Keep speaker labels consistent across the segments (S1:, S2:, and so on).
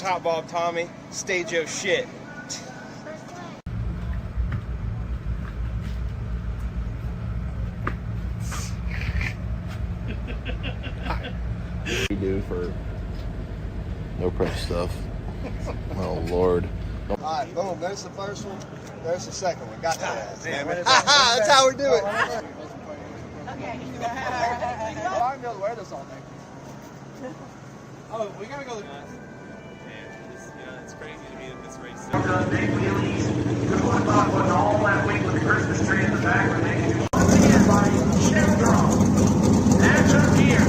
S1: Top Bob Tommy, stage your shit.
S2: You do for no prep stuff. Oh Lord.
S1: All right, boom. There's the first one. There's the second one. Got that. Damn it. That's how we do it.
S3: Okay.
S4: I'm gonna wear this all day. Oh, we gotta go.
S5: It's crazy to me that this race.
S6: Big wheelies. Who would have thought was all that week with the Christmas tree in the back would make it by Chevron. That's up here.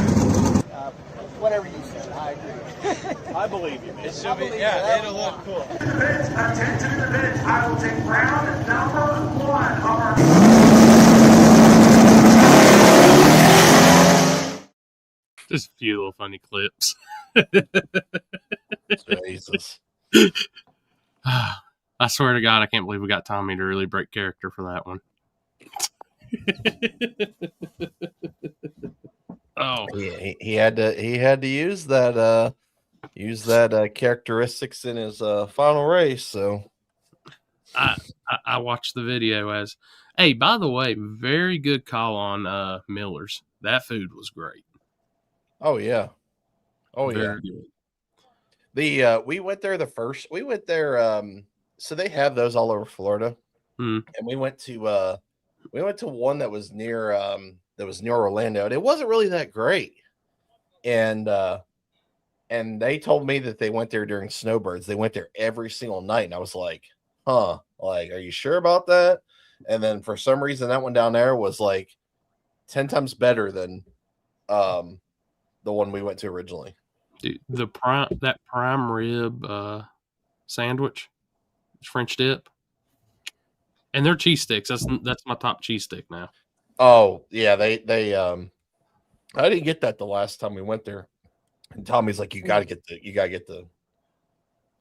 S4: Whatever you said, I agree.
S5: I believe you, man.
S1: It should be, yeah, it'll look cool.
S6: Attention to the bench. I will take round number 1 of our.
S7: Just a few little funny clips.
S2: Jesus.
S7: I swear to God, I can't believe we got Tommy to really break character for that one. Oh,
S2: Yeah, he had to use that characteristics in his final race. So
S7: I watched the video as. Hey, by the way, very good call on Miller's. That food was great.
S2: oh yeah.
S7: Very good.
S2: We went there we went there so they have those all over Florida.
S7: Hmm.
S2: And we went to one that was near Orlando, and it wasn't really that great. And they told me that they went there during snowbirds. They went there every single night, and I was like, huh, like, are you sure about that? And then for some reason that one down there was like 10 times better than the one we went to originally.
S7: Dude, that prime rib sandwich, French dip, and their cheese sticks. That's my top cheese stick now.
S2: Oh yeah, they I didn't get that the last time we went there. And Tommy's like, you gotta get the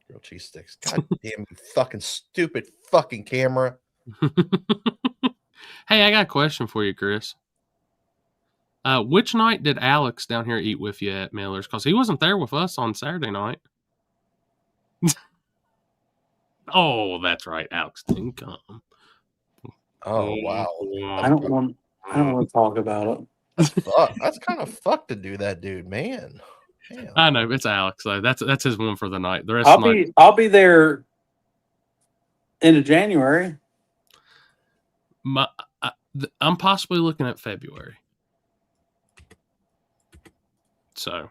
S2: grilled cheese sticks. God damn you fucking stupid fucking camera.
S7: Hey, I got a question for you, Chris. Which night did Alex down here eat with you at Miller's? Because he wasn't there with us on Saturday night. Oh, that's right. Alex didn't come.
S2: Oh wow.
S8: I don't want to talk about it.
S2: Fuck. That's kind of fucked to do that, dude, man. Damn.
S7: I know it's Alex though. That's his one for the night. The rest of the night,
S8: I'll be there into January.
S7: I'm possibly looking at February. So,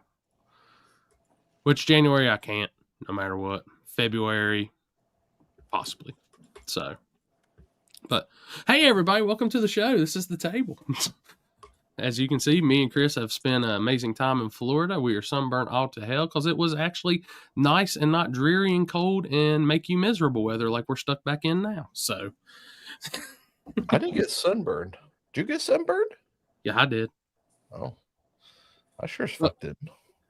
S7: which January I can't, no matter what. February, possibly. So, but hey, everybody, welcome to the show. This is The Table. As you can see, me and Chris have spent an amazing time in Florida. We are sunburnt all to hell because it was actually nice and not dreary and cold and make you miserable weather like we're stuck back in now. So,
S2: I didn't get sunburned. Did you get sunburned?
S7: yeah, I did.
S2: Oh, I sure as fuck did.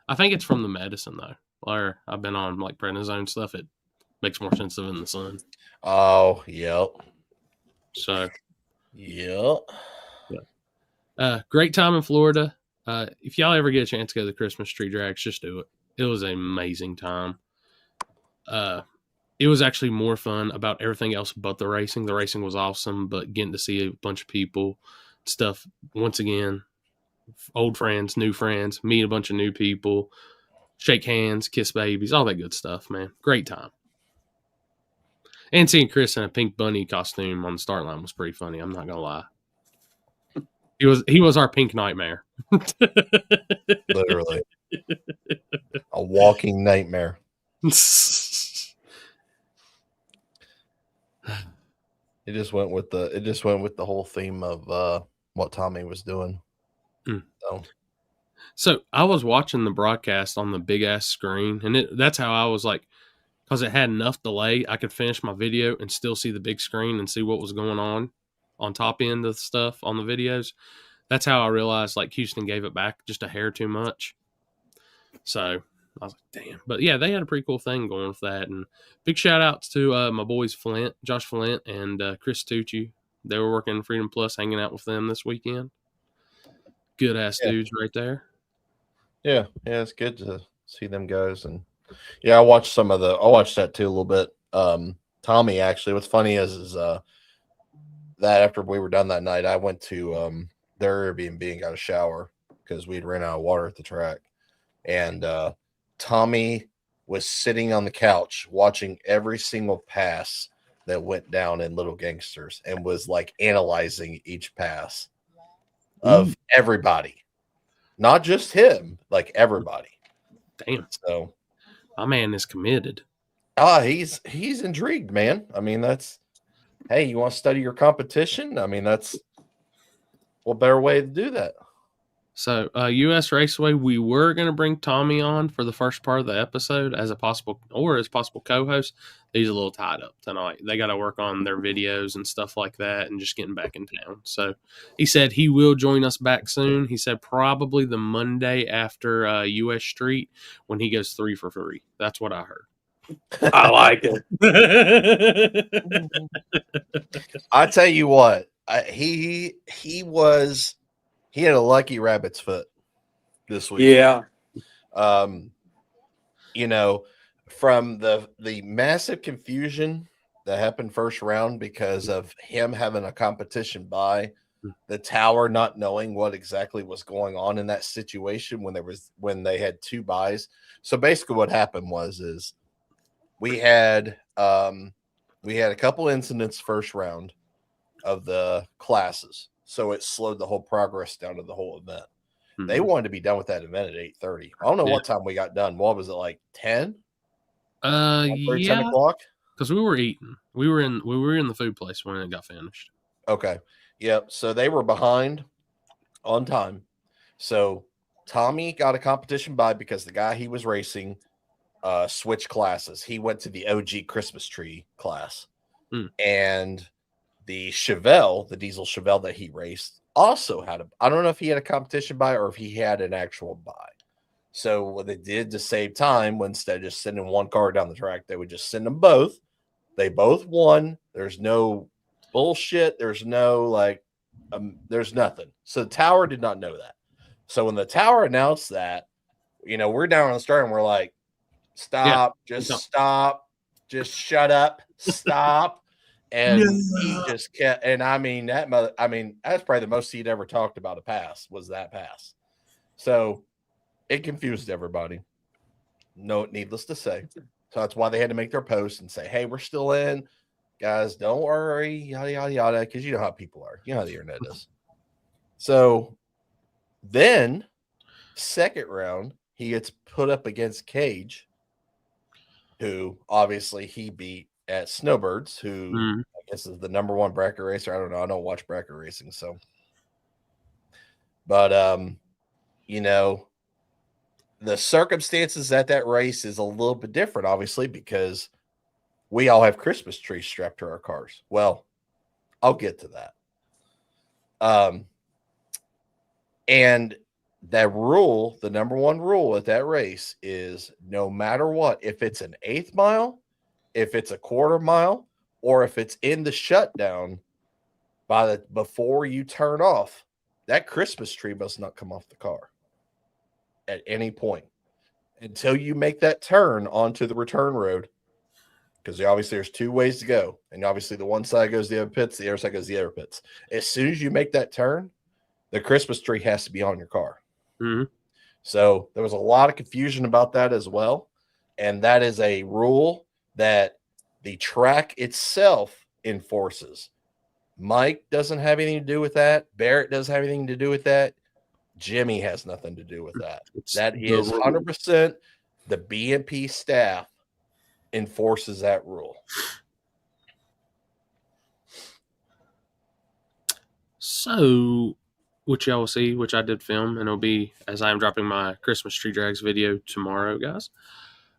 S7: I think it's from the medicine though. Or I've been on like prednisone stuff. It makes more sense of in the sun.
S2: Oh, yep.
S7: So,
S2: Yep.
S7: great time in Florida. If y'all ever get a chance to go to the Christmas tree drags, just do it. It was an amazing time. It was actually more fun about everything else but the racing. The racing was awesome, but getting to see a bunch of people, stuff, once again, old friends, new friends, meet a bunch of new people, shake hands, kiss babies, all that good stuff, man. Great time. And seeing Chris in a pink bunny costume on the start line was pretty funny. I'm not gonna lie. He was our pink nightmare.
S2: Literally. A walking nightmare. It just went with the whole theme of what Tommy was doing.
S7: Mm. So I was watching the broadcast on the big ass screen, and that's how I was like, because it had enough delay, I could finish my video and still see the big screen and see what was going on top end of the stuff on the videos. That's how I realized like Houston gave it back just a hair too much. So I was like, damn. But yeah, they had a pretty cool thing going with that. And big shout outs to my boys Josh Flint and Chris Tucci. They were working Freedom Plus, hanging out with them this weekend. Good ass dudes right there.
S2: Yeah, it's good to see them guys, and Yeah, I watched I watched that too a little bit. Tommy, actually, what's funny is that after we were done that night, I went to their Airbnb and got a shower because we'd ran out of water at the track. And Tommy was sitting on the couch watching every single pass that went down in Little Gangsters and was like analyzing each pass of everybody, not just him, like everybody.
S7: Damn.
S2: So
S7: my man is committed.
S2: He's intrigued, man. I mean, hey, you want to study your competition? I mean, that's what better way to do that.
S7: So, U.S. Raceway, we were going to bring Tommy on for the first part of the episode as possible co-host. He's a little tied up tonight. They got to work on their videos and stuff like that and just getting back in town. So he said he will join us back soon. He said probably the Monday after U.S. Street when he goes 3 for 3. That's what I heard.
S8: I like it.
S2: I tell you what, he had a lucky rabbit's foot this week.
S8: Yeah.
S2: You know, from the massive confusion that happened first round because of him having a competition by the tower not knowing what exactly was going on in that situation when they had 2 buys. So basically what happened is we had a couple incidents first round of the classes. So it slowed the whole progress down to the whole event. Mm-hmm. They wanted to be done with that event at 8:30. I don't know what time we got done. What was it, like 10? 10 o'clock?
S7: Because we were eating. We were in the food place when it got finished.
S2: Okay. Yep. So they were behind on time. So Tommy got a competition buy because the guy he was racing switched classes. He went to the OG Christmas tree class. And the Chevelle, the diesel Chevelle that he raced, also had I don't know if he had a competition buy or if he had an actual buy. So what they did to save time, instead of just sending one car down the track, they would just send them both. They both won. There's no bullshit. There's no there's nothing. So the tower did not know that. So when the tower announced that, we're down on the start and we're like, stop, stop, just shut up, stop. And he just kept, and that's probably the most he'd ever talked about a pass was that pass. So it confused everybody. No, needless to say. So that's why they had to make their post and say, hey, we're still in. Guys, don't worry, yada, yada, yada, because you know how people are. You know how the internet is. So then, second round, he gets put up against Cage, who obviously he beat at Snowbirds, who I guess is the number 1 bracket racer. I don't know. I don't watch bracket racing, so. But, the circumstances at that race is a little bit different, obviously, because we all have Christmas trees strapped to our cars. Well, I'll get to that. And that rule, the number 1 rule at that race is no matter what, if it's an 1/8 mile, if it's a 1/4 mile, or if it's in the shutdown before you turn off, that Christmas tree must not come off the car at any point until you make that turn onto the return road. Because obviously there's 2 ways to go. And obviously the one side goes the other pits, the other side goes the other pits. As soon as you make that turn, the Christmas tree has to be on your car.
S7: Mm-hmm.
S2: So there was a lot of confusion about that as well. And that is a rule that the track itself enforces. Mike doesn't have anything to do with that. Barrett doesn't have anything to do with that. Jimmy has nothing to do with that. That is 100% the BMP staff enforces that rule.
S7: So, which y'all will see, which I did film, and it'll be as I am dropping my Christmas tree drags video tomorrow, guys.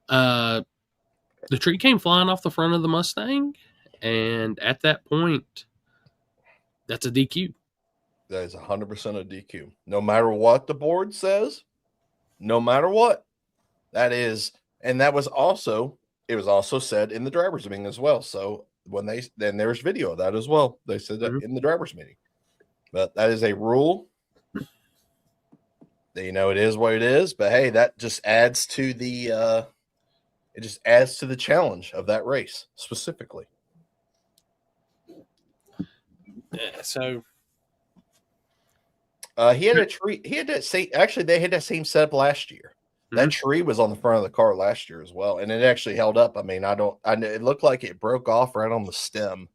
S7: The tree came flying off the front of the Mustang, and at that point, that's a DQ.
S2: That is 100% a DQ. No matter what the board says, no matter what. That is, and that was also, it was also said in the driver's meeting as well. So then there's video of that as well. They said that in the driver's meeting. But that is a rule. It is what it is. But hey, that just adds to the It just adds to the challenge of that race specifically.
S7: Yeah, so
S2: he had a tree. He had that same. Actually, they had that same setup last year. That tree was on the front of the car last year as well, and it actually held up. I mean, it looked like it broke off right on the stem,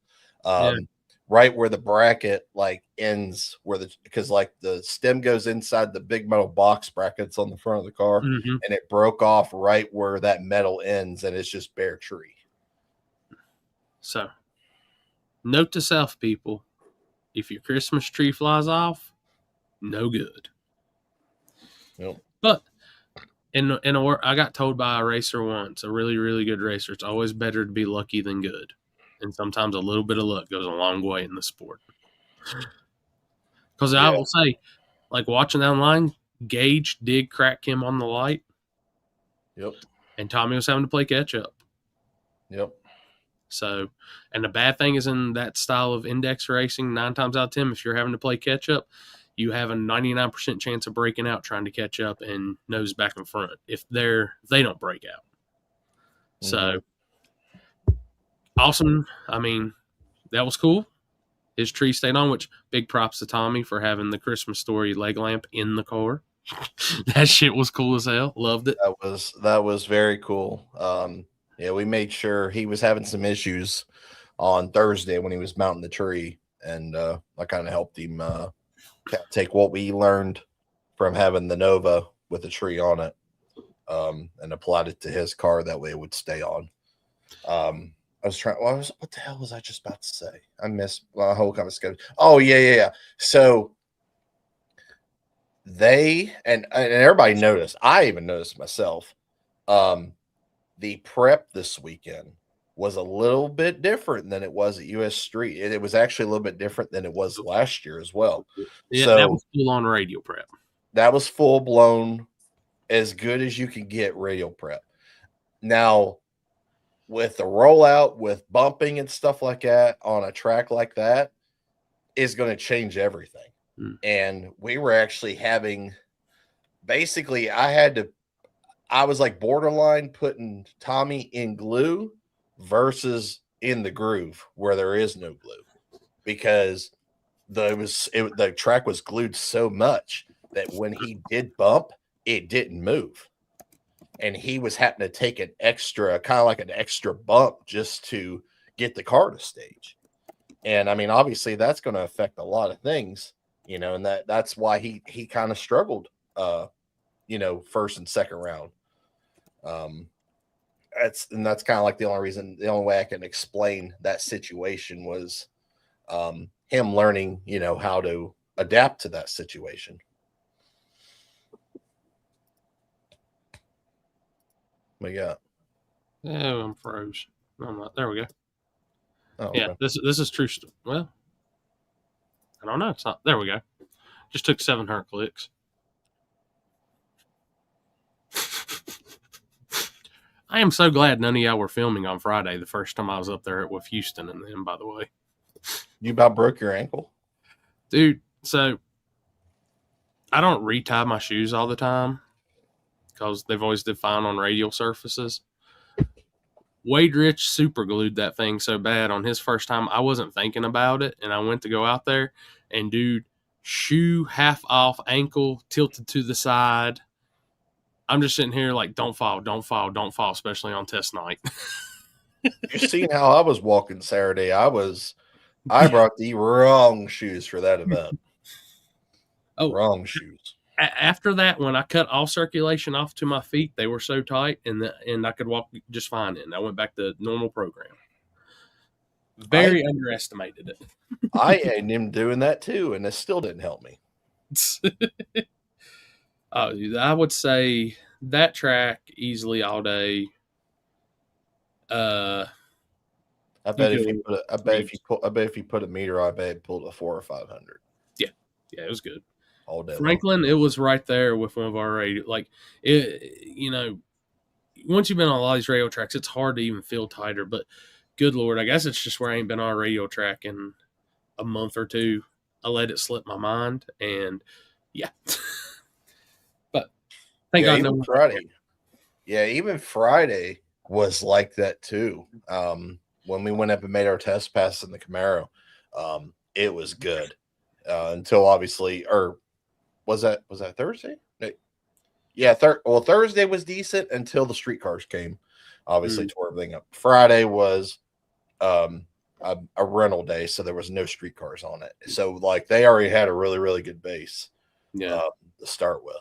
S2: right where the bracket like ends, because like the stem goes inside the big metal box brackets on the front of the car, and it broke off right where that metal ends, and it's just bare tree.
S7: So, note to self, people: if your Christmas tree flies off, no good.
S2: Yep.
S7: But I got told by a racer once, a really, really good racer, it's always better to be lucky than good. And sometimes a little bit of luck goes a long way in the sport. Because I will say, like watching online, Gage did crack him on the light.
S2: Yep.
S7: And Tommy was having to play catch up.
S2: Yep.
S7: So, and the bad thing is in that style of index racing, 9 times out of 10, if you're having to play catch up, you have a 99% chance of breaking out trying to catch up and nose back in front if they don't break out. So awesome. I mean, that was cool. His tree stayed on, which big props to Tommy for having the Christmas Story leg lamp in the car. That shit was cool as hell. Loved it.
S2: That was very cool. We made sure he was having some issues on Thursday when he was mounting the tree, and I kind of helped him take what we learned from having the Nova with the tree on it, and applied it to his car. That way it would stay on. What the hell was I just about to say? I missed my whole kind of schedule. Oh, yeah. So they, and everybody noticed, I even noticed myself, the prep this weekend was a little bit different than it was at US Street. It was actually a little bit different than it was last year as well.
S7: Yeah,
S2: so
S7: that was full on radio prep.
S2: That was full blown, as good as you can get radio prep. Now, with the rollout, with bumping and stuff like that on a track like that, is going to change everything. And we were actually having, basically, I was like borderline putting Tommy in glue versus in the groove where there is no glue, because the track was glued so much that when he did bump, it didn't move. And he was having to take an extra bump just to get the car to stage. And I mean, obviously that's going to affect a lot of things, and that's why he kind of struggled, first and second round. That's kind of like the only way I can explain that situation was him learning, how to adapt to that situation. What you got?
S7: Oh, I'm froze. No, I'm not. There we go.
S2: Oh,
S7: yeah,
S2: okay.
S7: this is true. Well, I don't know. It's not. There we go. Just took 700 clicks. I am so glad none of y'all were filming on Friday, the first time I was up there with Houston and them, by the way.
S2: You about broke your ankle?
S7: Dude, so I don't retie my shoes all the time because they've always did fine on radial surfaces. Wade Rich super glued that thing so bad on his first time, I wasn't thinking about it, and I went to go out there, and dude, shoe half off, ankle tilted to the side. I'm just sitting here like, don't fall, especially on test night.
S2: You seen how I was walking Saturday? I brought the wrong shoes for that event.
S7: Oh,
S2: wrong shoes.
S7: After that, when I cut all circulation off to my feet, they were so tight, and I could walk just fine. And I went back to normal program. Very underestimated it.
S2: I ended him doing that too, and it still didn't help me.
S7: I would say that track easily all day.
S2: I bet if you put a meter on, I bet it pulled a 400 or 500.
S7: Yeah, it was good.
S2: All day.
S7: Franklin, it was right there with one of our radio. Like it, once you've been on a lot of these radio tracks, it's hard to even feel tighter. But good Lord, I guess it's just where I ain't been on a radio track in a month or two. I let it slip my mind, and yeah. But thank God,
S2: even Friday. Yeah, even Friday, was like that too. When we went up and made our test pass in the Camaro, it was good until obviously, or was that Thursday? Yeah, Thursday was decent until the streetcars came. Obviously, tore everything up. Friday was a rental day, so there was no streetcars on it. So like they already had a really, really good base to start with.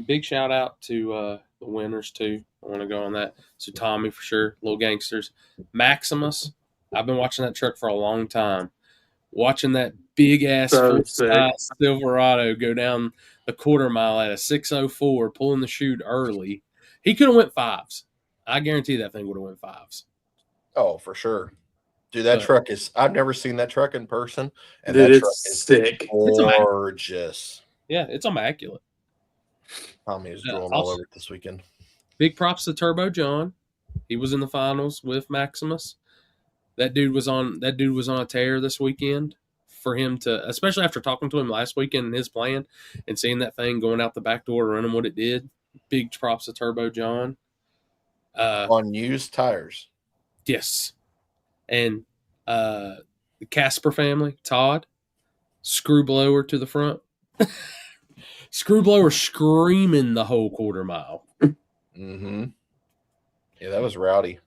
S7: Big shout out to the winners too. I want to go on that. So Tommy for sure, Little Gangsters, Maximus. I've been watching that truck for a long time. Watching that big ass Silverado go down the quarter mile at a 6:04, pulling the chute early. He could have went fives. I guarantee that thing would have went fives.
S2: Oh, for sure. Dude, that truck is, I've never seen that truck in person. And
S8: Dude,
S2: that truck
S8: it's
S2: is
S8: sick.
S2: gorgeous.
S7: Yeah, it's immaculate.
S2: Tommy is drooling all over it this weekend.
S7: Big props to Turbo John. He was in the finals with Maximus. That dude was on a tear this weekend. For him to, especially after talking to him last weekend and his plan and seeing that thing going out the back door running what it did. Big props to Turbo John.
S2: On used tires.
S7: Yes. And the Casper family, Todd, screw blower to the front. Screw blower screaming the whole quarter mile.
S2: Mm-hmm. Yeah, that was rowdy.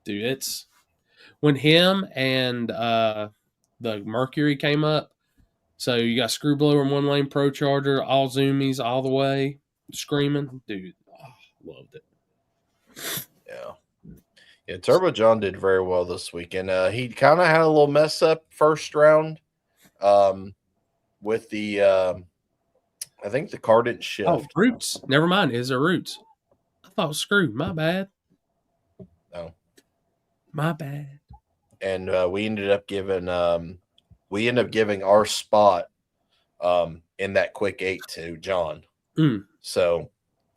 S7: Dude, it's when him and the Mercury came up. So you got screw blower in one lane, Pro Charger, all zoomies all the way, screaming. Dude, loved it.
S2: Yeah, Turbo John did very well this weekend. He kind of had a little mess up first round with the I think the car didn't shift.
S7: Oh, roots. Never mind. Is there roots? I thought screw. My bad.
S2: No.
S7: My bad.
S2: And we ended up giving our spot in that quick 8 to John. So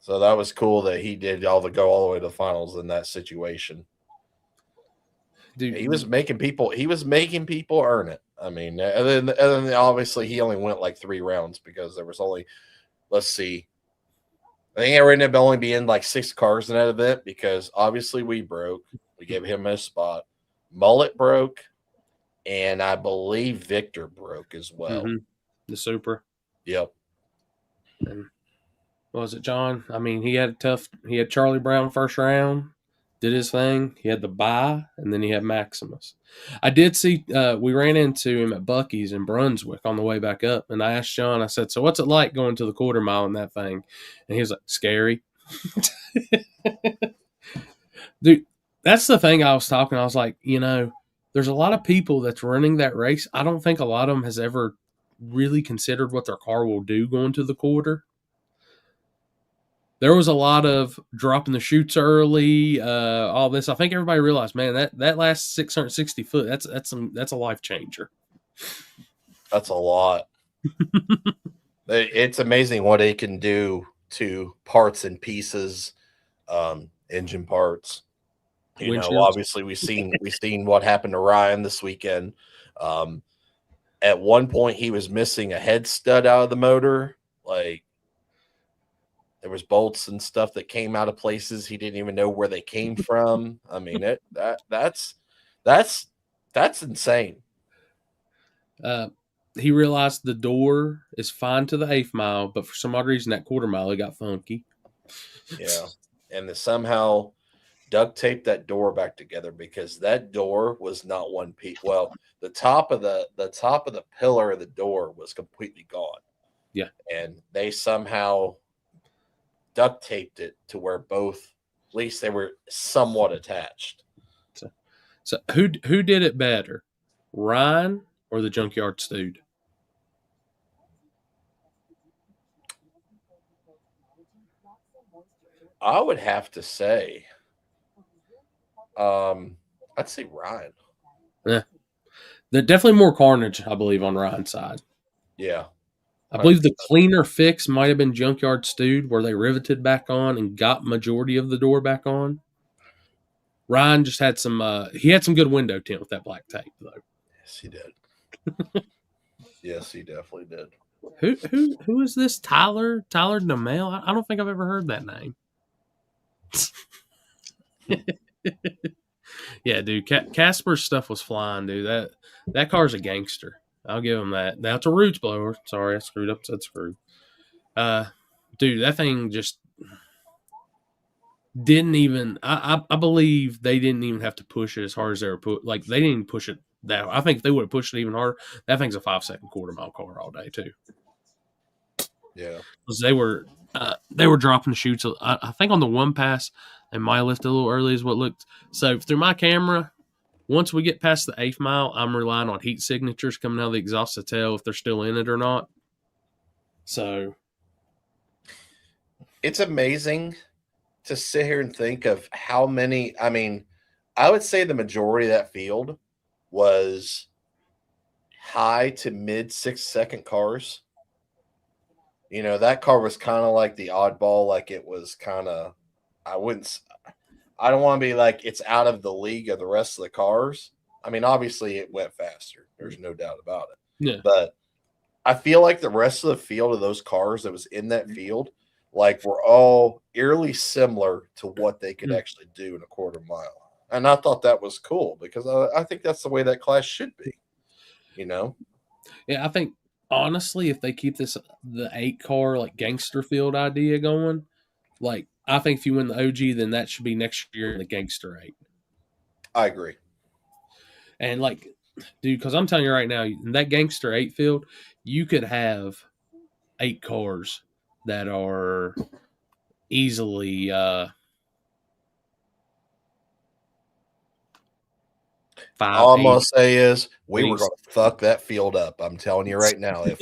S2: that was cool that he did go all the way to the finals in that situation. Dude, he was making people earn it. I mean, other than obviously he only went like 3 rounds because there was only, let's see, I think it ended up only being like 6 cars in that event because obviously we broke. We gave him his spot. Mullet broke, and I believe Victor broke as well.
S7: Mm-hmm. The Supra.
S2: Yep.
S7: And what was it, John? I mean, he had Charlie Brown first round, did his thing. He had the bye, and then he had Maximus. I did see, we ran into him at Buc-ee's in Brunswick on the way back up, and I asked John, I said, so what's it like going to the quarter mile in that thing? And he was like, scary. Dude, that's the thing I was like, there's a lot of people that's running that race. I don't think a lot of them has ever really considered what their car will do going to the quarter. There was a lot of dropping the chutes early, all this. I think everybody realized, man, that last 660 foot, that's a life changer.
S2: That's a lot. It's amazing what it can do to parts and pieces, engine parts. Obviously we've seen what happened to Ryan this weekend. At one point he was missing a head stud out of the motor. Like there was bolts and stuff that came out of places he didn't even know where they came from. I mean, that's insane.
S7: He realized the door is fine to the 8th mile, but for some odd reason that quarter mile it got funky.
S2: Yeah, and they somehow duct taped that door back together because that door was not one piece. Well, the top of the pillar of the door was completely gone.
S7: Yeah,
S2: and they somehow duct taped it to where both, at least they were somewhat attached.
S7: So who did it better, Ryan or the Junkyard Stewed?
S2: I would have to say, I'd say Ryan.
S7: Yeah, there's definitely more carnage, I believe, on Ryan's side.
S2: Yeah.
S7: I believe the cleaner fix might have been Junkyard Stewed, where they riveted back on and got majority of the door back on. Ryan just had some good window tint with that black tape, though.
S2: Yes, he did. Yes, he definitely did.
S7: Who is this? Tyler DeMille? I don't think I've ever heard that name. Yeah, dude. Casper's stuff was flying, dude. That car's a gangster. I'll give him that. That's a roots blower. Sorry, I screwed up. Said screw. Dude, that thing just didn't even. I believe they didn't even have to push it as hard as they were put. Like they didn't push it that. I think if they would have pushed it even harder, that thing's a 5-second quarter-mile car all day too.
S2: Yeah,
S7: Because they were dropping the chutes. I think on the one pass, they might have lifted a little early, is what looked. So through my camera, once we get past the 8th mile, I'm relying on heat signatures coming out of the exhaust to tell if they're still in it or not. So
S2: it's amazing to sit here and think of how many. I mean, I would say the majority of that field was high to mid 6-second cars. You know, that car was kind of like the oddball, like it was kind of, I don't want to be like it's out of the league of the rest of the cars. I mean, obviously it went faster. There's no doubt about it.
S7: yeah,
S2: But I feel like the rest of the field of those cars that was in that field, like were all eerily similar to what they could actually do in a quarter mile. And I thought that was cool because I think that's the way that class should be, you know?
S7: yeah. I think honestly, if they keep the 8-car like gangster field idea going, like I think if you win the OG, then that should be next year in the gangster 8.
S2: I agree.
S7: And like, dude, because I'm telling you right now, in that gangster 8 field, you could have 8 cars that are easily
S2: All I'm
S7: 5,
S2: gonna
S7: 8.
S2: say is we were
S7: Please.
S2: gonna fuck that field up. I'm telling you right now. If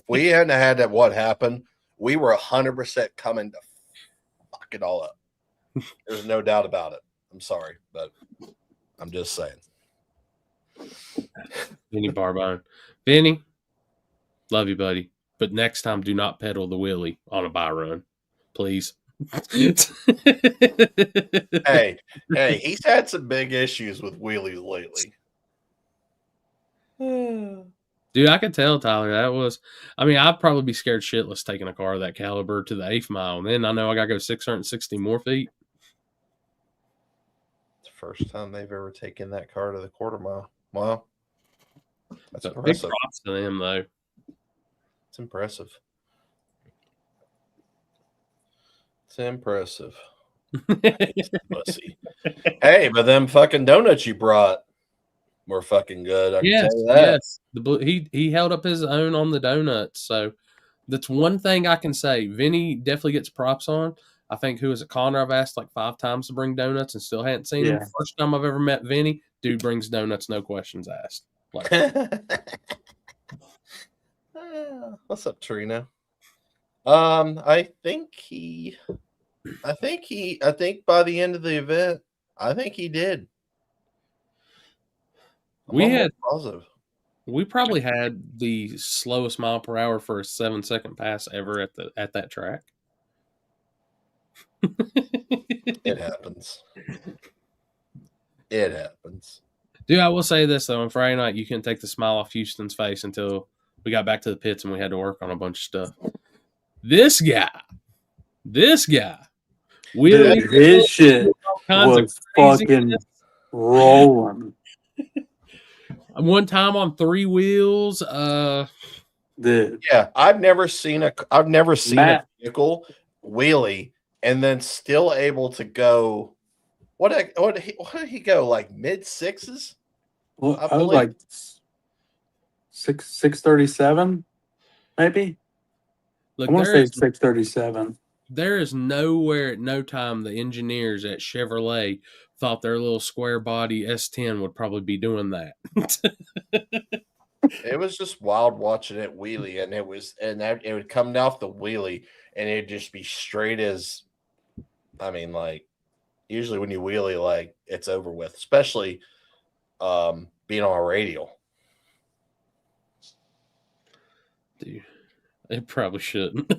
S2: we hadn't had that, what happened? We were 100% coming to fuck it all up. There's no doubt about it. I'm sorry, but I'm just saying.
S7: Vinny Barbine. Vinny, love you, buddy. But next time, do not pedal the wheelie on a buy run, please.
S2: Hey, he's had some big issues with wheelies lately.
S7: Dude, I could tell, Tyler. That was, I mean, I'd probably be scared shitless taking a car of that caliber to the 8th mile. And then I know I got to go 660 more feet.
S2: It's the first time they've ever taken that car to the quarter mile. Wow. That's
S7: So big
S2: impressive.
S7: props to them, though.
S2: It's impressive. It's impressive. Pussy. Hey, but them fucking donuts you brought were fucking good. I can
S7: Yes,
S2: tell you that.
S7: yes. He held up his own on the donuts. So that's one thing I can say. Vinny definitely gets props on. I think who is it? Connor, I've asked like 5 times to bring donuts and still hadn't seen him. First time I've ever met Vinny, dude brings donuts, no questions asked. Like,
S2: what's up, Trina? I think by the end of the event, I think he did.
S7: We probably had the slowest mile per hour for a 7-second pass ever at that track.
S2: It happens. It happens.
S7: Dude, I will say this, though. On Friday night, you couldn't take the smile off Houston's face until we got back to the pits and we had to work on a bunch of stuff. This guy.
S8: Dude, his shit was fucking rolling.
S7: One time on 3 wheels.
S8: Dude.
S2: Yeah, I've never seen a vehicle wheelie and then still able to go. What did he go, like mid 6s?
S8: Well, I was like 637, maybe.
S7: Look,
S8: I want to say 637.
S7: There is nowhere at no time the engineers at Chevrolet thought their little square body S10 would probably be doing that.
S2: It was just wild watching it wheelie, and it would come off the wheelie, and it'd just be straight as, I mean, like usually when you wheelie, like it's over with, especially being on a radial.
S7: Dude, it probably shouldn't.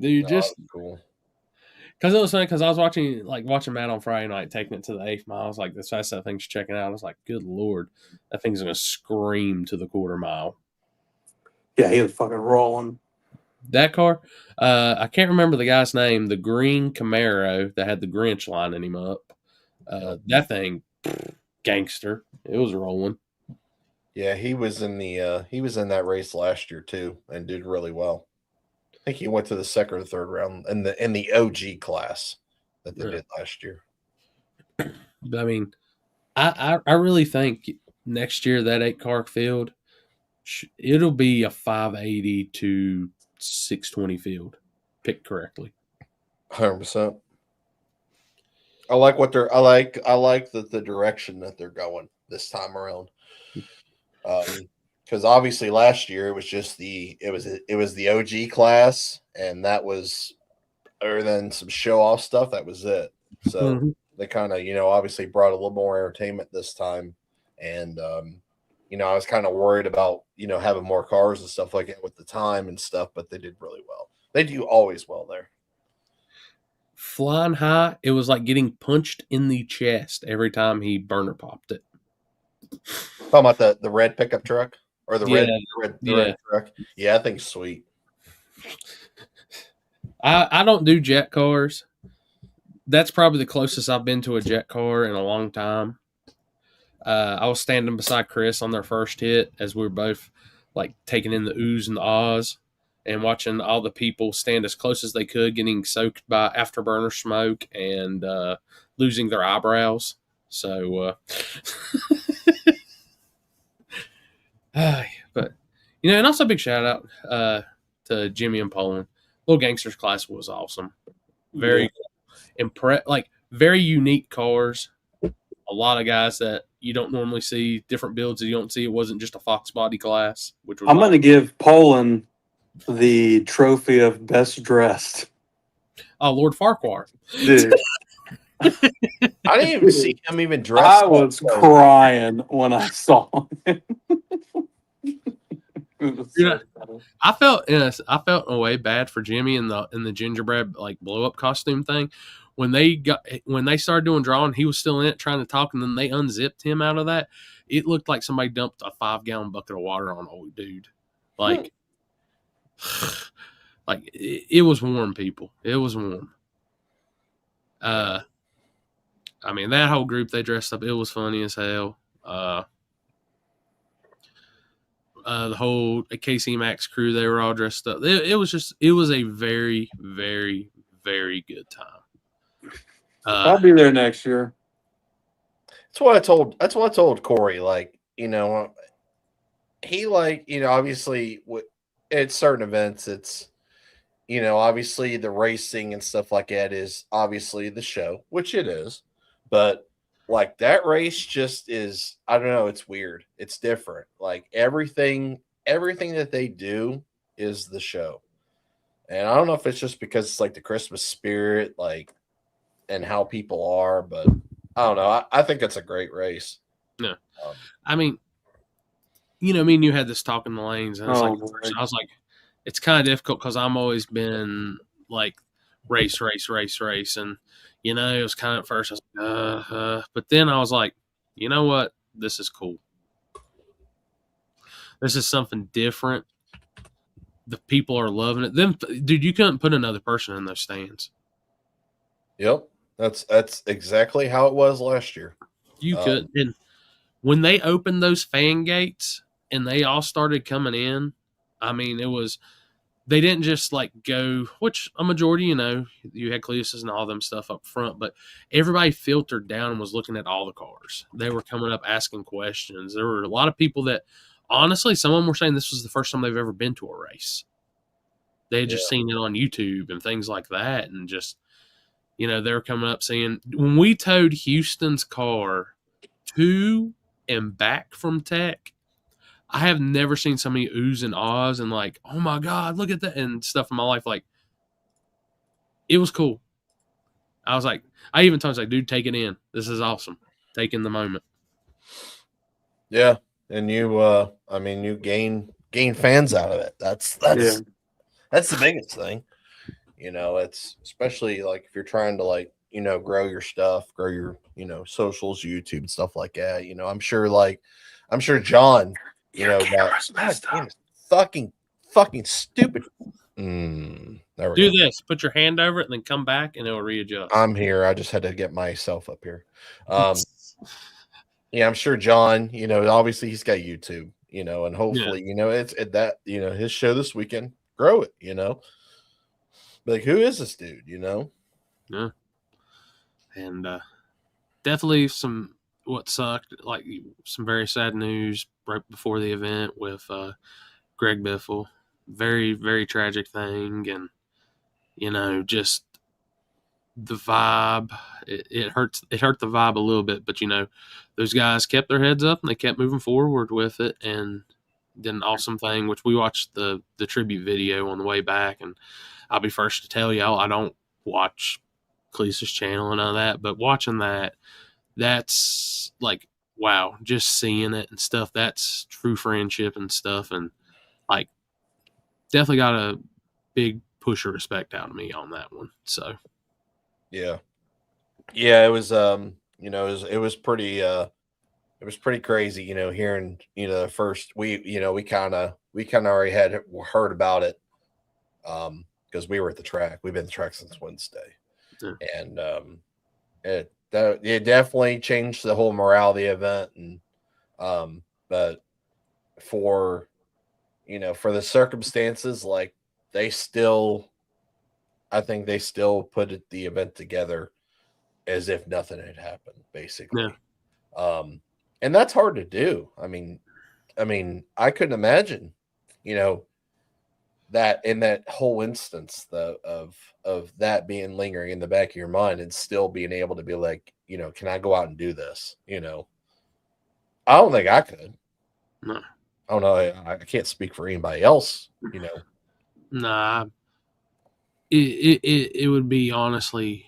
S7: Dude, just
S2: cool.
S7: Because it was funny, because I was watching Matt on Friday night taking it to the 8th mile. I was like, this fast that thing's checking out. I was like, good Lord, that thing's going to scream to the quarter mile.
S8: Yeah, he was fucking rolling.
S7: That car, I can't remember the guy's name. The green Camaro that had the Grinch lining him up. That thing, gangster. It was rolling.
S2: Yeah, he was in that race last year too, and did really well. I think he went to the second or third round in the OG class that they did last year.
S7: I mean, I really think next year that 8-car field, it'll be a 580 to 620 field, picked correctly.
S2: 100%. I like the direction that they're going this time around. Because obviously last year it was just the OG class, and that was, other than some show off stuff, that was it. So they kind of, obviously brought a little more entertainment this time, and I was kind of worried about having more cars and stuff like that with the time and stuff, but they did really well. They do always well there.
S7: Flying high, it was like getting punched in the chest every time he burner popped it.
S2: Talking about the red pickup truck or the red truck. Yeah, I think it's sweet.
S7: I don't do jet cars. That's probably the closest I've been to a jet car in a long time. I was standing beside Chris on their first hit as we were both like taking in the oohs and the ahs and watching all the people stand as close as they could, getting soaked by afterburner smoke and losing their eyebrows. So, but and also a big shout out to Jimmy and Poland. Little Gangsters class was awesome. Very very unique cars. A lot of guys that you don't normally see, different builds that you don't see. It wasn't just a Fox body class, which was
S8: I'm going to give Poland the trophy of best dressed.
S7: Oh, Lord Farquhar.
S8: Dude.
S2: I didn't even see him even dressed.
S8: I was crying when I saw him.
S7: I felt in a way bad for Jimmy in the gingerbread like blow up costume thing. When they started doing drawing, he was still in it trying to talk, and then they unzipped him out of that. It looked like somebody dumped a 5-gallon bucket of water on old dude. Like, it was warm, people. It was warm. I mean, that whole group, they dressed up. It was funny as hell. The whole KC Max crew, they were all dressed up. It was a very, very, very good time.
S8: I'll be there next year.
S2: That's what I told Corey. Like, he obviously at certain events, it's, obviously the racing and stuff like that is obviously the show, which it is. But like that race just is, I don't know, it's weird. It's different. Like everything that they do is the show. And I don't know if it's just because it's like the Christmas spirit, like, and how people are, but I don't know. I think it's a great race.
S7: No, I mean, me and you had this talk in the lanes, and it's I was like, it's kind of difficult because I'm always been like race, and it was kind of at first I was like, but then I was like, you know what, this is cool. This is something different. The people are loving it. Dude, you couldn't put another person in those stands.
S2: Yep. That's exactly how it was last year.
S7: You could. And when they opened those fan gates and they all started coming in, I mean, they didn't just like go, which a majority, you had Cleuses and all them stuff up front, but everybody filtered down and was looking at all the cars. They were coming up asking questions. There were a lot of people that, honestly, some of them were saying this was the first time they've ever been to a race. They had just seen it on YouTube and things like that, and just, they were coming up saying, when we towed Houston's car to and back from Tech, I have never seen so many oohs and ahs and like, oh my God, look at that and stuff in my life. Like, it was cool. I was like, I even told him, like, dude, take it in. This is awesome. Take in the moment.
S2: Yeah. And you gain fans out of it. That's the biggest thing. It's especially like if you're trying to like, grow your stuff, grow your, socials, YouTube and stuff like that. I'm sure John, got fucking stupid. There we
S7: Do
S2: go.
S7: this. Put your hand over it and then come back and it'll readjust.
S2: I'm here. I just had to get myself up here. Yeah, I'm sure John, obviously he's got YouTube, and hopefully, it's at that, his show this weekend, grow it, Like, who is this dude,
S7: Yeah. And definitely what sucked, like some very sad news right before the event with Greg Biffle. Very, very tragic thing. And, just the vibe, it hurt the vibe a little bit, but those guys kept their heads up and they kept moving forward with it. And did an awesome thing, which we watched the tribute video on the way back, and I'll be first to tell y'all I don't watch Cleese's channel and none of that, but watching that's like, wow, just seeing it and stuff, that's true friendship and stuff. And like, definitely got a big push of respect out of me on that one. So
S2: yeah, it was it was pretty crazy, hearing, the first we kind of already had heard about it, because we were at the track. We've been at the track since Wednesday.
S7: Yeah.
S2: And it definitely changed the whole morale of the event. And but for the circumstances, like, I think they still put the event together as if nothing had happened, basically.
S7: Yeah.
S2: And that's hard to do. I mean, I couldn't imagine, that in that whole instance of that being lingering in the back of your mind and still being able to be like, can I go out and do this? I don't think I could.
S7: No.
S2: I don't know. I can't speak for anybody else,
S7: Nah, it would be honestly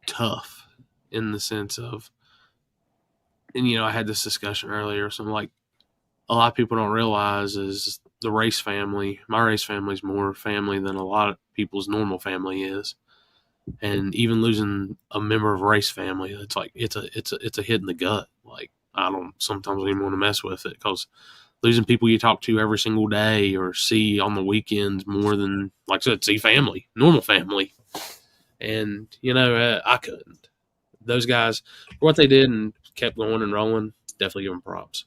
S7: tough in the sense of, and I had this discussion earlier, something like a lot of people don't realize is the race family. My race family is more family than a lot of people's normal family is. And even losing a member of a race family, it's like it's a hit in the gut. Like, I don't sometimes even want to mess with it, because losing people you talk to every single day or see on the weekends more than, like I said, see family, normal family. And I couldn't. Those guys, for what they did and kept going and rolling, definitely give them props.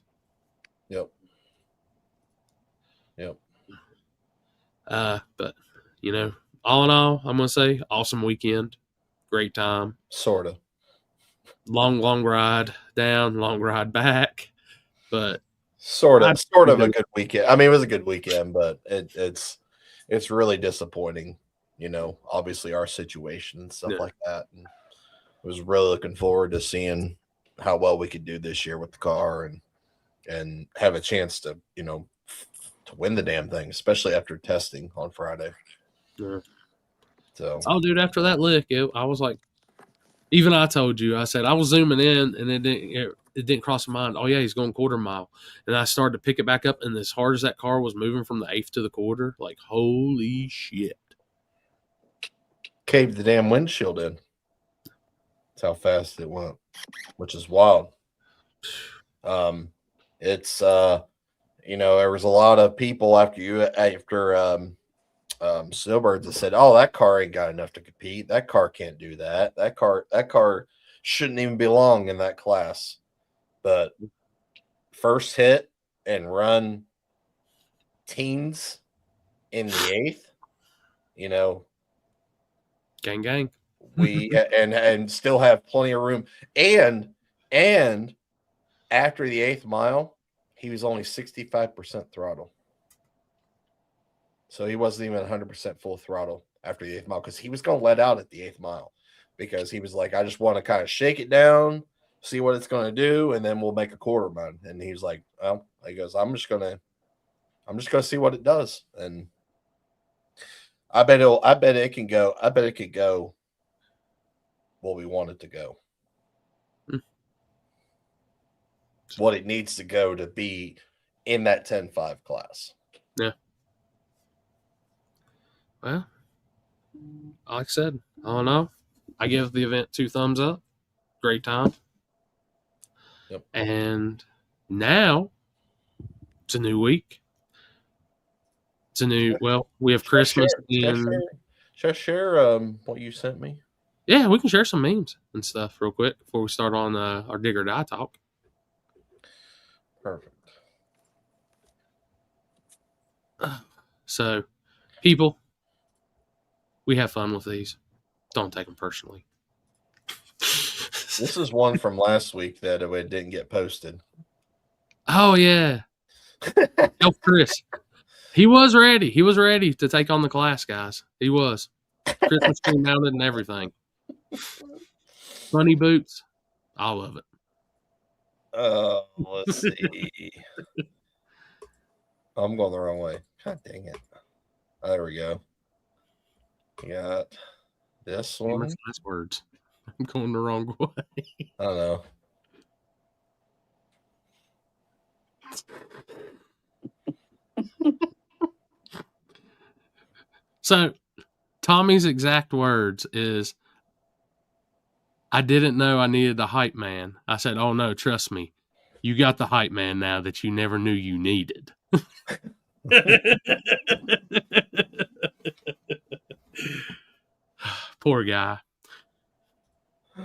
S2: Yep.
S7: But all in all, I'm gonna say awesome weekend, great time.
S2: Sort of.
S7: Long ride down, long ride back, but
S2: sort of a good weekend. I mean, it was a good weekend, but it's really disappointing. Obviously our situation and stuff like that. And I was really looking forward to seeing how well we could do this year with the car and have a chance to to win the damn thing, especially after testing on Friday.
S7: Yeah.
S2: So,
S7: dude, after that lick, I was like, even I told you, I said I was zooming in, and it didn't cross my mind. Oh yeah, he's going quarter mile, and I started to pick it back up, and as hard as that car was moving from the eighth to the quarter, like, holy shit,
S2: caved the damn windshield in. That's how fast it went, which is wild. It's there was a lot of people after Snowbirds that said, "Oh, that car ain't got enough to compete. That car can't do that. That car shouldn't even belong in that class." But first hit and run teens in the eighth,
S7: gang.
S2: We and still have plenty of room. And after the 8th mile, he was only 65% throttle. So he wasn't even 100% full throttle after the 8th mile, because he was going to let out at the 8th mile, because he was like, I just want to kind of shake it down, see what it's going to do, and then we'll make a quarter mile. And he's like, well, he goes, I'm just going to see what it does. And I bet it can go what we want it to go. What it needs to go to be in that 10.5 class.
S7: Yeah. Well, like I said, I don't know. I give the event 2 thumbs up. Great time.
S2: Yep.
S7: And now it's a new week. It's a new. Well, we have Christmas in.
S2: Should I share what you sent me?
S7: Yeah, we can share some memes and stuff real quick before we start on our Dig or Die talk.
S2: Perfect.
S7: So, people, we have fun with these. Don't take them personally.
S2: This is one from last week that it didn't get posted.
S7: Oh, yeah. Help Chris. He was ready. He was ready to take on the class, guys. He was. Christmas tree mounted and everything. Funny boots. All of it.
S2: Let's see. I'm going the wrong way. God dang it. There we go. We got this one.
S7: Nice words. I'm going the wrong way.
S2: I don't know.
S7: So, Tommy's exact words is, I didn't know I needed a hype man. I said, oh no, trust me. You got the hype man now that you never knew you needed. Poor guy.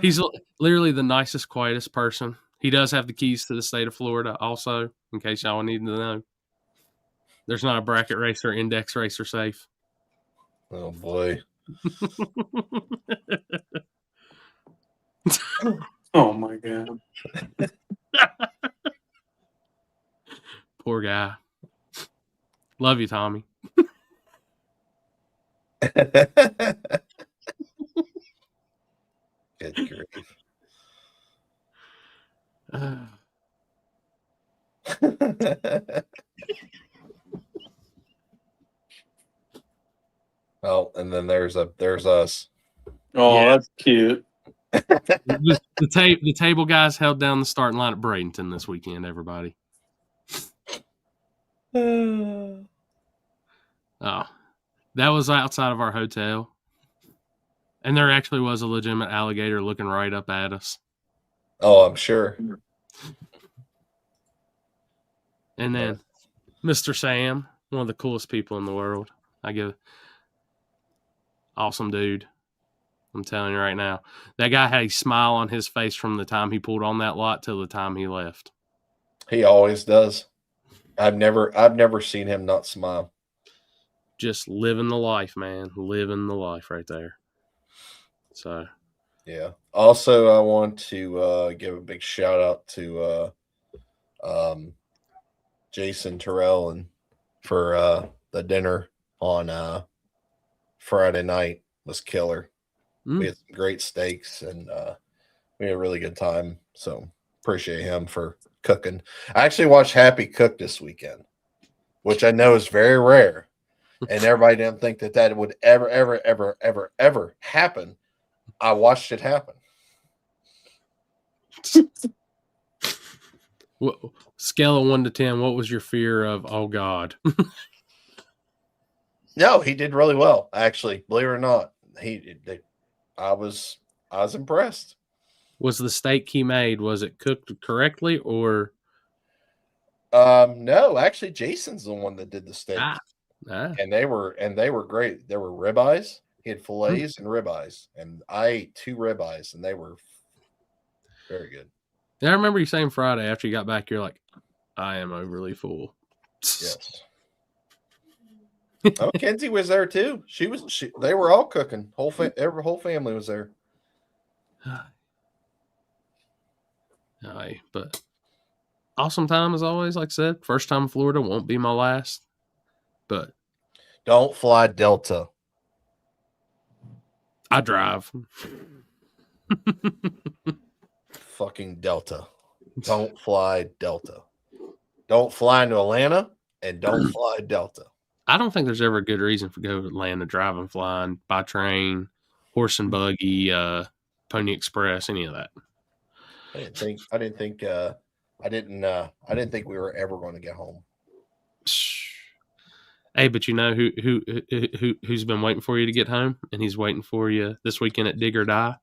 S7: He's literally the nicest, quietest person. He does have the keys to the state of Florida also, in case y'all need to know. There's not a bracket racer, index racer safe.
S2: Oh, boy.
S8: Oh, my God.
S7: Poor guy. Love you, Tommy.
S2: Good grief. Oh, and then there's us.
S8: Oh,
S7: Yeah.
S8: that's cute.
S7: The table guys held down the starting line at Bradenton this weekend, everybody. Oh, that was outside of our hotel. And there actually was a legitimate alligator looking right up at us.
S2: Oh, I'm sure.
S7: And then Mr. Sam, one of the coolest people in the world. Awesome dude. I'm telling you right now. That guy had a smile on his face from the time he pulled on that lot till the time he left.
S2: He always does. I've never seen him not smile.
S7: Just living the life, man. Living the life right there. So,
S2: yeah. Also, I want to give a big shout out to Jason Terrell and for the dinner on Friday night was killer. We had some great steaks and we had a really good time. So appreciate him for cooking. I actually watched Happy cook this weekend, which I know is very rare. And everybody didn't think that would ever happen. I watched it happen.
S7: Scale of 1 to 10, what was your fear of, oh God?
S2: No, he did really well, actually. Believe it or not. I was impressed.
S7: Was the steak he made, was it cooked correctly or?
S2: No, actually Jason's the one that did the steak. And they were great. There were ribeyes. He had fillets and ribeyes, and I ate 2 ribeyes, and they were very good.
S7: Yeah, I remember you saying Friday after you got back, you're like, I am overly full.
S2: Yes. Oh, Kenzie was there too. They were all cooking. Whole family was there.
S7: But awesome time as always. Like I said, first time in Florida won't be my last. But
S2: don't fly Delta.
S7: I drive.
S2: Fucking Delta. Don't fly Delta. Don't fly into Atlanta and don't fly Delta.
S7: I don't think there's ever a good reason for go to Atlanta driving, flying by train, horse and buggy, Pony Express, any of that.
S2: I didn't think we were ever going to get home.
S7: Hey, but you know who's been waiting for you to get home, and he's waiting for you this weekend at Dig or Die?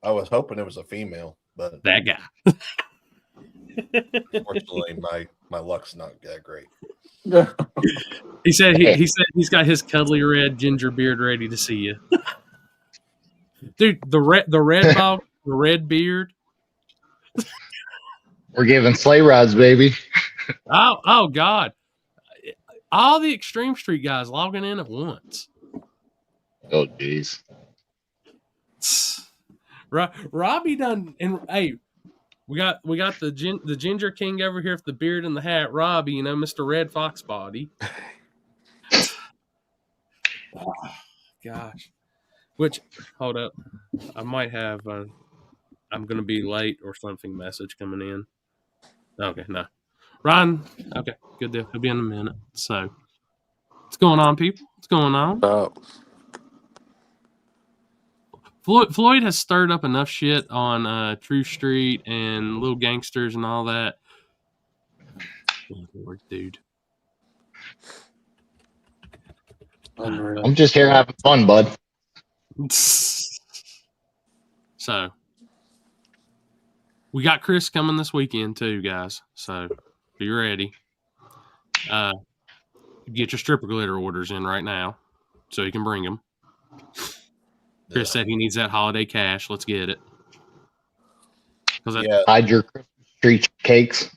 S2: I was hoping it was a female, but
S7: that guy.
S2: Unfortunately, My luck's not that great.
S7: He said he's got his cuddly red ginger beard ready to see you. Dude, the red ball, the red beard.
S5: We're giving sleigh rides, baby.
S7: Oh God. All the Extreme Street guys logging in at once.
S5: Oh, jeez.
S7: Robbie done, and hey, we got the Ginger King over here with the beard and the hat. Robbie, Mr. Red Fox Body. Oh, gosh. Which, hold up, I might have. I'm gonna be late or something. Message coming in. Okay, no. Ryan, okay, good deal. He'll be in a minute. So, what's going on, people? What's going on? Floyd has stirred up enough shit on True Street and Little Gangsters and all that. Oh, Lord, dude.
S8: Unreal.
S5: I'm just here having fun, bud.
S7: So, we got Chris coming this weekend too, guys. So, be ready. Get your stripper glitter orders in right now so you can bring them. Chris said he needs that holiday cash. Let's get it.
S5: Hide your Christmas tree cakes.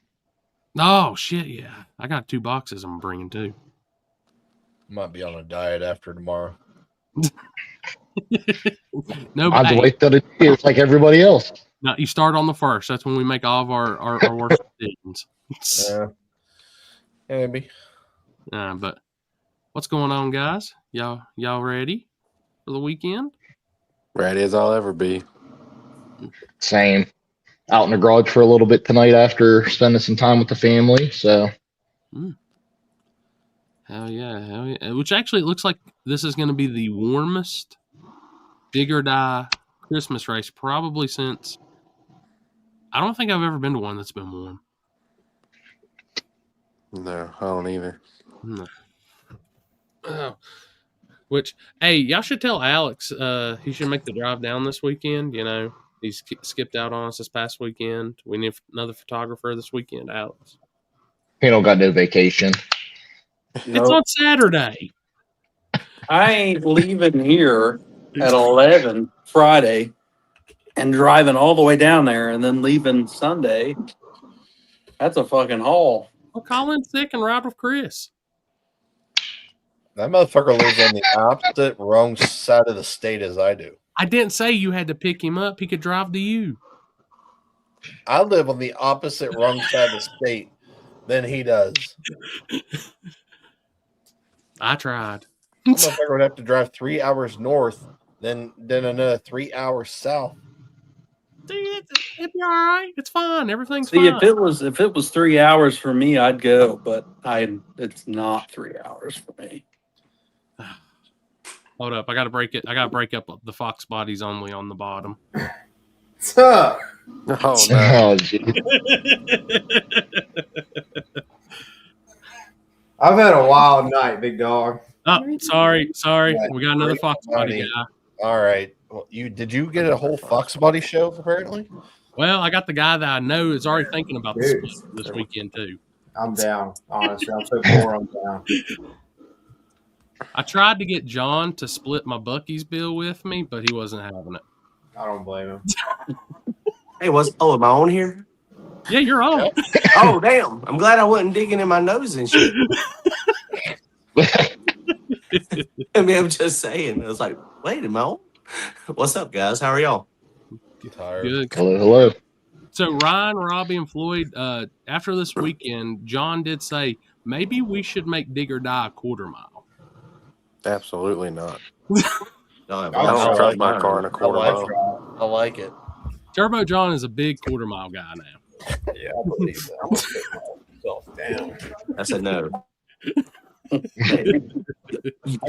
S7: Oh, shit, yeah. I got 2 boxes I'm bringing too.
S2: Might be on a diet after tomorrow.
S7: No,
S5: I have to wait till the years like everybody else.
S7: No, you start on the 1st. That's when we make all of our worst decisions.
S2: Yeah. Maybe.
S7: But what's going on, guys? Y'all ready for the weekend?
S9: Ready as I'll ever be.
S5: Same. Out in the garage for a little bit tonight after spending some time with the family. So.
S7: Hell yeah. Which actually it looks like this is going to be the warmest Dig or Die Christmas race probably since. I don't think I've ever been to one that's been warm.
S9: No, I don't either.
S7: No. Oh. Which, hey, y'all should tell Alex he should make the drive down this weekend. He's skipped out on us this past weekend. We need another photographer this weekend, Alex.
S5: He don't got no vacation.
S7: It's on Saturday.
S8: I ain't leaving here at 11 Friday and driving all the way down there and then leaving Sunday. That's a fucking haul.
S7: Well, call in sick and ride with Chris.
S2: That motherfucker lives on the opposite wrong side of the state as I do.
S7: I didn't say you had to pick him up. He could drive to you.
S2: I live on the opposite wrong side of the state than he does.
S7: I tried.
S2: That motherfucker would have to drive 3 hours north, then another 3 hours south.
S7: Dude, it'd be all right. It's fine. Everything's
S8: See,
S7: fine.
S8: if it was 3 hours for me, I'd go, but it's not 3 hours for me.
S7: Hold up. I got to break it. I got to break up the Fox bodies only on the bottom.
S9: Oh, no.
S5: Oh, geez.
S4: I've had a wild night, big dog.
S7: Oh, sorry.
S2: Yeah,
S7: We got another Fox body guy.
S2: All right. Well, did you get a whole Fox Body show apparently?
S7: Well, I got the guy that I know is already thinking about the split this weekend too.
S4: I'm down. Honestly, I'm so poor. I'm down.
S7: I tried to get John to split my Buc-ee's bill with me, but he wasn't having it.
S4: I don't blame him.
S10: Hey, am I on here?
S7: Yeah, you're on.
S10: Oh, damn. I'm glad I wasn't digging in my nose and shit. I mean, I'm just saying. I was like, wait a minute. What's up, guys? How are y'all?
S2: Tired.
S7: Good.
S5: Hello.
S7: So Ryan, Robbie, and Floyd, after this weekend, John did say maybe we should make Dig or Die a quarter mile.
S9: Absolutely not.
S10: I
S9: I don't drive my car in a quarter mile.
S2: I like it.
S7: Turbo John is a big quarter mile guy now.
S2: Yeah, I believe that. I'm gonna put myself down.
S10: I said no.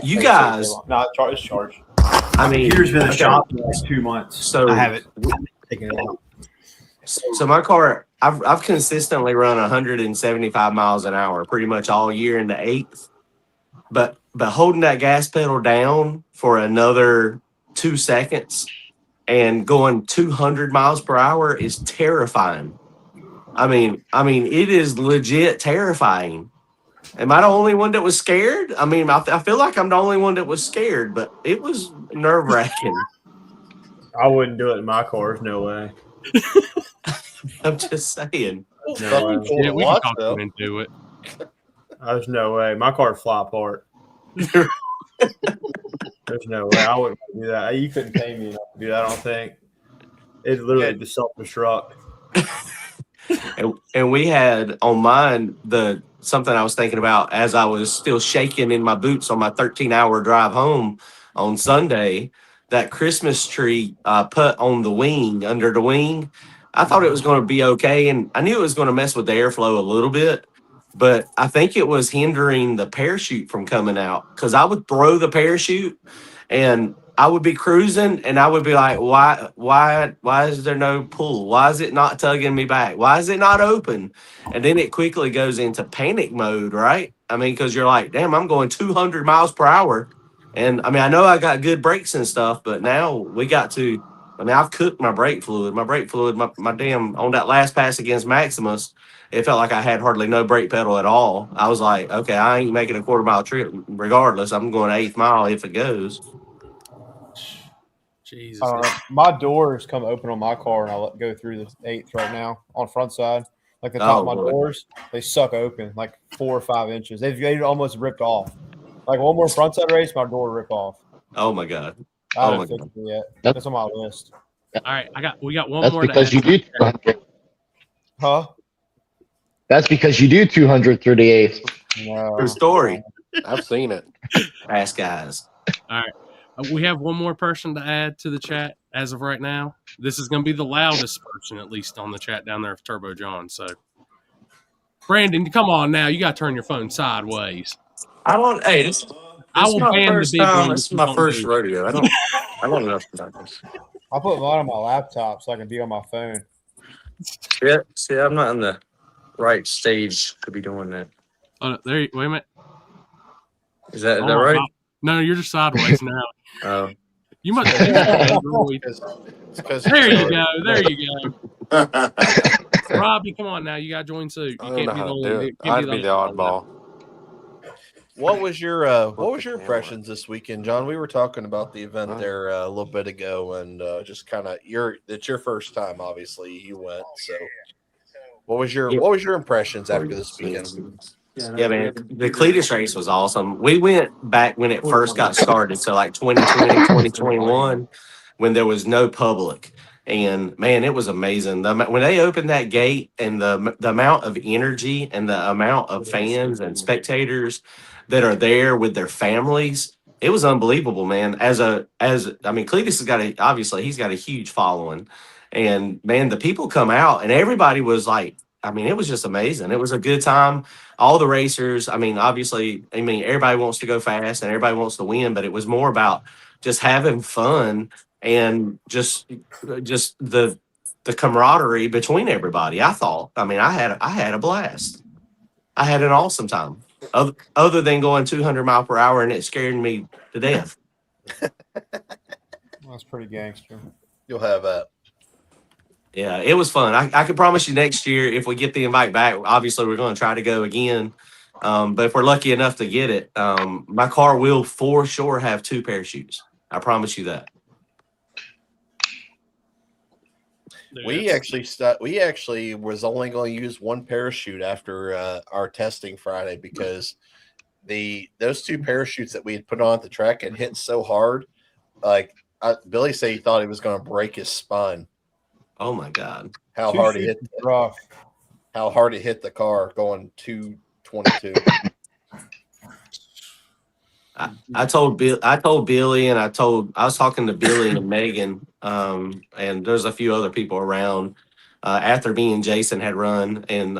S10: You guys.
S4: No, it's charged.
S10: I mean,
S3: Here's been a
S10: okay.
S3: shop for the last 2 months.
S10: So
S3: I haven't taken it out.
S10: So my car, I've consistently run 175 miles an hour pretty much all year in the 8th. But holding that gas pedal down for another 2 seconds and going 200 miles per hour is terrifying. I mean, it is legit terrifying. Am I the only one that was scared? I mean, I feel like I'm the only one that was scared, but it was nerve wracking.
S3: I wouldn't do it in my car. There's no way.
S10: I'm just saying.
S3: No way.
S7: Yeah, we can talk them into it.
S3: There's no way. My car would fly apart. There's no way. I wouldn't do that. You couldn't pay me enough to do that, I don't think. It's literally just self-destruct.
S10: And we had on mine something I was thinking about as I was still shaking in my boots on my 13-hour drive home on Sunday. That Christmas tree put on the wing, under the wing. I thought it was going to be okay, and I knew it was going to mess with the airflow a little bit, but I think it was hindering the parachute from coming out because I would throw the parachute and I would be cruising and I would be like, why is there no pull? Why is it not tugging me back? Why is it not open? And then it quickly goes into panic mode, right? I mean, because you're like, damn, I'm going 200 miles per hour. And I mean, I know I got good brakes and stuff, but now we got to, I mean, I've cooked my brake fluid. My damn, on that last pass against Maximus, it felt like I had hardly no brake pedal at all. I was like, okay, I ain't making a quarter-mile trip regardless. I'm going 8th mile if it goes.
S7: Jesus.
S4: My doors come open on my car, and I let go through the 8th right now on the front side. Like the top of my doors, they suck open like 4 or 5 inches. They've almost ripped off. Like one more front side race, my door will rip off.
S10: Oh my god!
S4: I haven't fixed it yet. That's on my list.
S7: All right, we got one
S5: That's
S7: more.
S5: because you do 200.
S4: Huh?
S5: That's because you do 238.
S4: No.
S10: True story.
S9: I've seen it.
S10: Ask guys.
S7: All right. We have one more person to add to the chat as of right now. This is going to be the loudest person, at least on the chat down there of Turbo John. So, Brandon, come on now. You got to turn your phone sideways.
S10: I don't. Hey, this
S7: I will ban the big one.
S9: This is my first rodeo. I don't know about this.
S4: I'll put mine on my laptop so I can be on my phone.
S8: Yeah, see, I'm not in the right stage to be doing that.
S7: Oh, wait a minute.
S8: Is that right?
S7: No, you're just sideways now.
S8: Oh.
S7: You must be Android. There you go. There you go. Robbie, come on now. You got to join suit. You can't be the only.
S9: I'd be the oddball.
S2: What was your impressions this weekend, John? We were talking about the event there a little bit ago, and just kind of it's your first time. Obviously, you went. So, what was your impressions after this weekend?
S10: Yeah, man, the Cletus race was awesome. We went back when it first got started, so like 2020, 2021, when there was no public. And, man, it was amazing. When they opened that gate and the amount of energy and the amount of fans and spectators that are there with their families, it was unbelievable, man. Cletus has got he's got a huge following. And, man, the people come out and everybody was like, it was just amazing. It was a good time. All the racers, everybody wants to go fast and everybody wants to win, but it was more about just having fun and just the camaraderie between everybody. I thought, I had a blast. I had an awesome time. Other than going 200 miles per hour and it scared me to death.
S4: That's pretty gangster.
S2: You'll have that.
S10: Yeah, it was fun. I can promise you next year, if we get the invite back, obviously we're going to try to go again. But if we're lucky enough to get it, my car will for sure have 2 parachutes. I promise you that.
S2: We actually was only going to use 1 parachute after our testing Friday because those 2 parachutes that we had put on at the track had hit so hard. Billy said he thought he was going to break his spine.
S10: Oh my God!
S2: How hard it hit the car going 222.
S10: I told Billy, and I was talking to Billy and Megan, and there's a few other people around. After me and Jason had run, and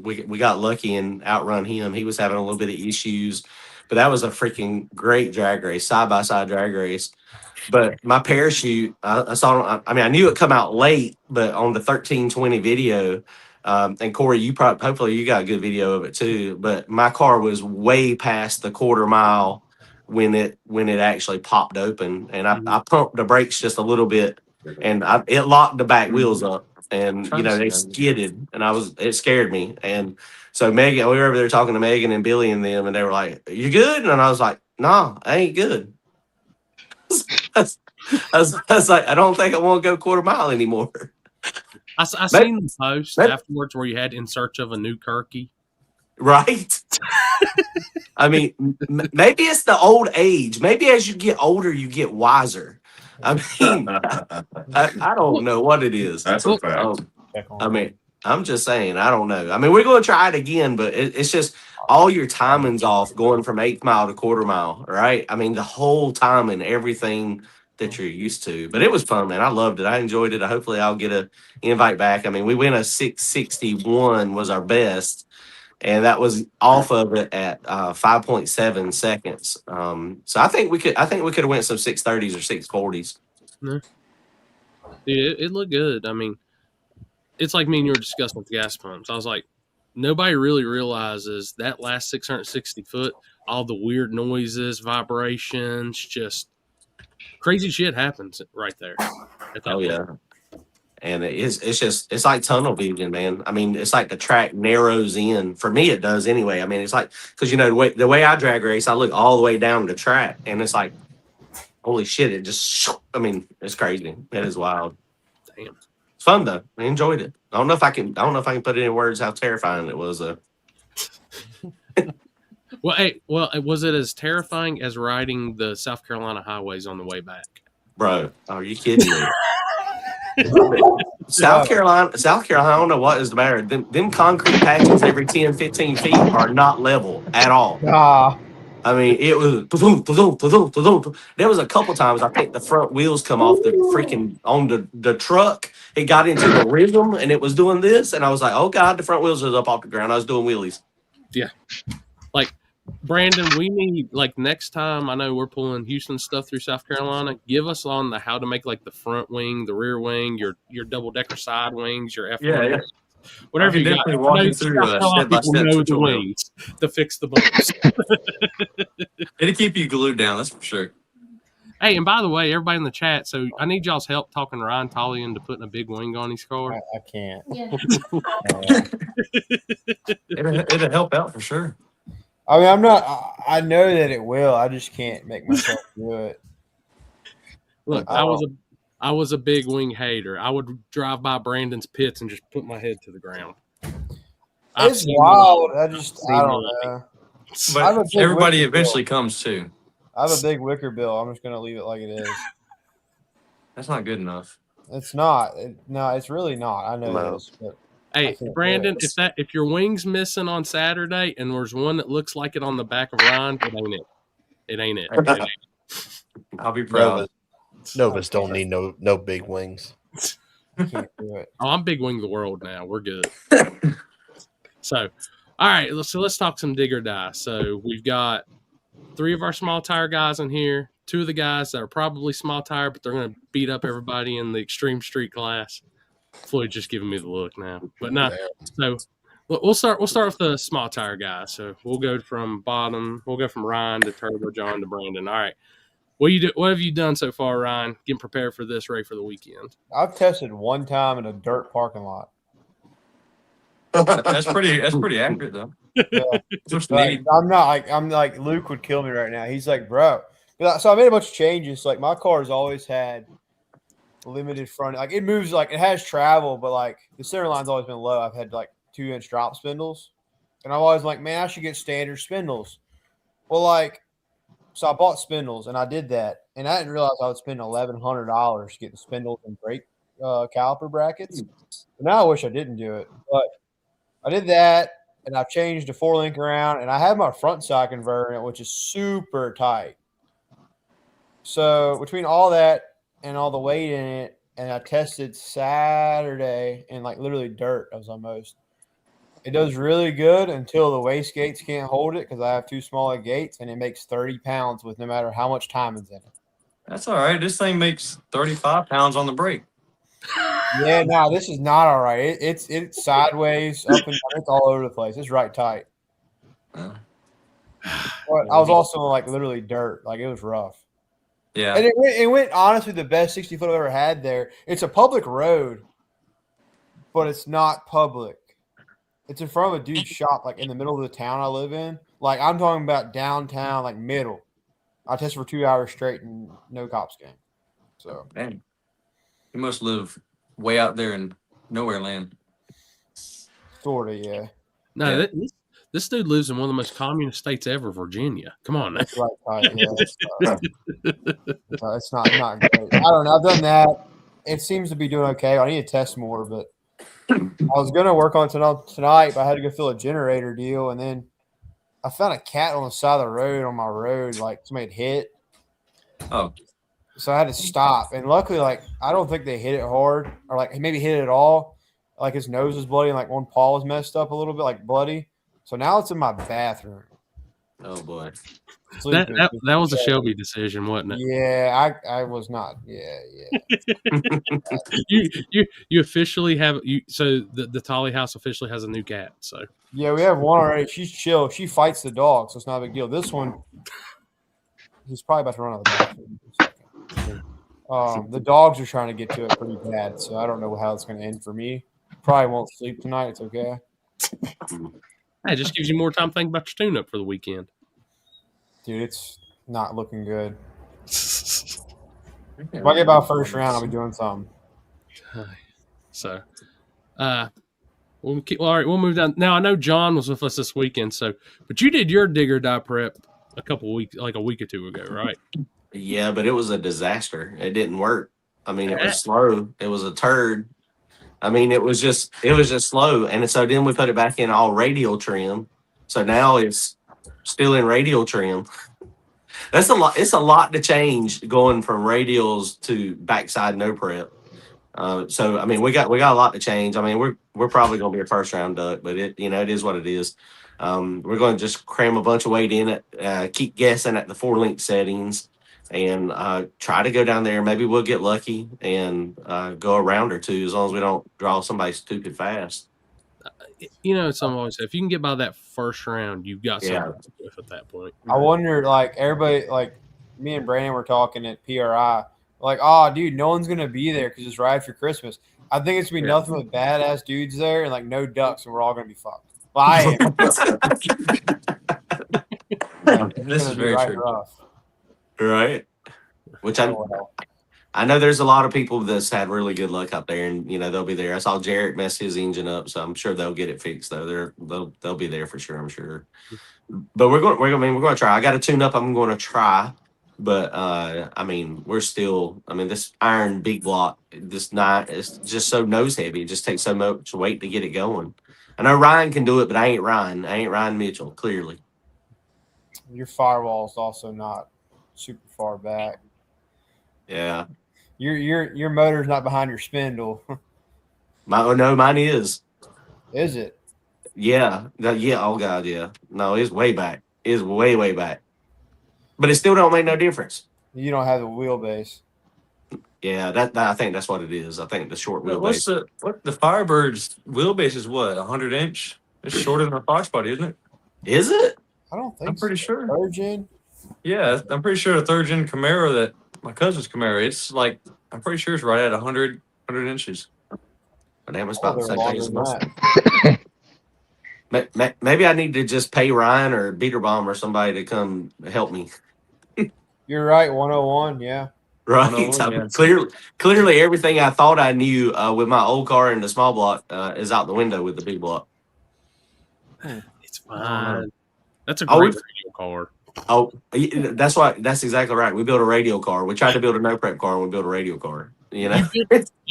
S10: we got lucky and outrun him. He was having a little bit of issues, but that was a freaking great drag race, side by side drag race. But my parachute, I saw. I knew it come out late, but on the 1320 video, and Corey, hopefully you got a good video of it too. But my car was way past the quarter mile when it actually popped open, and I pumped the brakes just a little bit, and it locked the back wheels up. and they skidded, and it scared me. And so Megan, we were over there talking to Megan and Billy and them, and they were like, "You good?" And I was like, "No, I ain't good." I was like, "I don't think I want to go quarter mile anymore."
S7: I seen the post afterwards where you had in search of a new Kirky.
S10: Right. I mean, maybe it's the old age. Maybe as you get older, you get wiser. I mean, I don't know what it is.
S9: That's a fact.
S10: I mean, I'm just saying, I don't know. I mean, we're going to try it again, but it's just all your timing's off going from 8th mile to quarter mile, right? I mean, the whole timing, everything that you're used to. But it was fun, man. I loved it. I enjoyed it. Hopefully I'll get an invite back. I mean, we went a 6:61 was our best. And that was off of it at 5.7 seconds. So I think we could have went some 6:30s or 6:40s.
S7: Yeah. Dude, it looked good. I mean, it's like me and you were discussing with the gas pumps. I was like, nobody really realizes that last 660 foot, all the weird noises, vibrations, just crazy shit happens right there.
S10: Yeah. And it's like tunnel vision, man. I mean, it's like the track narrows in. For me, it does anyway. I mean, it's like, because the way I drag race, I look all the way down the track, and it's like, holy shit! It just, I mean, it's crazy. It is wild.
S7: Damn,
S10: it's fun though. I enjoyed it. I don't know if I can put it in words how terrifying it was.
S7: Well, was it as terrifying as riding the South Carolina highways on the way back?
S10: Bro, are you kidding me? South Carolina, I don't know what is the matter. Them concrete patches every 10, 15 feet are not level at all. I mean, it was. There was a couple times I think the front wheels come off the freaking on the truck. It got into the rhythm and it was doing this, and I was like, "Oh God, the front wheels was up off the ground." I was doing wheelies.
S7: Yeah, like Brandon, we need next time. I know we're pulling Houston stuff through South Carolina. Give us on the how to make the front wing, the rear wing, your double decker side wings, your F1. Whatever you got.
S9: Walk you through
S7: step-by-step know the wings to fix the bumps.
S9: It'll keep you glued down, that's for sure.
S7: Hey, and by the way, everybody in the chat, so I need y'all's help talking Ryan Tolley into putting a big wing on his car.
S4: I can't.
S11: Yeah.
S9: It'll help out for sure.
S4: I mean, I know that it will. I just can't make myself do it.
S7: Look, I was a big wing hater. I would drive by Brandon's pits and just put my head to the ground.
S4: It's wild. I don't know.
S9: But everybody eventually comes too.
S4: I have a big wicker bill. I'm just going to leave it like it is.
S9: That's not good enough.
S4: It's not. No, it's really not. I know it is. But
S7: hey, Brandon, if your wing's missing on Saturday and there's one that looks like it on the back of Ryan, it ain't it.
S9: I'll be proud.
S2: Novus don't need no big wings.
S4: Can't do it.
S7: Oh, I'm big wing the world now. We're good. So, all right. So let's talk some dig or die. So we've got 3 of our small tire guys in here. 2 of the guys that are probably small tire, but they're going to beat up everybody in the extreme street class. Floyd's just giving me the look now, but no. So we'll start with the small tire guys. So we'll go from bottom. We'll go from Ryan to Turbo John to Brandon. All right. What have you done so far, Ryan, getting prepared for this race for the weekend?
S4: I've tested one time in a dirt parking lot.
S9: That's pretty accurate though.
S4: Yeah. I'm like Luke would kill me right now. He's like, bro. So I made a bunch of changes. Like my car's always had limited front. Like it moves, like it has travel, but the center line's always been low. I've had 2-inch drop spindles, and I'm always like, man, I should get standard spindles. Well, so I bought spindles, and I did that, and I didn't realize I would spend $1,100 getting spindles and brake caliper brackets. But now I wish I didn't do it, but I did that, and I've changed the 4-link around, and I have my front side converter in it, which is super tight. So between all that and all the weight in it, and I tested Saturday in literally dirt, I was almost. It does really good until the waste gates can't hold it because I have 2 smaller gates, and it makes 30 pounds with no matter how much timing's in it.
S9: That's all right. This thing makes 35 pounds on the brake.
S4: Yeah, no, this is not all right. It's sideways, up and down. It's all over the place. It's right tight. But I was also literally dirt. It was rough.
S9: Yeah.
S4: And it went honestly the best 60 foot I've ever had there. It's a public road. but it's not public. It's in front of a dude's shop, like in the middle of the town I live in. Like I'm talking about downtown, like middle. I tested for 2 hours straight and no cops came. So
S9: Man, you must live way out there in nowhere land.
S4: sorta, yeah.
S7: No,
S9: Yeah.
S7: this dude lives in one of the most communist states ever, Virginia. Come on, now.
S4: That's right, tight. Yeah, it's not great. I don't know. I've done that. It seems to be doing okay. I need to test more, but I was gonna work on it tonight, but I had to go fill a generator deal, and then I found a cat on the side of the road on my road, like somebody had hit.
S9: Oh,
S4: So I had to stop, and luckily, like I don't think they hit it hard, or like maybe hit it at all. Like his nose was bloody, and like one paw was messed up a little bit, like bloody. So now it's in my bathroom.
S10: Oh boy.
S7: That was a Shelby decision, wasn't it?
S4: Yeah, I was not. Yeah.
S7: You officially have so the Tolly house officially has a new cat. So
S4: Yeah, we have one already. She's chill. She fights the dog, so it's not a big deal. This one, he's probably about to run out of the bathroom. In a second. The dogs are trying to get to it pretty bad, so I don't know how it's going to end for me. Probably won't sleep tonight. It's okay.
S7: hey, it just gives you more time to think about your tune-up for the weekend.
S4: Dude, it's not looking good. If I get by first round, I'll be doing something.
S7: So, all right, we'll move down. Now I know John was with us this weekend, but you did your dig or die prep a week or two ago, right?
S10: Yeah, but it was a disaster. It didn't work. I mean, it was slow. It was a turd. I mean, it was just slow. And so then we put it back in all radial trim. So now it's still in radial trim. That's a lot. It's a lot to change going from radials to backside no prep. So I mean, we got a lot to change. I mean, we're probably going to be a first round duck, but it is what it is. We're going to just cram a bunch of weight in it, keep guessing at the 4-link settings, and try to go down there. Maybe we'll get lucky and go a round or two, as long as we don't draw somebody stupid fast.
S7: You know, it's always if you can get by that first round, you've got something to do at that point.
S4: I wonder, like everybody, like me and Brandon were talking at PRI, like, oh, dude, no one's gonna be there because it's right after Christmas. I think it's gonna be nothing but badass dudes there and like no ducks, and we're all gonna be fucked. Well, I am.
S9: This is very true.
S4: Rough.
S10: Right. Which I know there's a lot of people that's had really good luck up there, and they'll be there. I saw Jarrett mess his engine up, so I'm sure they'll get it fixed. Though they'll be there for sure. I'm sure. But we're going to try. I got to tune up. I'm going to try, but I mean, we're still. I mean, this iron big block, it's just so nose heavy. It just takes so much weight to get it going. I know Ryan can do it, but I ain't Ryan. I ain't Ryan Mitchell. Clearly,
S4: your firewall is also not super far back.
S10: Yeah.
S4: Your motor's not behind your spindle.
S10: Mine is.
S4: Is it?
S10: Yeah. Yeah. Oh God. Yeah. No, it's way back. It's way back. But it still don't make no difference.
S4: You don't have the wheelbase.
S10: Yeah. That I think that's what it is. I think the short wheelbase.
S9: The Firebird's wheelbase is what, 100-inch? It's shorter than a Fox body, isn't it?
S10: Is it?
S4: I don't think.
S9: I'm pretty sure.
S4: Third gen.
S9: Yeah, I'm pretty sure a third gen Camaro that my cousin's Camaro. It's like I'm pretty sure it's right at 100 inches.
S10: But damn, it's about the same thing. Maybe I need to just pay Ryan or Beater Bomb or somebody to come help me.
S4: You're right, 101. Yeah.
S10: Right.
S9: 101, yeah.
S10: Clearly, everything I thought I knew with my old car in the small block is out the window with the big block.
S7: It's fine. That's a great radio car.
S10: Oh, that's exactly right. We built a radio car. We tried to build a no prep car and we built a radio car. You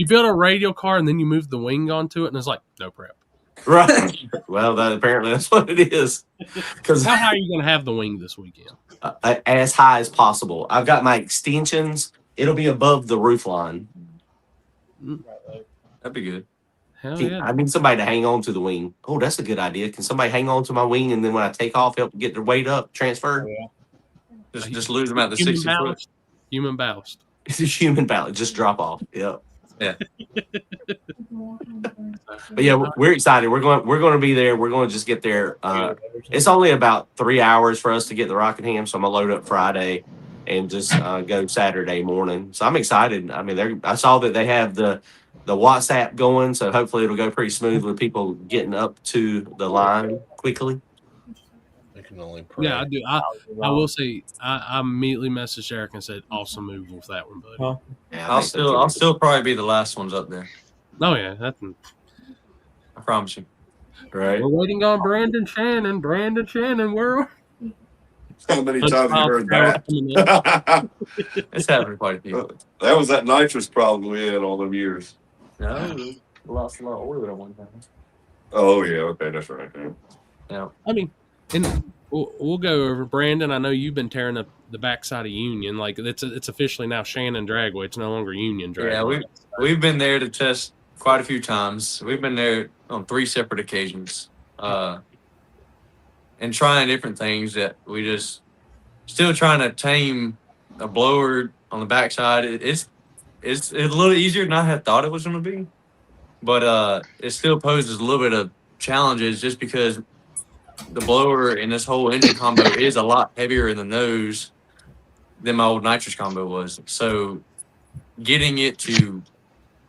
S7: built a radio car and then you moved the wing onto it and it's like no prep.
S10: Right. Well, apparently that's what it is. Because
S7: how high are you going to have the wing this weekend?
S10: As high as possible. I've got my extensions. It'll be above the roof line.
S9: That'd be good.
S7: Hell yeah.
S10: I need somebody to hang on to the wing. Oh, that's a good idea. Can somebody hang on to my wing and then when I take off, help get their weight up, transfer?
S9: Yeah. Just lose them at the 60 foot.
S7: Human ballast.
S10: It's a human ballast. Just drop off. Yep.
S9: Yeah.
S10: But yeah, we're excited. We're going to be there. We're going to just get there. It's only about 3 hours for us to get the Rockingham, so I'm gonna load up Friday and just go Saturday morning. So I'm excited. I mean, I saw that they have the WhatsApp going, so hopefully it'll go pretty smooth with people getting up to the line quickly.
S2: I can only pray.
S7: Yeah, I do. I will say I immediately messaged Eric and said, "Awesome move with that one, buddy."
S4: Huh?
S10: Yeah,
S9: I'll still probably be the last ones up there.
S7: Oh yeah, that's.
S9: I promise you.
S10: right.
S7: We're waiting on Brandon Shannon. Brandon Shannon, where?
S11: How many times you heard that?
S9: It's happened quite a few.
S11: That was that nitrous problem we had all them years.
S9: No, we lost a lot of oil at one time.
S11: Oh yeah, okay, that's right. Yeah.
S9: Yeah.
S7: I mean, and we'll go over Brandon. I know you've been tearing up the backside of Union. Like it's officially now Shannon Dragway. It's no longer Union Dragway.
S9: Yeah, we've been there to test quite a few times. We've been there on 3 separate occasions, and trying different things that we just still trying to tame a blower on the backside. It's a little easier than I had thought it was going to be, but it still poses a little bit of challenges just because the blower in this whole engine combo is a lot heavier in the nose than my old nitrous combo was. So getting it to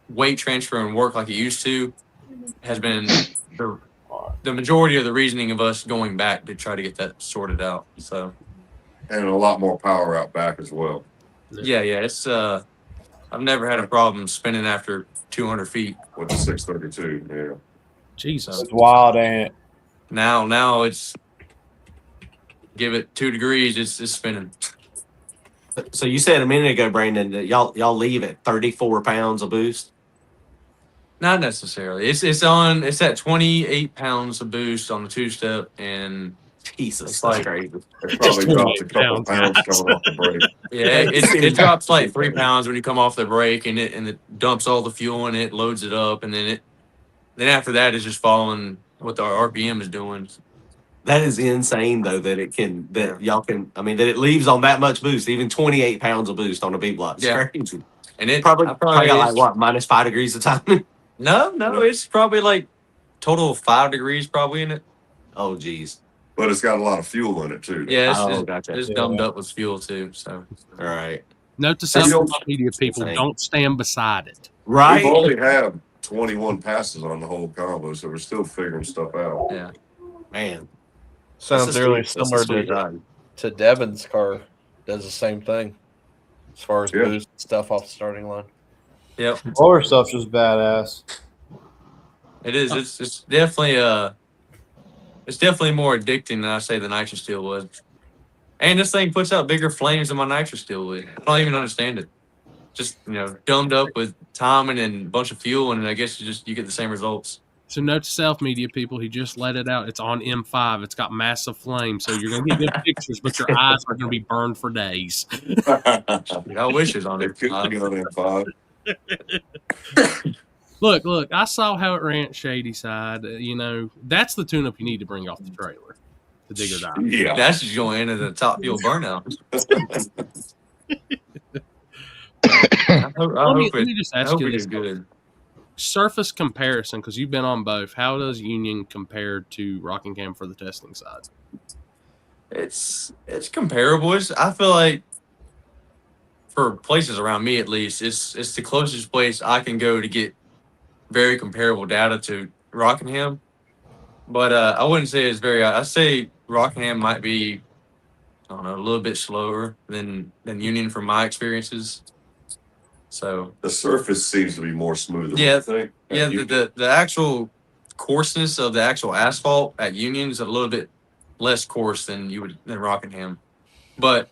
S9: weight transfer and work like it used to has been the majority of the reasoning of us going back to try to get that sorted out. So,
S11: And a lot more power out back as well.
S9: yeah, it's I've never had a problem spinning after 200 feet.
S11: With the 632, yeah.
S7: Jesus,
S4: It's wild, ain't it?
S9: Now it's give it 2 degrees, it's spinning.
S10: So you said a minute ago, Brandon, that y'all leave at 34 pounds of boost.
S9: Not necessarily. It's at 28 pounds of boost on the 2-step, and
S10: Jesus,
S9: it's
S10: that's
S9: like
S10: crazy.
S11: It probably dropped a couple of pounds coming off the brake.
S9: yeah, it drops like 3 pounds when you come off the brake, and it dumps all the fuel in it, loads it up, and then after that is just following what the RPM is doing.
S10: That is insane, though, that y'all can. I mean, that it leaves on that much boost, even 28 pounds of boost on a B block. It's
S9: Yeah.
S10: crazy.
S9: And it
S10: Probably
S9: I
S10: got like
S9: is-
S10: what -5 degrees of time.
S9: No, it's probably like total of 5 degrees probably in it.
S10: Oh, geez.
S11: But it's got a lot of fuel in it too.
S9: Yeah,
S10: Oh, gotcha.
S9: it's dumbed up with fuel too. So
S10: All right.
S7: note to
S11: That's
S7: social
S11: the-
S7: media people:
S10: insane.
S7: don't stand beside it.
S10: Right.
S11: We've only had 21 passes on the whole combo, so we're still figuring stuff out.
S9: yeah,
S10: Man.
S2: Sounds
S10: That's a
S2: really
S10: sweet- that's a
S2: similar
S10: sweet
S2: to
S10: ride.
S2: Devin's car. Does the same thing as far as
S11: Yeah.
S2: boost stuff off the starting line.
S9: yep,
S4: Blower stuff's just badass.
S9: it is. It's definitely it's definitely more addicting than I say the nitrous steel was. And this thing puts out bigger flames than my nitrous steel would. I don't even understand it. Just dumbed up with timing and a bunch of fuel, and I guess you get the same results.
S7: So note to self, media people: he just let it out. It's on M5. It's got massive flames, so you're gonna get good pictures, but your eyes are gonna be burned for days.
S9: I wish it was on
S11: It
S9: it.
S11: could be on M5.
S7: Look, I saw how it ran at Shady Side. That's the tune-up you need to bring off the trailer. The digger dive.
S11: Yeah.
S9: That's just going into the top fuel burnout. I
S7: Let me
S9: hope
S7: just
S9: I
S7: ask
S9: hope
S7: you
S9: it
S7: this.
S9: is good.
S7: Surface comparison, because you've been on both. How does Union compare to Rockingham for the testing side?
S9: It's comparable. I feel like for places around me at least, it's the closest place I can go to get very comparable data to Rockingham. But I wouldn't say it's very. I say Rockingham might be, I don't know, a little bit slower than Union from my experiences. So
S11: The surface seems to be more smooth.
S9: Yeah,
S11: I think.
S9: yeah, the actual coarseness of the actual asphalt at Union is a little bit less coarse than Rockingham. But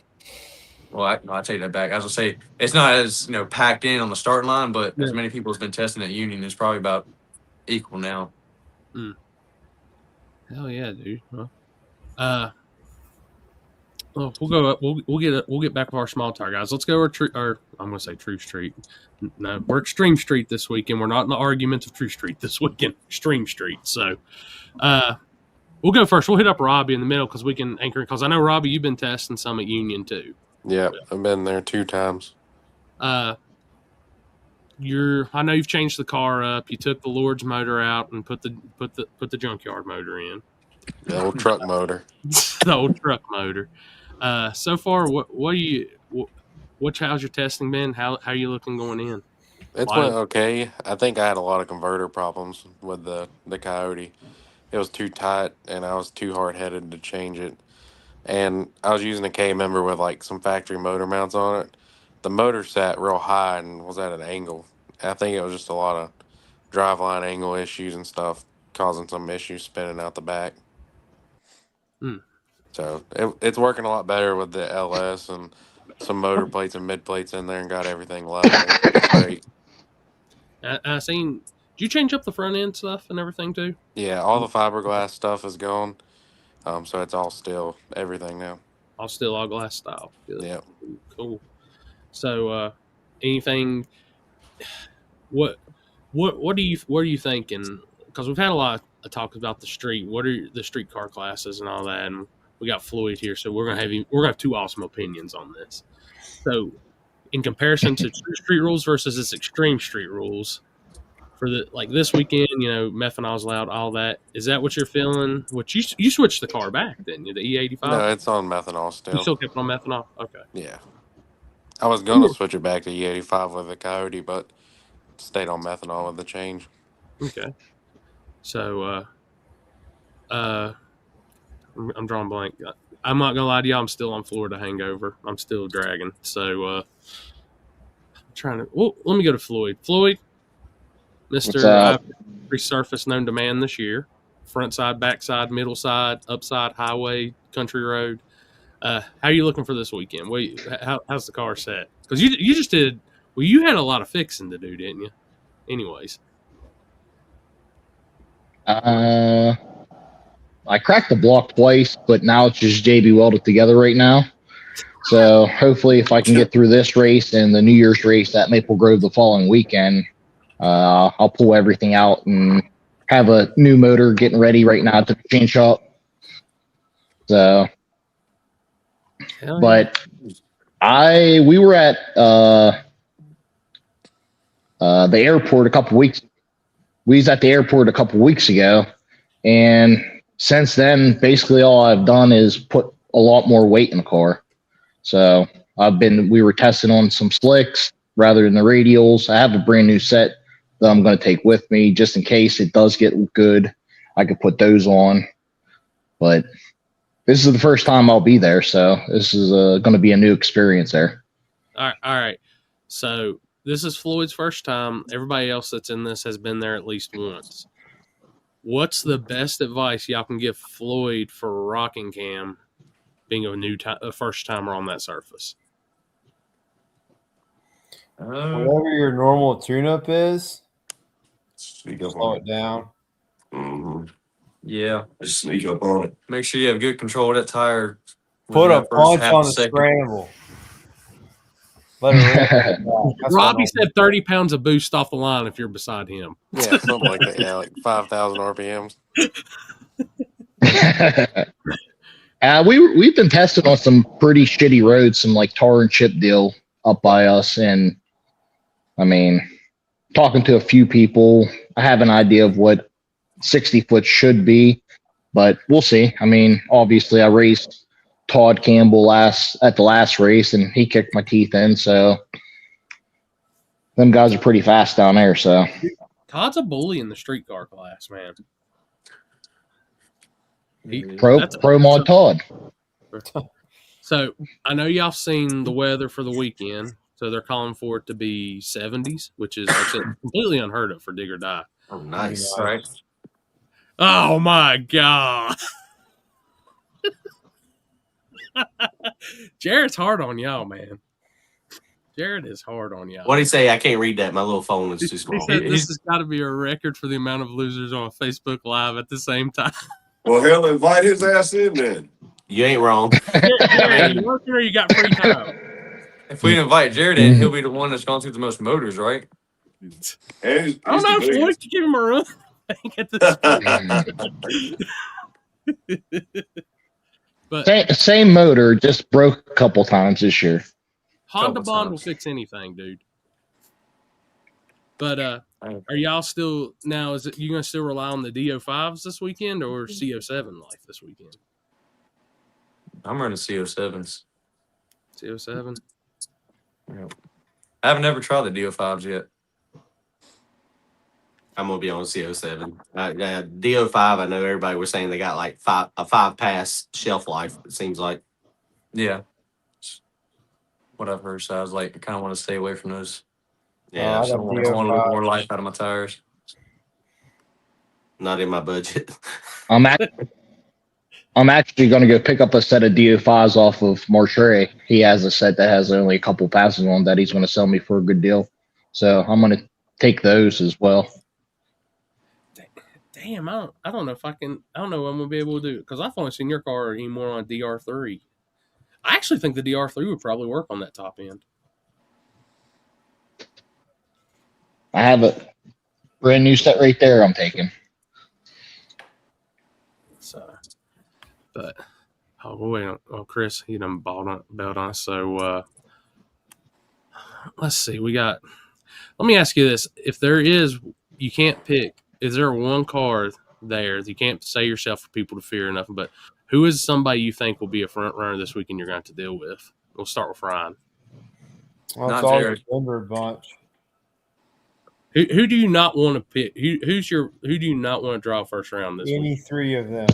S9: I take that back. I was gonna say it's not as packed in on the starting line, but as many people have been testing at Union, it's probably about equal now.
S7: Hell yeah, dude. Well, we'll go up. We'll get back with our small tire guys. Let's go or I'm gonna say True Street. No, we're Extreme Street this weekend. We're not in the arguments of True Street this weekend. Extreme Street. So, we'll go first. We'll hit up Robbie in the middle because we can anchor. Because I know Robbie, you've been testing some at Union too.
S12: Yeah, I've been there 2 times.
S7: I know you've changed the car up. You took the Lord's motor out and put the junkyard motor in.
S12: The old truck motor.
S7: The old truck motor. So far, how's your testing been? How are you looking going in?
S12: It's went okay. I think I had a lot of converter problems with the Coyote. It was too tight, and I was too hard headed to change it. And I was using a K member with like some factory motor mounts on it. The motor sat real high and was at an angle. I think it was just a lot of driveline angle issues and stuff causing some issues spinning out the back. So it's working a lot better with the LS and some motor plates and mid plates in there and got everything level. It's great.
S7: I seen. Did you change up the front end stuff and everything too?
S12: Yeah, all the fiberglass stuff is gone. So it's all still everything now.
S7: All glass style. Good.
S12: Yeah.
S7: Cool. So, anything? What are you thinking? Because we've had a lot of talk about the street. What are the streetcar classes and all that? And we got Floyd here, so we're gonna have two awesome opinions on this. So, in comparison to true street rules versus this extreme street rules, for this weekend, methanol's allowed, all that. Is that what you're feeling? What you switched the car back, didn't you? The E85?
S12: No, it's on methanol still.
S7: You still kept it on methanol? Okay.
S12: Yeah. I was going to switch it back to E85 with the Coyote, but stayed on methanol with the change.
S7: Okay. So, I'm drawing blank. I'm not going to lie to you. I'm still on Florida hangover. I'm still dragging. So, I'm trying to... Well, let me go to Floyd. Floyd, Mr. Resurfaced known to man this year. Front side, back side, middle side, upside, highway, country road. How are you looking for this weekend? How's the car set? Because you just did... Well, you had a lot of fixing to do, didn't you? Anyways.
S5: I cracked the block twice, but now it's just JB welded together right now. So hopefully if I can get through this race and the New Year's race at Maple Grove the following weekend, I'll pull everything out and have a new motor getting ready right now to change up. So, but we were at the airport a couple weeks. We was at the airport a couple weeks ago, and since then, basically all I've done is put a lot more weight in the car. So we were testing on some slicks rather than the radials. I have a brand new set that I'm going to take with me just in case it does get good. I could put those on, but this is the first time I'll be there. So this is going to be a new experience there.
S7: All right. So this is Floyd's first time. Everybody else that's in this has been there at least once. What's the best advice y'all can give Floyd for Rockingham being a first timer on that surface?
S4: Whatever your normal tune-up is,
S11: sneak up
S4: slow
S11: on
S4: it down.
S11: Mm-hmm.
S9: Yeah.
S11: Just sneak up on it.
S9: Make sure you have good control of that tire.
S4: Put a
S9: within that first
S4: punch
S9: half
S4: on
S9: a
S4: the
S9: second.
S4: scramble. Let it rip. That's
S7: Robbie
S4: what
S7: said 30 pounds of boost off the line if you're beside him.
S12: Yeah, something like that. Yeah, like 5,000 RPMs.
S5: We've been testing on some pretty shitty roads, some like tar and chip deal up by us, and I mean, talking to a few people, I have an idea of what 60 foot should be, but we'll see. I mean, obviously, I raced Todd Campbell at the last race, and he kicked my teeth in. So them guys are pretty fast down there. So
S7: Todd's a bully in the streetcar class, man.
S5: Pro Mod Todd.
S7: So I know y'all seen the weather for the weekend. So they're calling for it to be 70s, which is completely unheard of for Dig or Die.
S10: Oh, nice.
S9: All right.
S7: Oh my God. Jared's hard on y'all, man. Jared is hard on y'all.
S10: What did he say? I can't read that. My little phone is too
S7: He
S10: small.
S7: said this has got to be a record for the amount of losers on Facebook Live at the same time.
S11: Well, hell, invite his ass in then.
S10: You ain't wrong.
S7: Jared, you work here, you got free time.
S9: If we invite Jared in, he'll be the one that's gone through the most motors, right?
S11: And he's
S7: I don't know if Floyd could give him a run. At this but
S5: same motor, just broke a couple times this year.
S7: Honda Bond will fix anything, dude. But are y'all still now? Is it you gonna still rely on the DO5s this weekend or CO7 life this weekend?
S9: I'm running CO7s.
S7: CO7.
S9: Yep. I haven't ever tried the DO5s yet.
S10: I'm gonna be on CO7. DO5. I know everybody was saying they got like a 5-pass shelf life. It seems like.
S9: Yeah. What I've heard. So I was like, I kind of want to stay away from those.
S10: Yeah,
S4: I
S9: So I
S4: got
S9: want a little
S4: DO5.
S9: more life out of my tires.
S10: not in my budget.
S5: I'm actually going to go pick up a set of DO5s off of Marshray. He has a set that has only a couple passes on that he's going to sell me for a good deal. So I'm going to take those as well.
S7: Damn, I don't know if I can. I don't know what I'm gonna be able to do because I've only seen your car anymore on DR3. I actually think the DR3 would probably work on that top end.
S5: I have a brand new set right there I'm taking.
S7: So, but wait, Chris, he done bought on us. So let's see. Let me ask you this: if there is, you can't pick. Is there one car there? You can't say yourself for people to fear or nothing. But who is somebody you think will be a front runner this weekend? You're going to have to deal with. We'll start with Ryan.
S4: Well,
S9: Not
S4: it's all
S9: Jared.
S4: the Denver bunch.
S7: Who do you not want to pick? Who do you not want to draw first round this
S4: Any
S7: week?
S4: three of them.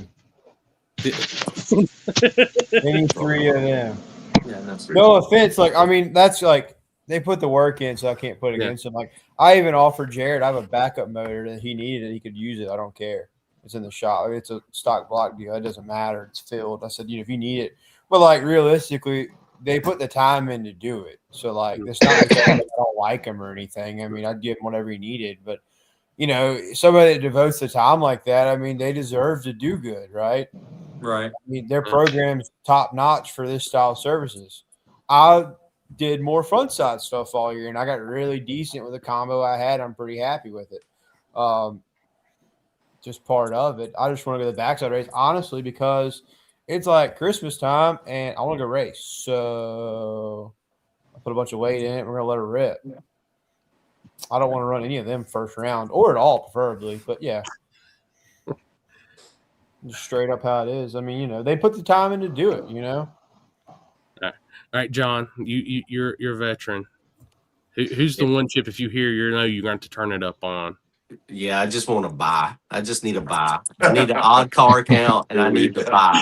S4: Any three of them.
S9: Yeah, that's
S4: No offense. Like, I mean, that's like they put the work in, so I can't put it
S7: Yeah.
S4: against them. Like, I even offered Jared, I have a backup motor that he needed it. He could use it. I don't care. It's in the shop. It's a stock block deal. It doesn't matter. It's filled. I said, if you need it. But, like, realistically, they put the time in to do it. So, like, it's not like I don't like him or anything. I mean, I'd give him whatever he needed. But, somebody that devotes the time like that, I mean, they deserve to do good, right?
S9: right.
S4: I mean, their program's top notch for this style of services. I did more front side stuff all year, and I got really decent with the combo I had. I'm pretty happy with it. Just part of it. I just want to go to the backside race, honestly, because it's like Christmas time, and I want to go race. So I put a bunch of weight in it. We're gonna let her rip. I don't want to run any of them first round or at all, preferably. But yeah. Just straight up how it is. I mean, they put the time in to do it,
S7: All right, John, you're a veteran. Who's the one chip? If you hear, you're going to turn it up on.
S10: Yeah, I just want to buy. I just need to buy. I need an odd car count, and I need to buy.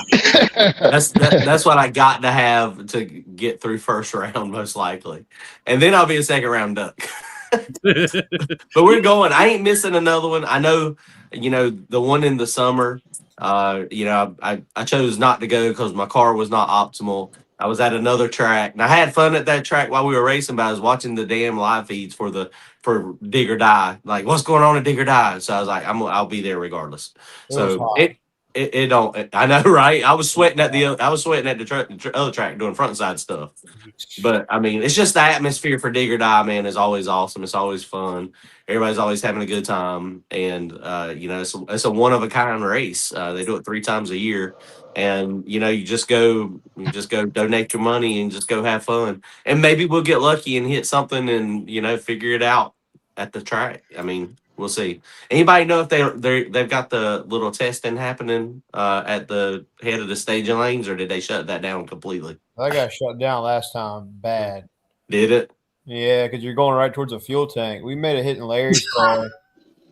S10: That's what I got to have to get through first round, most likely, and then I'll be a second round duck. But we're going. I ain't missing another one. I know, the one in the summer. I chose not to go because my car was not optimal. I was at another track, and I had fun at that track while we were racing. But I was watching the damn live feeds for Dig or Die. Like, what's going on at Dig or Die? So I was like, I'll be there regardless. So it don't. I know, right? I was sweating at the other track doing front side stuff. But I mean, it's just the atmosphere for Dig or Die, man, is always awesome. It's always fun. Everybody's always having a good time, and it's a one of a kind race. They do it 3 times a year, and you just go donate your money and just go have fun, and maybe we'll get lucky and hit something and figure it out at the track. I mean, we'll see. Anybody know if they've got the little testing happening at the head of the staging lanes, or did they shut that down completely?
S4: I got shut down last time bad.
S10: Did it?
S4: Yeah, because you're going right towards a fuel tank. We made a hit in Larry's car.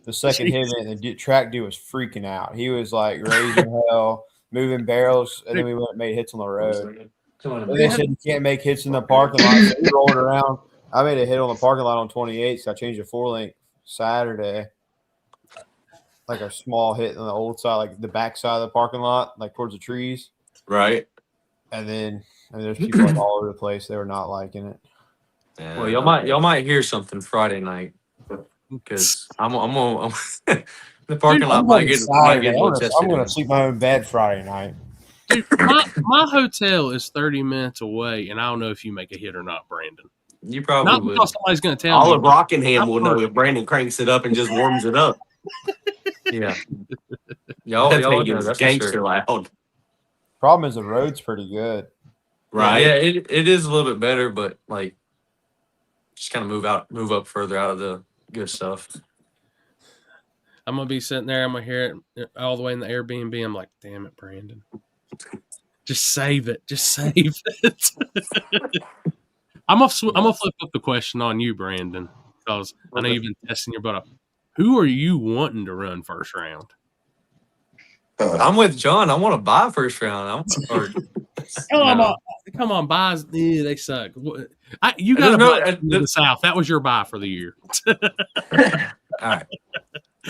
S4: The second hit in, and the track dude was freaking out. He was like raising hell, moving barrels, and then we went and made hits on the road. And they said you can't make hits in the parking lot. So we rolled around. I made a hit on the parking lot on 28, so I changed the 4-link Saturday. Like a small hit on the old side, like the back side of the parking lot, like towards the trees.
S10: Right.
S4: And then there's people like all over the place. They were not liking it.
S9: Well, y'all might hear something Friday night because I'm the parking lot might get a little tested.
S4: I'm going to sleep my own bed Friday night.
S7: Dude, my hotel is 30 minutes away, and I don't know if you make a hit or not, Brandon.
S9: You probably
S7: not
S9: would.
S7: because somebody's going to tell
S10: All
S7: me.
S10: of Rockingham will know if Brandon cranks it up and just warms it up.
S9: Yeah. Y'all
S10: That
S9: know,
S10: is
S9: that's for
S10: gangster
S9: sure.
S10: loud.
S4: Problem is the road's pretty good.
S10: Right.
S9: Yeah, it is a little bit better, but like just kind of move up further out of the good stuff.
S7: I'm going to be sitting there. I'm going to hear it all the way in the Airbnb. I'm like, damn it, Brandon. Just save it. Just save it. I'm gonna flip up the question on you, Brandon, because I know you've been testing your butt up. Who are you wanting to run first round?
S9: I'm with John. I want to buy first round.
S7: Come on, buys. Yeah, they suck. You got
S9: There's
S7: to
S9: no-
S7: buy in the South. That was your buy for the year.
S9: All right.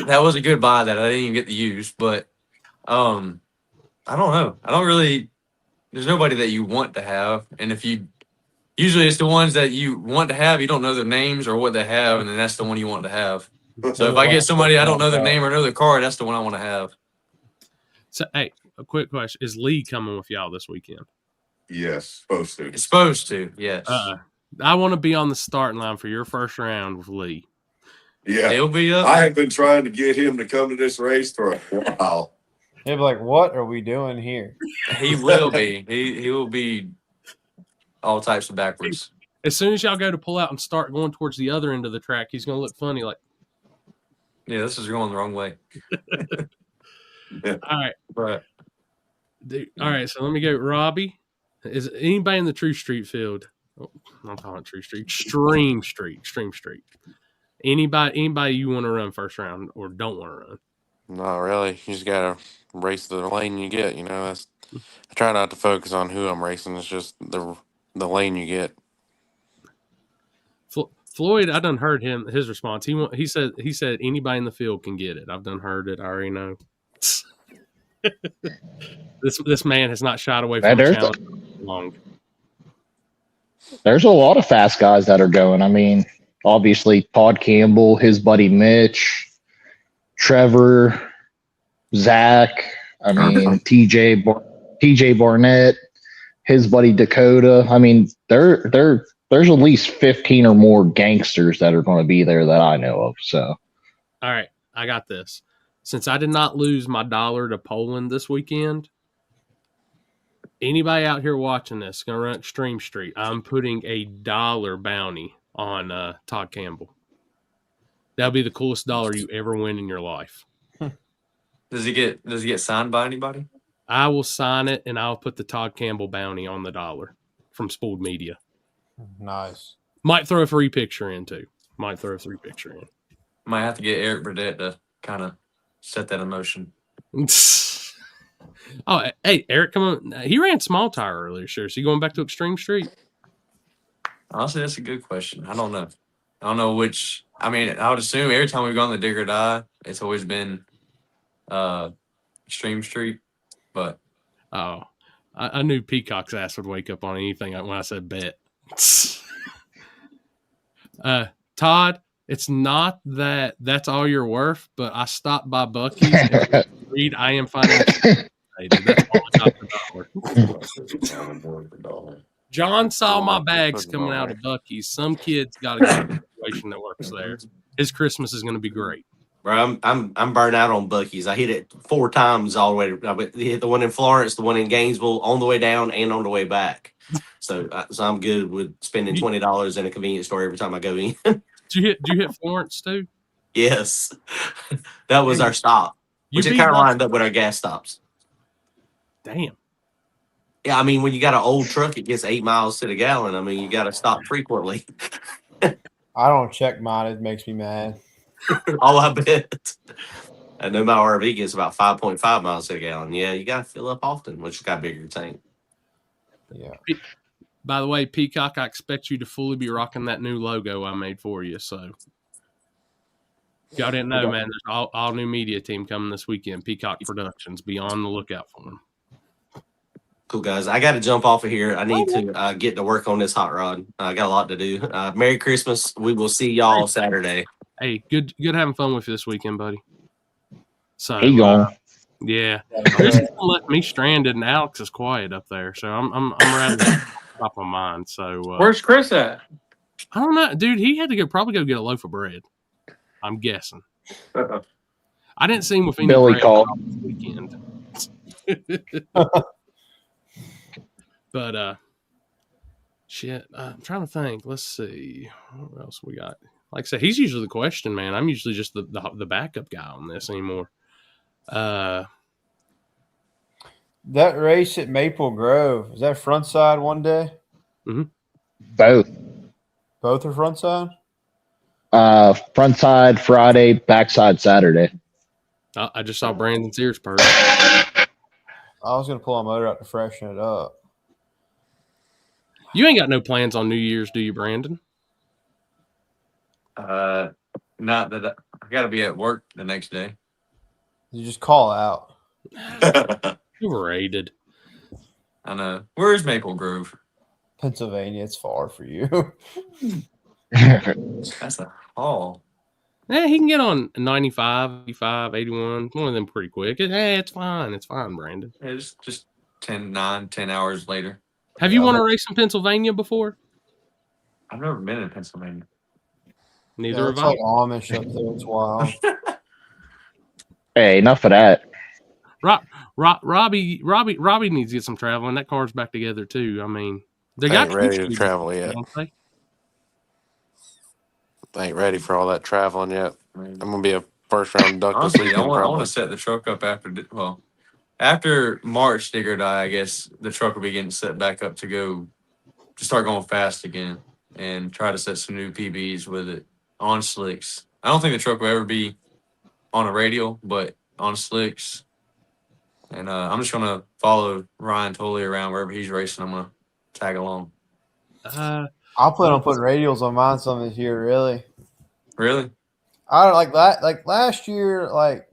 S9: That was a good buy that I didn't even get to use, but I don't know. I don't really. There's nobody that you want to have, and usually it's the ones that you want to have. You don't know their names or what they have, and then that's the one you want to have. So if I get somebody I don't know their name or know their car, that's the one I want to have.
S7: So, hey, a quick question: is Lee coming with y'all this weekend?
S11: Yes, supposed to.
S9: It's supposed to. Yes.
S7: I want to be on the starting line for your first round with Lee.
S11: Yeah,
S9: He'll be up.
S11: I have been trying to get him to come to this race for a while.
S4: He'll be like, "What are we doing here?"
S9: He will be. He will be all types of backwards.
S7: As soon as y'all go to pull out and start going towards the other end of the track, he's going to look funny. Like,
S9: yeah, this is going the wrong way.
S7: All right.
S9: Right.
S7: All right, so let me go. Robbie, is anybody in the True Street field? Oh, I'm calling it True Street. Extreme Street. Anybody you want to run first round or don't want to run?
S12: Not really. You just gotta race the lane you get. You know, I try not to focus on who I'm racing. It's just the lane you get.
S7: Floyd, I done heard his response. He said anybody in the field can get it. I've done heard it. I already know. This man has not shied away from a challenge long.
S5: There's a lot of fast guys that are going. I mean, obviously Todd Campbell, his buddy Mitch, Trevor, Zach. I mean, TJ Barnett, his buddy Dakota. I mean, there's at least 15 or more gangsters that are going to be there that I know of. So,
S7: all right, I got this. Since I did not lose my $1 to Poland this weekend, anybody out here watching this going to run Extreme Street, I'm putting $1 bounty on Todd Campbell. That'll be the coolest $1 you ever win in your life.
S9: Does he get signed by anybody?
S7: I will sign it, and I'll put the Todd Campbell bounty on the $1 from Spooled Media.
S4: Nice.
S7: Might throw a free picture in, too. Might
S9: have to get Eric Burdett to kind of set that in motion.
S7: Oh, hey, Eric, come on. He ran small tire earlier, sure. So you going back to Extreme Street?
S9: Honestly, that's a good question. I don't know which. I mean, I would assume every time we've gone to Dig or Die, it's always been Extreme Street. But
S7: I knew Peacock's ass would wake up on anything when I said bet. Todd, it's not that's all you're worth, but I stopped by Buc-ee's and read I am financially. That's all I got for $1. John saw my bags coming out of Buc-ee's. Some kid's got a good situation that works there. His Christmas is going to be great.
S10: Bro, I'm burnt out on Buc-ee's. I hit it 4 times all the way. I hit the one in Florence, the one in Gainesville, on the way down and on the way back. So I'm good with spending $20 in a convenience store every time I go in.
S7: Did you hit Florence too?
S10: Yes, that was our stop, which it kind of lined up with our gas stops.
S7: Damn.
S10: Yeah, I mean, when you got an old truck, it gets 8 miles to the gallon. I mean, you got to stop frequently.
S4: I don't check mine. It makes me mad.
S10: Oh, I bet. I know my RV gets about 5.5 miles to the gallon. Yeah, you got to fill up often, which has got a bigger tank.
S4: Yeah.
S7: By the way, Peacock, I expect you to fully be rocking that new logo I made for you. So, if y'all didn't know, man, there's all new media team coming this weekend. Peacock Productions. Be on the lookout for them.
S10: Cool, guys. I got to jump off of here. I need to get to work on this hot rod. I got a lot to do. Merry Christmas. We will see y'all Saturday.
S7: Hey, good having fun with you this weekend, buddy. So,
S5: Hey, going.
S7: Yeah, Chris left me stranded, and Alex is quiet up there, so I'm rather top of mind. So,
S8: where's Chris at?
S7: I don't know, dude. He had to probably go get a loaf of bread. I'm guessing. I didn't see him with any
S5: Billy
S7: bread
S5: called
S7: this weekend. But shit, I'm trying to think. Let's see what else we got. Like I said, he's usually the question man. I'm usually just the backup guy on this anymore.
S4: That race at Maple Grove, is that front side one day?
S7: Mm-hmm.
S5: Both
S4: Are front side?
S5: Front side Friday, backside Saturday.
S7: I just saw Brandon's ears perk.
S4: I was gonna pull my motor out to freshen it up.
S7: You ain't got no plans on New Year's, do you, Brandon?
S9: Not that I got to be at work the next day.
S4: You just call out.
S7: Overrated.
S9: I know. Where's Maple Grove?
S4: Pennsylvania. It's far for you.
S9: That's a haul.
S7: Yeah, he can get on 95, 85, 81. One of them pretty quick. It's fine. It's fine, Brandon.
S9: Yeah, just 10 hours later.
S7: Have you won a race in Pennsylvania before?
S9: I've never been in Pennsylvania.
S7: Neither have
S4: it's
S7: I.
S4: like Amish up there. It's wild.
S5: Hey, enough of that.
S7: Robbie needs to get some traveling. That car's back together too. I mean, they
S12: I
S7: got
S12: ain't ready to travel yet. I ain't ready for all that traveling yet. I'm gonna be a first round duck this
S9: Honestly,
S12: weekend.
S9: I want to set the truck up after March digger die. I guess the truck will be getting set back up to start going fast again and try to set some new PBs with it on slicks. I don't think the truck will ever be on a radial, but on slicks. And I'm just gonna follow Ryan totally around wherever he's racing. I'm gonna tag along.
S4: I'll plan on putting radials on mine some this year. Really?
S9: I
S4: don't like that. Like last year, like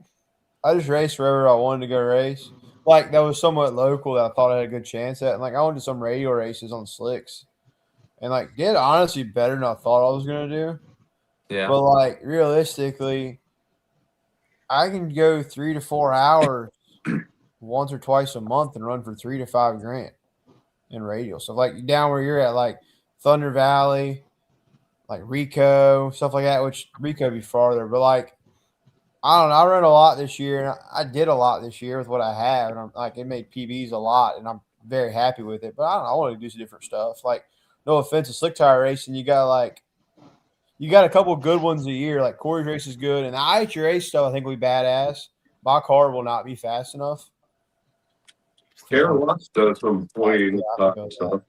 S4: I just raced wherever I wanted to go race. Like that was somewhat local that I thought I had a good chance at. And like I went to some radial races on slicks, and like did honestly better than I thought I was gonna do.
S9: Yeah.
S4: But like realistically, I can go 3 to 4 hours once or twice a month and run for $3 to $5 grand in radial. So like down where you're at, like Thunder Valley, like Rico, stuff like that, which Rico be farther. But like, I don't know. I ran a lot this year, and I did a lot this year with what I have. And I'm like, it made PBs a lot, and I'm very happy with it. But I don't know. I want to do some different stuff. Like, no offense to slick tire racing, you got a couple good ones a year. Like Corey's race is good, and the IHRA stuff I think will be badass. My car will not be fast enough.
S11: Karen Watts does some 20 stuff.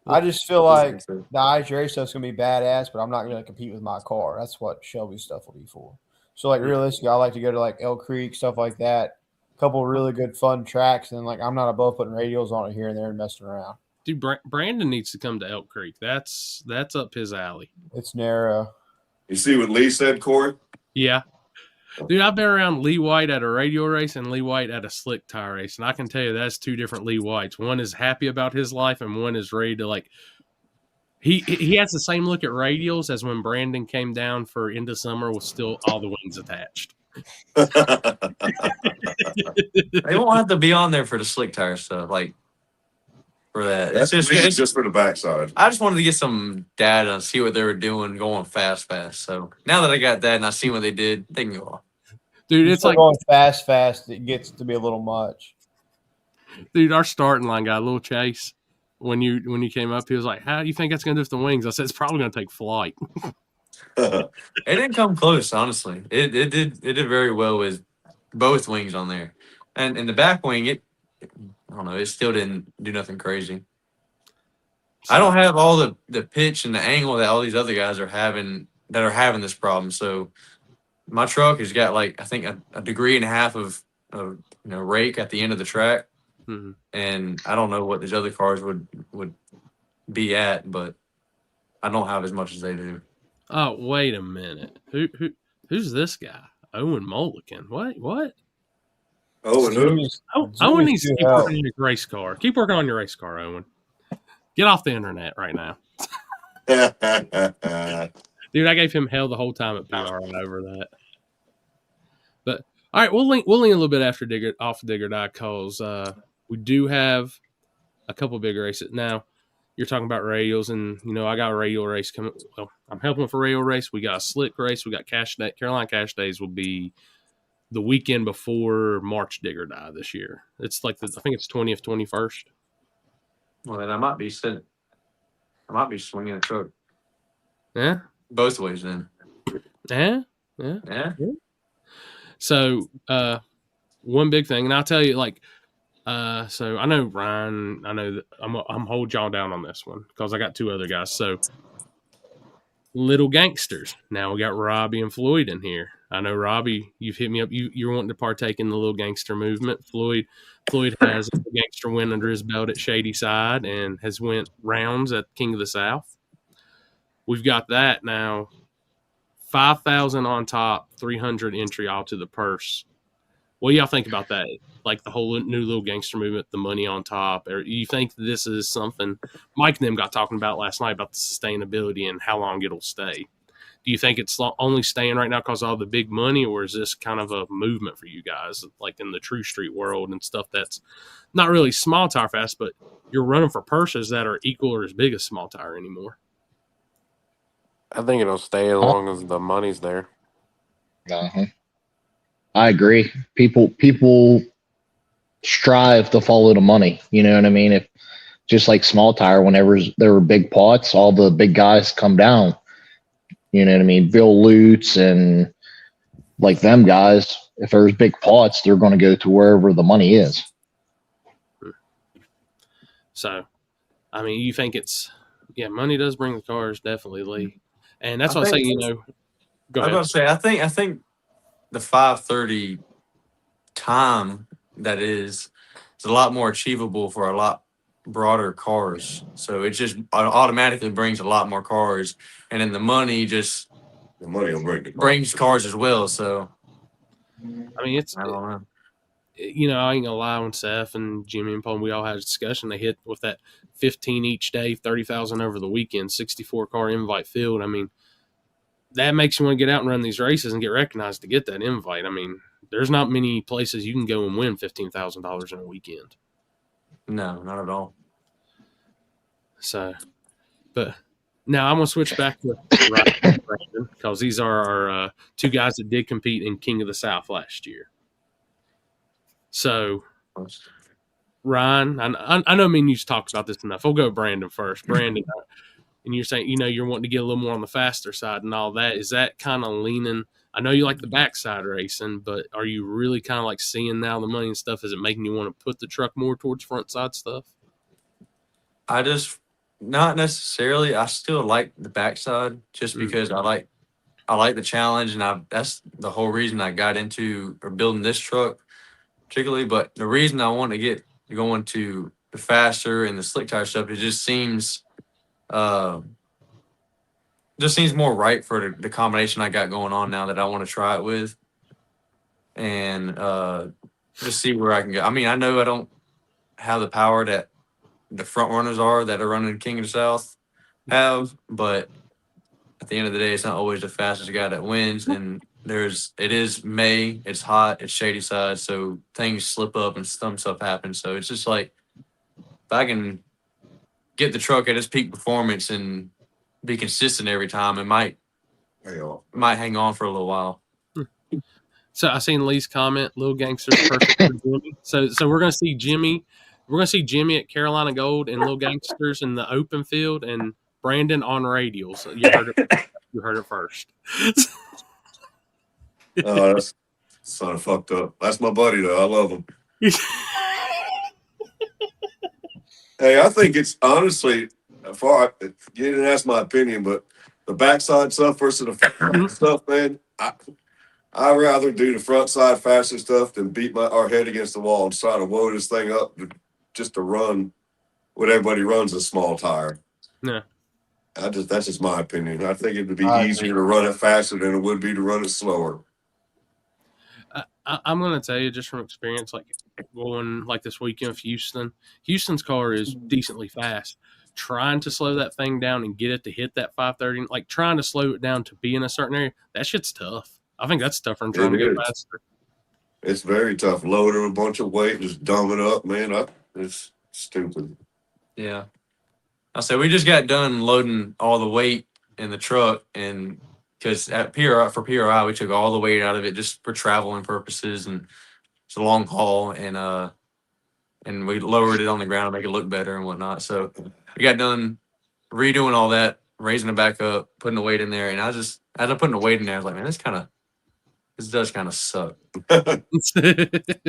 S4: I just feel like the IHRA stuff's gonna be badass, but I'm not gonna compete with my car. That's what Shelby stuff will be for. So like realistically, I like to go to like Elk Creek, stuff like that. A couple really good fun tracks, and like I'm not above putting radials on it here and there and messing around.
S7: Dude, Brandon needs to come to Elk Creek. That's up his alley.
S4: It's narrow.
S11: You see what Lee said, Corey?
S7: Yeah. Dude, I've been around Lee White at a radial race and Lee White at a slick tire race, and I can tell you that's two different Lee Whites. One is happy about his life, and one is ready to like. He has the same look at radials as when Brandon came down for Into Summer with still all the wings attached.
S9: They won't have to be on there for the slick tire stuff, like for that.
S11: It's just for the backside.
S9: I just wanted to get some data and see what they were doing, going fast. So now that I got that and I see what they did, they can go off.
S7: Dude, it's like
S4: going fast. It gets to be a little much.
S7: Dude, our starting line got a little chase when you came up. He was like, "How do you think that's going to do with the wings?" I said, "It's probably going to take flight."
S9: It didn't come close, honestly. It did very well with both wings on there, and in the back wing, I don't know. It still didn't do nothing crazy. I don't have all the pitch and the angle that all these other guys are having this problem. So my truck has got like I think a degree and a half of rake at the end of the track, and I don't know what these other cars would be at, but I don't have as much as they do.
S7: Oh, wait a minute. Who's this guy? Owen Mulligan. What?
S11: Owen who?
S7: Owen needs to keep working on your race car. Keep working on your race car, Owen. Get off the internet right now. Dude, I gave him hell the whole time at PR and over that. But all right, we'll link a little bit after Digger Die because we do have a couple big races. Now, you're talking about radials, and I got a radial race coming. Well, I'm helping with a radial race. We got a slick race. We got Cash Day. Carolina Cash Days will be the weekend before March Digger Die this year. It's like I think it's 20th, 21st.
S9: Well, then I might be swinging a truck.
S7: Yeah.
S9: Both ways then.
S7: Yeah. So, one big thing, and I'll tell you, so I know Ryan. I know that I'm hold y'all down on this one because I got two other guys. So, little gangsters. Now we got Robbie and Floyd in here. I know Robbie, you've hit me up. You're wanting to partake in the little gangster movement. Floyd has a gangster win under his belt at Shady Side and has went rounds at King of the South. We've got that now. 5,000 on top, 300 entry all to the purse. What do y'all think about that? Like the whole new little gangster movement, the money on top. Or you think this is something Mike and them got talking about last night about the sustainability and how long it'll stay? Do you think it's only staying right now because of all the big money, or is this kind of a movement for you guys, like in the True Street world and stuff that's not really small tire fast, but you're running for purses that are equal or as big as small tire anymore?
S12: I think it'll stay as long as the money's there.
S5: Uh-huh. I agree. People strive to follow the money. You know what I mean? If just like small tire, whenever there were big pots, all the big guys come down. You know what I mean? Bill Lutz and like them guys, if there's big pots, they're going to go to wherever the money is.
S7: So, I mean, you think money does bring the cars, definitely, Lee. And that's what I'm saying, go ahead.
S9: I was about to say, I think the 5:30 time that is a lot more achievable for a lot broader cars. So it just automatically brings a lot more cars, and then the money
S11: will
S9: brings cars as well. So
S7: I mean, I don't know. I ain't gonna lie, when Seth and Jimmy and Paul, we all had a discussion. They hit with that 15 each day, 30,000 over the weekend, 64 car invite field. I mean, that makes you want to get out and run these races and get recognized to get that invite. I mean, there's not many places you can go and win $15,000 in a weekend.
S9: No, not at all.
S7: So, but now I'm going to switch back to Ryan because these are our two guys that did compete in King of the South last year. So, Ryan, I know me and you've talked about this enough. We'll go Brandon first. Brandon, and you're saying, you're wanting to get a little more on the faster side and all that. Is that kind of leaning? I know you like the backside racing, but are you really kind of like seeing now the money and stuff? Is it making you want to put the truck more towards front side stuff?
S9: Not necessarily. I still like the backside just because I like the challenge, and that's the whole reason I got into or building this truck particularly. But the reason I want to get going to the faster and the slick tire stuff, it just seems more right for the combination I got going on now that I want to try it with, and just see where I can go. I mean, I know I don't have the power that the front runners that are running King of the South have, but at the end of the day, it's not always the fastest guy that wins. And it is May, it's hot, it's Shady Side, so things slip up and some stuff happens. So it's just like, if I can get the truck at its peak performance and be consistent every time, it might hang on for a little while.
S7: So I seen Lee's comment, little gangsters perfect for Jimmy. So we're gonna see Jimmy. We're gonna see Jimmy at Carolina Gold and little gangsters in the open field, and Brandon on radials. So you heard it first.
S11: Oh, that's sort of fucked up. That's my buddy though. I love him. Hey, I think it's honestly, you didn't ask my opinion, but the backside stuff versus the front stuff, man, I'd rather do the front side faster stuff than beat our head against the wall and try to blow this thing up just to run what everybody runs a small tire.
S7: Yeah.
S11: That's just my opinion. I think it would be easier to run it faster than it would be to run it slower.
S7: I'm going to tell you just from experience, like going like this weekend with Houston's car is decently fast. Trying to slow that thing down and get it to hit that 530, like trying to slow it down to be in a certain area, that shit's tough. I think that's tougher than trying to go faster.
S11: It's very tough. Loading a bunch of weight, just dumb it up, man. It's stupid.
S9: Yeah. I said we just got done loading all the weight in the truck, and because at PRI we took all the weight out of it just for traveling purposes, and it's a long haul, and we lowered it on the ground to make it look better and whatnot. So we got done redoing all that, raising it back up, putting the weight in there, and as I putting the weight in there, I was like, man, this does kind of suck. I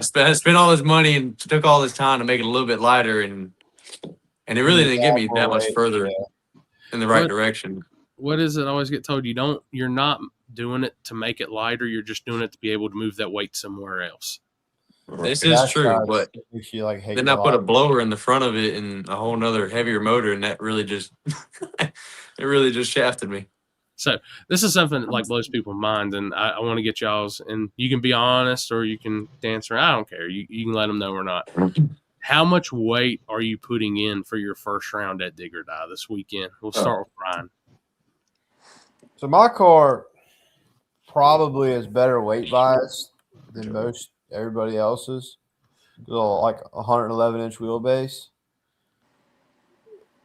S9: spent all this money and took all this time to make it a little bit lighter, and it really didn't get me that much further in the right direction.
S7: what is it? I always get told you're not doing it to make it lighter. You're just doing it to be able to move that weight somewhere else.
S9: This is true, but
S4: makes you like hate
S9: then
S4: your
S9: I put a
S4: life.
S9: blower in the front of it and a whole nother heavier motor, and that really just it really just shafted me.
S7: So this is something that like blows people's minds, and I want to get y'all's. And you can be honest or you can dance around. I don't care. You can let them know or not. How much weight are you putting in for your first round at Dig or Die this weekend? We'll start with Ryan.
S4: So my car probably has better weight bias than most everybody else's. Like 111-inch wheelbase.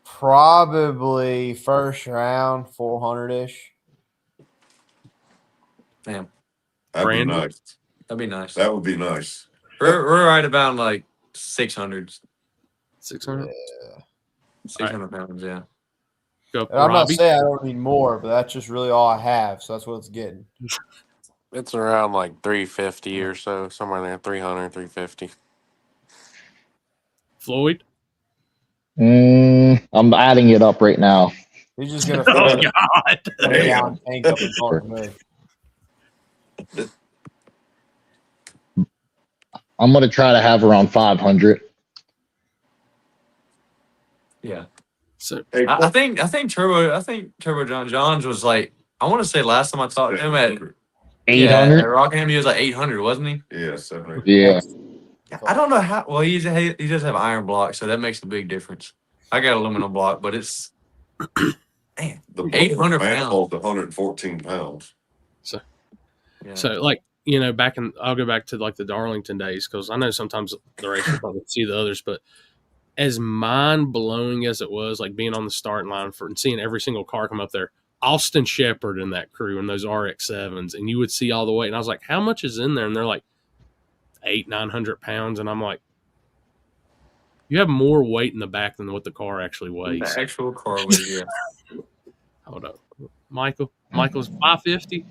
S4: Probably first round 400-ish.
S9: Damn,
S11: That'd be
S7: Brandon?
S11: nice.
S9: that'd be nice.
S11: That would be nice.
S9: We're right about like 600,
S7: 600.
S9: 600 pounds. Yeah.
S7: Go,
S4: And I'm not
S7: Robbie.
S4: saying I don't need more, but that's just really all I have. So that's what it's getting.
S12: It's around like 350 or so, somewhere there, 300, 350.
S7: Floyd.
S5: I'm adding it up right now.
S4: He's just gonna
S7: Oh
S4: fill
S7: God.
S4: a gallon tank up and call it me.
S5: I'm gonna try to have around 500.
S9: Yeah.
S7: So
S9: I think Turbo John's was like, I want to say last time I talked to him at
S5: 800.
S9: at Rockingham, he was like 800, wasn't he?
S11: Yeah, 700.
S5: Yeah.
S9: I don't know how. Well, he does have iron block, so that makes a big difference. I got aluminum block, but it's man,
S11: The
S9: 800
S11: manifold, 114 pounds.
S9: yeah.
S7: So, like, I'll go back to like the Darlington days because I know sometimes the racers probably see the others, but as mind blowing as it was, like being on the starting line and seeing every single car come up there, Austin Shepard and that crew and those RX-7s, and you would see all the weight. And I was like, how much is in there? And they're like 800-900 pounds. And I'm like, you have more weight in the back than what the car actually weighs.
S9: The actual car weight, yeah.
S7: Hold up. Michael's 550.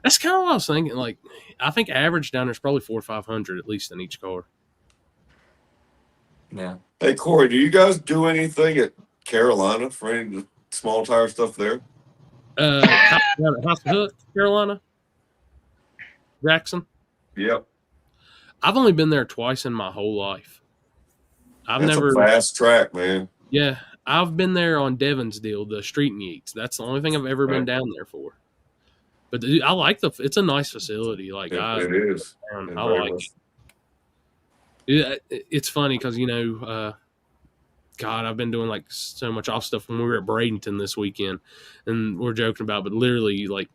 S7: That's kind of what I was thinking. Like, I think average down there's probably 400 or 500 at least in each car.
S9: Yeah.
S11: Hey, Corey, do you guys do anything at Carolina for any of the small tire stuff there?
S7: House of Hook, Carolina. Jackson.
S11: Yep.
S7: I've only been there twice in my whole life. I've
S11: That's
S7: never.
S11: a fast track, man.
S7: Yeah, I've been there on Devon's deal, the Street Meets. That's the only thing I've ever been down there for. But I like it's a nice facility. Like
S11: It is.
S7: I like it. It's funny because God, I've been doing like so much off stuff when we were at Bradenton this weekend, and we're joking about, but literally like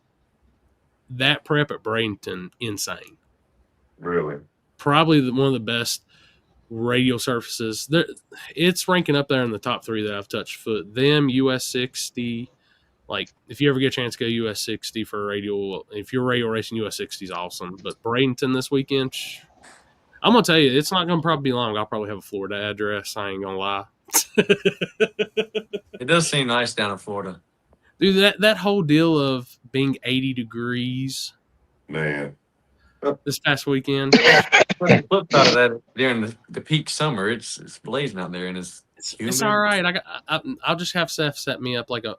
S7: that prep at Bradenton, insane.
S11: Really?
S7: Probably one of the best radial surfaces. It's ranking up there in the top 3 that I've touched foot. Them, US 60. Like, if you ever get a chance to go US 60 for a radial, if you're radial racing, US 60 is awesome. But Bradenton this weekend, I'm going to tell you, it's not going to probably be long. I'll probably have a Florida address. I ain't going to lie.
S9: It does seem nice down in Florida.
S7: Dude, that whole deal of being 80 degrees,
S11: man,
S7: this past weekend.
S9: But the flip side of that, during the peak summer, it's blazing out there, and it's
S7: all right. I'll just have Seth set me up like a.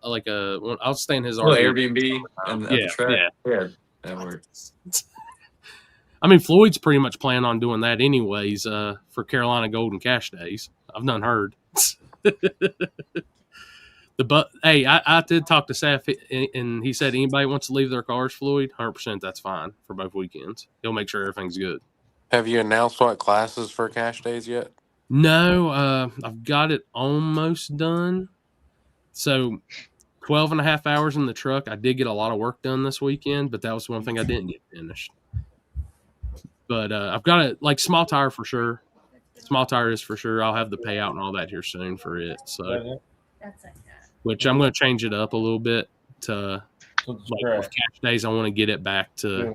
S7: I'll stay in his
S9: Airbnb and at the track. Yeah, that works.
S7: I mean, Floyd's pretty much planning on doing that anyways for Carolina Golden Cash Days. I've done heard. I did talk to Seth, and he said anybody wants to leave their cars, Floyd, 100%, that's fine for both weekends. He'll make sure everything's good.
S12: Have you announced what classes for Cash Days yet?
S7: No, I've got it almost done. So 12 and a half hours in the truck. I did get a lot of work done this weekend, but that was one thing I didn't get finished. But I've got it, like small tire for sure. Small tire is for sure. I'll have the payout and all that here soon for it. So, which I'm going to change it up a little bit to like with Cash Days. I want to get it back to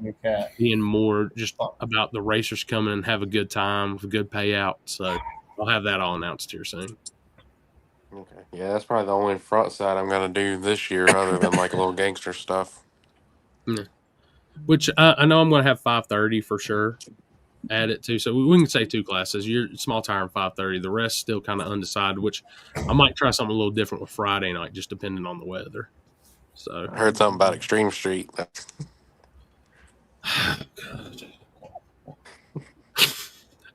S7: being more just about the racers coming and have a good time with a good payout. So I'll have that all announced here soon.
S12: Okay. Yeah, that's probably the only front side I'm going to do this year other than like a little gangster stuff.
S7: Yeah. Which I know I'm going to have 530 for sure. Add it to, so we can say 2 classes. Your small tire and 530. The rest still kind of undecided. Which I might try something a little different with Friday night, just depending on the weather. So
S12: I heard something about Extreme Street.
S7: I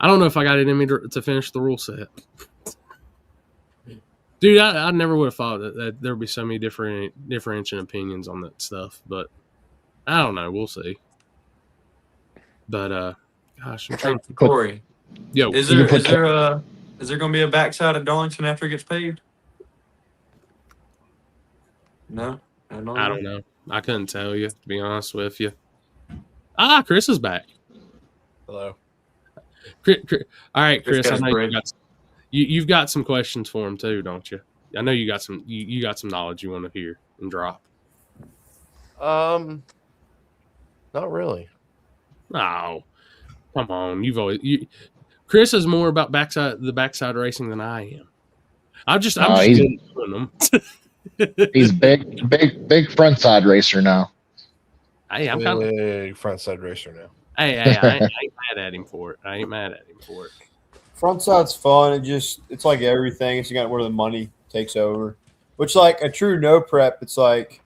S7: don't know if I got it in me to finish the rule set. Dude, I never would have thought that there would be so many differentiating opinions on that stuff, but I don't know. We'll see. But gosh, I'm trying to
S9: Corey,
S7: Yo,
S9: is there going to be a backside at Darlington after it gets paved? No,
S7: I don't know. I couldn't tell you, to be honest with you. Chris is back.
S2: Hello.
S7: All right, Chris. I know
S9: bread.
S7: you've got some questions for him too, don't you? I know you got some. You got some knowledge you want to hear and drop.
S2: Not really.
S7: Oh, come on! Chris is more about the backside racing than I am. I'm just doing them.
S5: He's big frontside racer now.
S7: Hey, I'm kind of
S2: big frontside racer now.
S7: Hey, I ain't mad at him for it.
S4: Frontside's fun. It's like everything. It's got where the money takes over. Which, like a true no prep, it's like,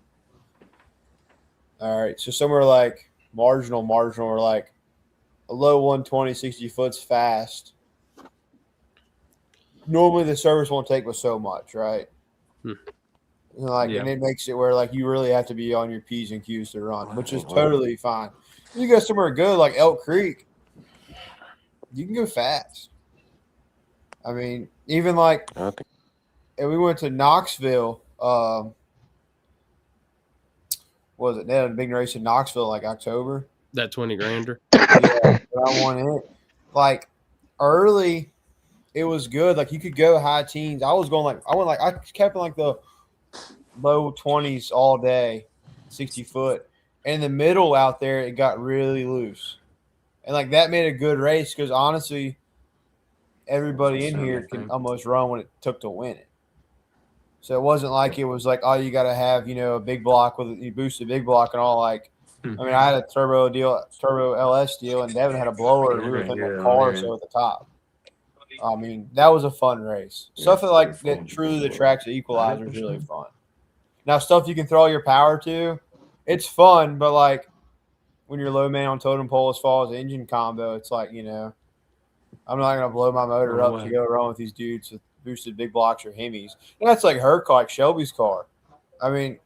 S4: all right, so somewhere like marginal, or like a low 120, 60 foot's fast. Normally the service won't take but so much, right? And it makes it where like you really have to be on your P's and Q's to run, which is totally fine. You go somewhere good like Elk Creek, you can go fast. I mean, even like, and we went to Knoxville. What was it? They had a big race in Knoxville like October.
S7: That 20 grander.
S4: Yeah, I won it. Like early, it was good. Like you could go high teens. I kept in like the low 20s all day, 60 foot. And in the middle out there, it got really loose. And like that made a good race because honestly, everybody in here can almost run when it took to win it. So it wasn't like it was like, oh, you got to have, a big block you boosted big block and all. Like, I mean, I had a turbo LS deal, and Devin had a blower, and we were thinking a car so at the top. I mean, that was a fun race. Stuff that truly the track's equalizer is really fun. Now, stuff you can throw your power to, it's fun, but like when you're low man on totem pole as far as engine combo, it's like, I'm not going to blow my motor up to go run with these dudes with boosted big blocks or Hemis. And that's like her car, like Shelby's car. I mean,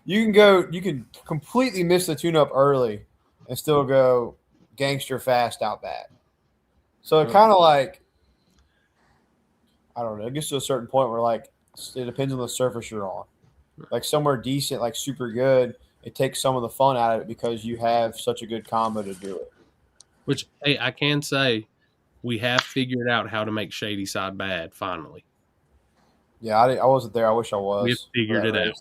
S4: you can completely miss the tune-up early and still go gangster fast out back. So it kind of like, I don't know, it gets to a certain point where like it depends on the surface you're on. Like somewhere decent, like super good, it takes some of the fun out of it because you have such a good combo to do it.
S7: Which, hey, I can say we have figured out how to make Shady Side bad, finally.
S4: Yeah, I wasn't there. I wish I was.
S7: We have figured it out.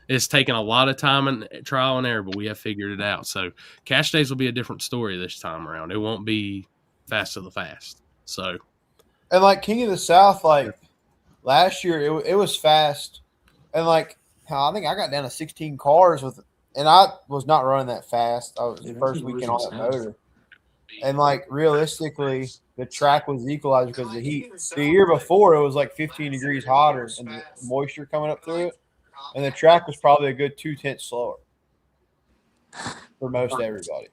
S7: It's taken a lot of time and trial and error, but we have figured it out. So Cash Days will be a different story this time around. It won't be Fast of the Fast. So,
S4: and like King of the South, like last year, it was fast. And like, I think I got down to 16 cars and I was not running that fast. I was the first weekend on that motor. And like realistically, the track was equalized because of the heat. The year before, it was like 15 degrees hotter and the moisture coming up through it. And the track was probably a good 2/10 slower for most everybody.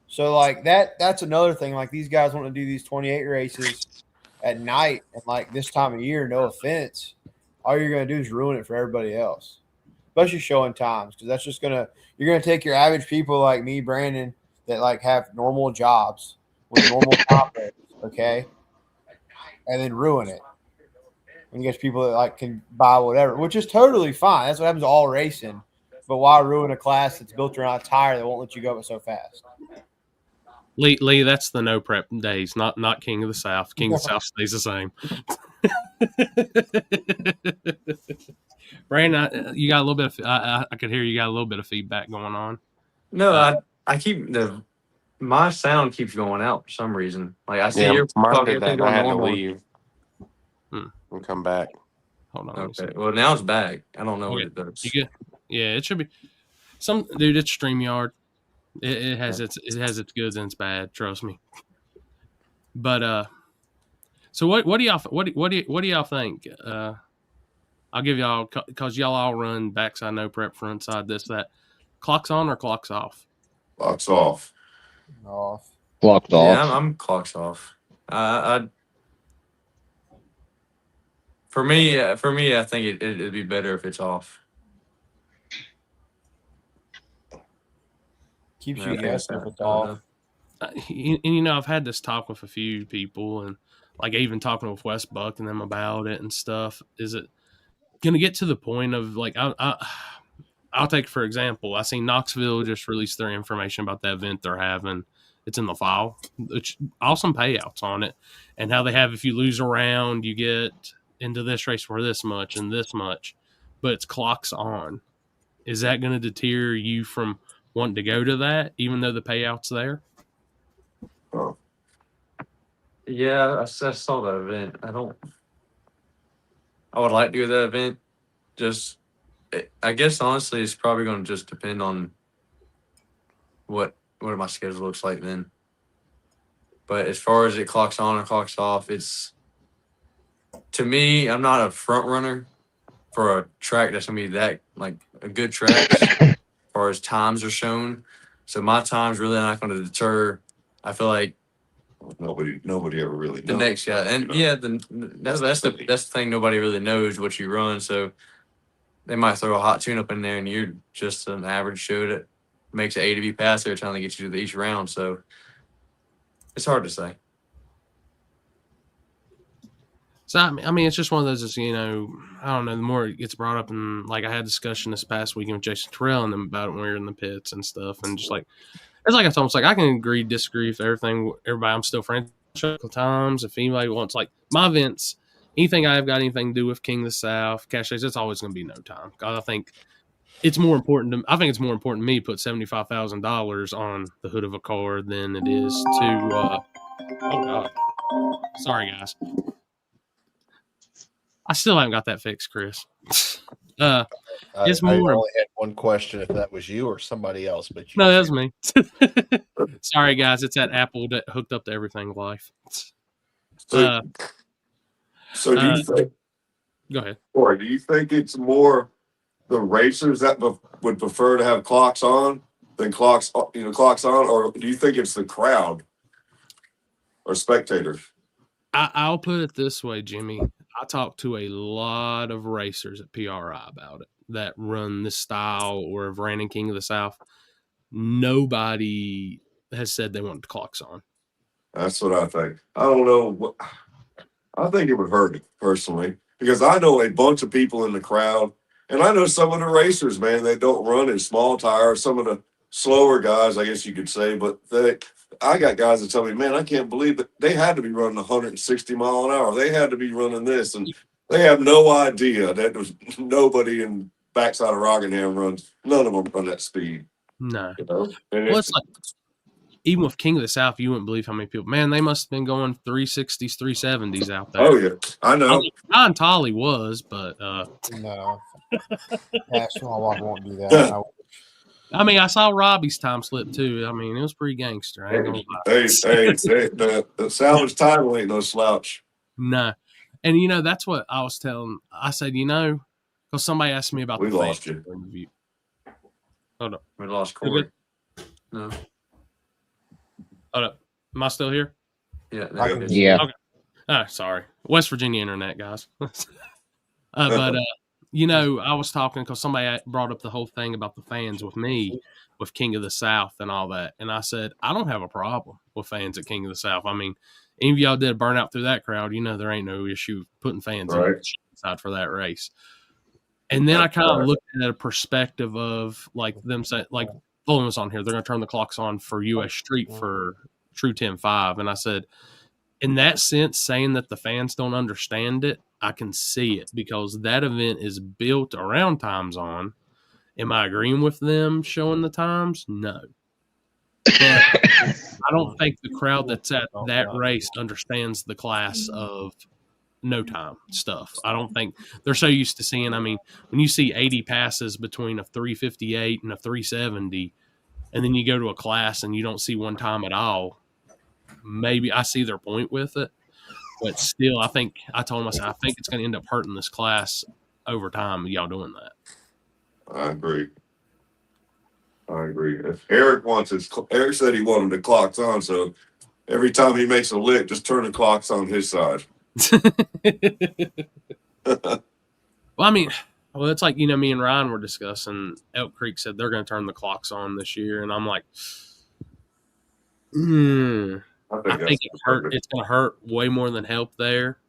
S4: So like that's another thing. Like these guys want to do these 28 races at night, and like this time of year, no offense, all you're gonna do is ruin it for everybody else, especially showing times, because that's just you're gonna take your average people like me, Brandon, that like have normal jobs with normal topics, okay, and then ruin it. And you get people that like can buy whatever, which is totally fine. That's what happens to all racing. But why ruin a class that's built around a tire that won't let you go up so fast?
S7: Lee, that's the no prep days, not King of the South. King of the South stays the same. Brandon, you got a little bit of I could hear you got a little bit of feedback going on.
S9: No, I keep my sound keeps going out for some reason. Like I see your
S12: mine did that. I had to
S9: normal.
S12: leave and come back.
S7: Hold on.
S9: Okay. Well, now it's back. I don't know what it does.
S7: You good? Yeah, it should be. It's StreamYard. It has its goods and its bad. Trust me. But so what do y'all think? I'll give y'all, because y'all all run backside, no prep, front side, this, that. Clocks on or clocks off?
S11: Clocks off.
S4: Off.
S5: Clocked off.
S9: Yeah, I'm clocks off. For me, I think it'd be better if it's off.
S4: Keeps
S9: Yeah,
S4: you
S9: I
S4: guessing
S9: think
S4: if it's
S9: I don't
S4: off.
S7: And you know, I've had this talk with a few people, and like even talking with Wes Buck and them about it and stuff. Is it going to get to the point of like, I'll take for example, I seen Knoxville just released their information about that event they're having. It's in the file. It's awesome payouts on it, and how they have, if you lose a round, you get into this race for this much and this much, but it's clocks on. Is that going to deter you from wanting to go to that, even though the payout's there?
S11: Oh.
S9: Yeah, I saw that event. I would like to go to that event. I guess honestly, it's probably going to just depend on what my schedule looks like then. But as far as it clocks on or clocks off, it's, to me, I'm not a front runner for a track that's going to be that, like, a good track as far as times are shown. So my time's really not going to deter. I feel like
S11: nobody ever really knows.
S9: the next guy, and yeah, that's the thing. Nobody really knows what you run, so they might throw a hot tune up in there, and you're just an average show that makes an ATV pass every time they get you to each round. So it's hard to say.
S7: So I mean, it's just one of those. Is, you know, I don't know. The more it gets brought up, and like I had a discussion this past weekend with Jason Terrell and them about it when we were in the pits and stuff, and just like it's like I told him, it's like I can agree, disagree with everything. Everybody, I'm still friends a couple times. If anybody wants, like my events, anything I've got anything to do with King of the South, cash days, it's always going to be no time. I think it's more important to. I think it's more important to me to put $75,000 on the hood of a car than it is to. Oh God, sorry guys. I still haven't got that fixed, Chris. It's
S2: I
S7: more.
S2: only had one question if that was you or somebody else, but
S7: No, that's me. Sorry, guys. It's that Apple that hooked up to everything life.
S11: So do you think?
S7: Go ahead.
S11: Or do you think it's more the racers that would prefer to have clocks on than clocks on, or do you think it's the crowd or spectators?
S7: I'll put it this way, Jimmy. I talked to a lot of racers at PRI about it that run this style or have ran in King of the South. Nobody has said they want the clocks on.
S11: That's what I think. I don't know. I think it would hurt personally because I know a bunch of people in the crowd, and I know some of the racers, man, that don't run in small tires. Some of the slower guys, I guess you could say, but I got guys that tell me, man, I can't believe that they had to be running 160 mile an hour. They had to be running this, and they have no idea that there's nobody in backside of Rockingham runs. None of them run that speed.
S7: No.
S11: You know?
S7: Well, it's like, even with King of the South, you wouldn't believe how many people, man, they must have been going 360s, 370s out there.
S11: Oh, yeah. I know.
S7: John Tolley was, but
S4: no. National I won't do that.
S7: I mean, I saw Robbie's time slip too. I mean, it was pretty gangster. I ain't gonna lie.
S11: The salvage title ain't no slouch.
S7: No. And, you know, that's what I was telling. I said, you know, because somebody asked me about
S11: We
S7: the
S11: lost
S7: fan
S11: you.
S7: interview. Hold up.
S9: We lost Corey. No.
S7: Hold up. Am I still here?
S9: Yeah.
S5: Yeah.
S7: Okay. Oh, sorry. West Virginia internet, guys. But you know, I was talking because somebody brought up the whole thing about the fans with me, with King of the South and all that. And I said, I don't have a problem with fans at King of the South. I mean, any of y'all did a burnout through that crowd, you know, there ain't no issue putting fans inside for that race. And then I kind of looked at a perspective of like them saying, like, Fulham was on here, they're going to turn the clocks on for US Street for True 10-5. And I said, in that sense, saying that the fans don't understand it, I can see it because that event is built around times on. Am I agreeing with them showing the times? No. But I don't think the crowd that's at that race understands the class of no time stuff. I don't think they're so used to seeing, I mean, when you see 80 passes between a 358 and a 370, and then you go to a class and you don't see one time at all, maybe I see their point with it. But still, I think I told myself, I think it's going to end up hurting this class over time y'all doing that.
S11: I agree. If Eric Eric said he wanted the clocks on, so every time he makes a lick, just turn the clocks on his side.
S7: Well, I mean, it's like, me and Ryan were discussing. Elk Creek said they're going to turn the clocks on this year, and I'm like, I think it's going to hurt way more than help there.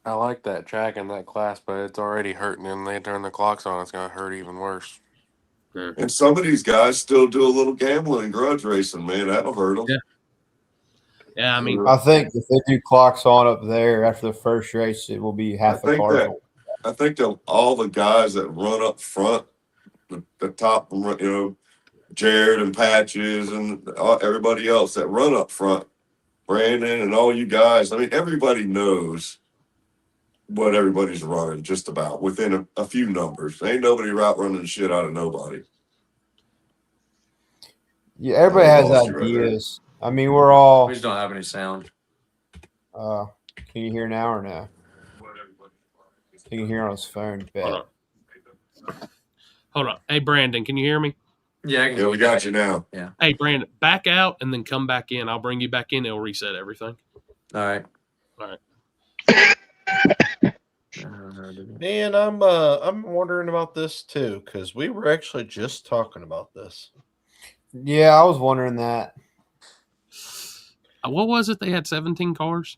S12: I like that track in that class, but it's already hurting, and they turn the clocks on, it's going to hurt even worse.
S11: And some of these guys still do a little gambling and grudge racing, man. That'll hurt them.
S7: Yeah, I mean,
S4: I think if they do clocks on up there after the first race, it will be half the cars.
S11: I think that all the guys that run up front, the top, Jared and Patches and everybody else that run up front, Brandon and all you guys. I mean, everybody knows what everybody's running just about within a few numbers. Ain't nobody out running the shit out of nobody.
S4: Yeah, everybody has ideas. I mean, we're all.
S9: We just don't have any sound.
S4: Can you hear now or no? You can hear on his phone.
S7: Hold on. Hey, Brandon, can you hear me?
S11: Yeah, we got you now.
S9: Yeah.
S7: Hey, Brandon, back out and then come back in. I'll bring you back in. It'll reset everything.
S9: All right.
S2: Man, I'm wondering about this too, because we were actually just talking about this.
S4: Yeah, I was wondering that.
S7: What was it? They had 17 cars?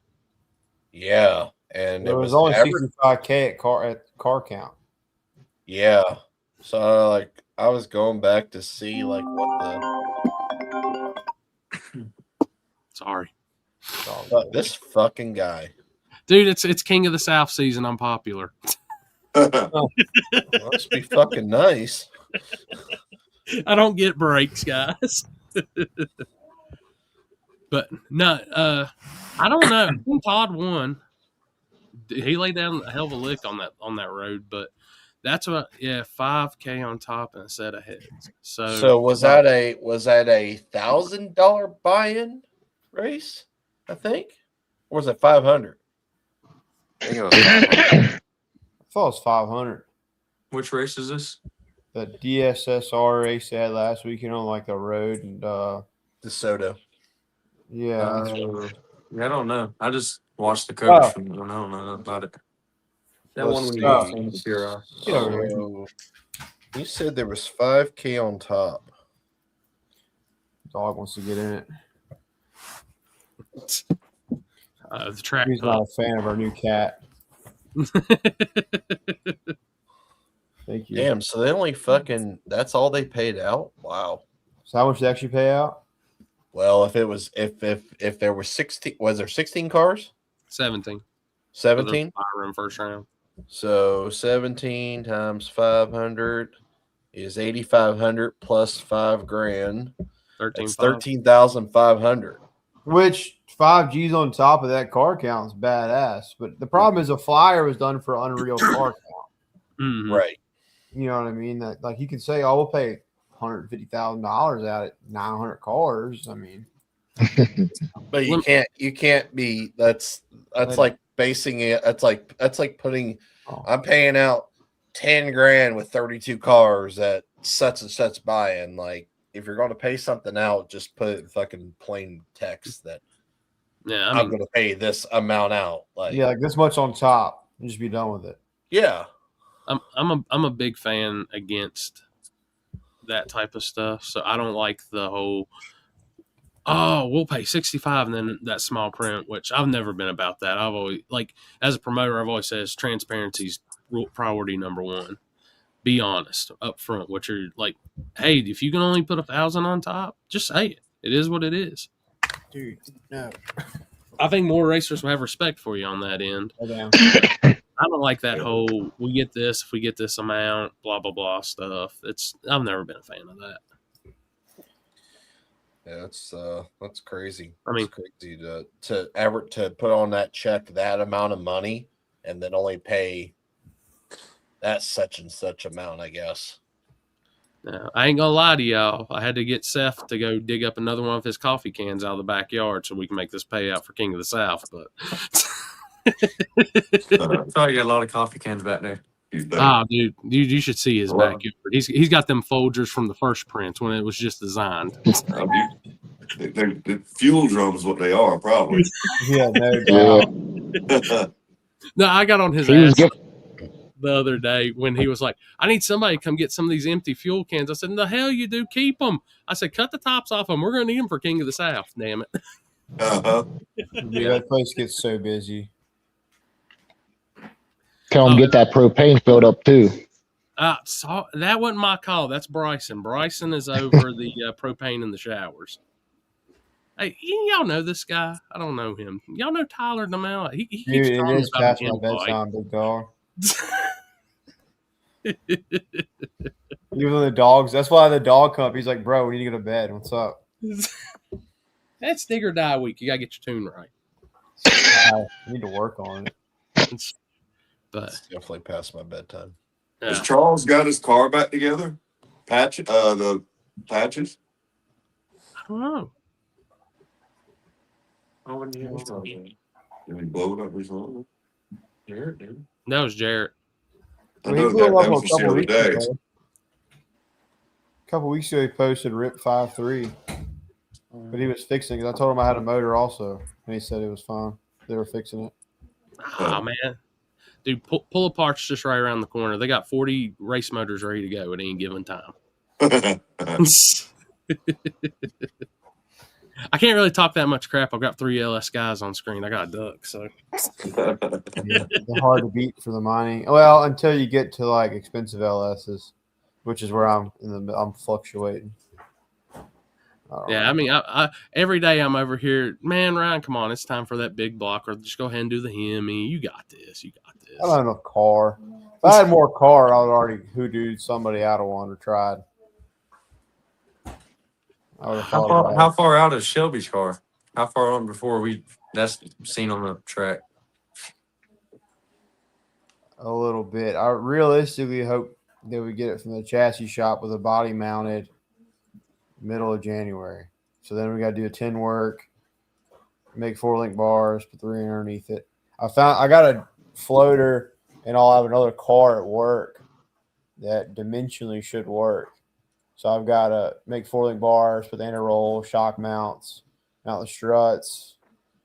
S2: Yeah, and
S4: there was only 65K at car count.
S2: Yeah, so I was going back to see what the.
S7: Sorry,
S2: this fucking guy,
S7: dude. It's King of the South season. I'm popular.
S2: Must be fucking nice.
S7: I don't get breaks, guys. But no, I don't know. Todd won. He laid down a hell of a lick on that road, but that's what 5K on top and a set of heads. So
S2: was that a $1,000 buy-in race? I think, or was it 500?
S4: I thought it was 500.
S9: Which race is this?
S4: The DSSR race they had last weekend on the road and
S2: DeSoto.
S4: Yeah.
S9: I don't know. I just watched the coverage from I don't know about it. That one when you on the Pura.
S2: You said there was 5K on top.
S4: Dog wants to get in it.
S7: The track.
S4: He's not a fan of our new cat. Thank you.
S2: Damn, so they only that's all they paid out? Wow.
S4: So how much did they actually pay out?
S2: Well, if there were 16, was there 16 cars?
S7: 17.
S2: 17?
S7: In first round.
S2: So 17 times 500 is 8,500 plus $5,000. That's 13,500.
S4: Which 5 G's on top of that car count is badass. But the problem is a flyer was done for Unreal car count.
S7: Mm-hmm.
S2: Right.
S4: You know what I mean? That you can say, "Oh, we'll pay $150,000 out at 900 cars." I mean,
S2: but you can't be. That's like basing it. That's like putting. I'm paying out $10,000 with 32 cars at such and such buy-in. Like, if you're going to pay something out, just put it in fucking plain text that.
S7: Yeah,
S2: I'm going to pay this amount out. Like
S4: this much on top, and just be done with it.
S2: Yeah.
S7: I'm a big fan against that type of stuff. So I don't like the whole we'll pay 65 and then that small print, which I've never been about that. I've always as a promoter, I've always said transparency's priority number one. Be honest up front. What you're like, hey, if you can only put 1,000 on top, just say it. It is what it is.
S4: Dude, no.
S7: I think more racers will have respect for you on that end. I don't like that whole we get this if we get this amount, blah blah blah stuff. I've never been a fan of that.
S2: Yeah, that's crazy.
S7: I mean,
S2: it's crazy to put on that check that amount of money and then only pay that such and such amount, I guess.
S7: Now, I ain't gonna lie to y'all. I had to get Seth to go dig up another one of his coffee cans out of the backyard so we can make this payout for King of the South. But
S9: I thought you got a lot of coffee cans back there.
S7: Dude, you should see his backyard. He's got them Folgers from the first Prince when it was just designed.
S11: The fuel drums is what they are, probably.
S4: Yeah, no doubt.
S7: No, I got on his ass the other day when he was like, I need somebody to come get some of these empty fuel cans. I said, the hell you do, keep them. I said, cut the tops off them. We're going to need them for King of the South, damn it.
S4: Yeah, that place gets so busy.
S5: Tell him get that propane filled up too.
S7: So that wasn't my call. That's Bryson. Bryson is over the propane in the showers. Hey, y'all know this guy? I don't know him. Y'all know Tyler DeMel? He keeps
S4: Dude,
S7: talking
S4: it is
S7: about
S4: past
S7: an
S4: my
S7: invite.
S4: bedtime, big dog. Even the dogs. That's why the dog come up. He's like, bro, we need to go to bed. What's up?
S7: That's dig or die week. You gotta get your tune right.
S4: I need to work on it.
S7: But
S2: it's definitely past my bedtime.
S11: Has Charles got his car back together? The patches?
S7: I don't know.
S11: Did he blow it up or something?
S9: Jarrett, dude.
S7: That was Jarrett.
S11: I know that was just the other day.
S4: A couple weeks ago, he posted RIP 5.3, but he was fixing it. I told him I had a motor also, and he said it was fine. They were fixing it.
S7: Oh, man. Dude, pull apart's just right around the corner. They got 40 race motors ready to go at any given time. I can't really talk that much crap. I've got 3 LS guys on screen. I got a duck, so.
S4: Yeah, they're hard to beat for the mining. Well, until you get to like expensive LSs, which is where I'm fluctuating.
S7: Yeah, I mean, I every day I'm over here, man, Ryan, come on, it's time for that big block, or just go ahead and do the Hemi. You got this. You got this.
S4: I don't have enough car. If I had more car, I would already hoodooed somebody out of one or tried.
S9: How far out is Shelby's car? How far on before that's seen on the track?
S4: A little bit. I realistically hope that we get it from the chassis shop with a body mounted middle of January. So then we got to do a 10 work, make 4-link bars, put the ring underneath it. I got a floater, and I'll have another car at work that dimensionally should work. So I've got to make 4-link bars, put the inter-roll, shock mounts, mount the struts,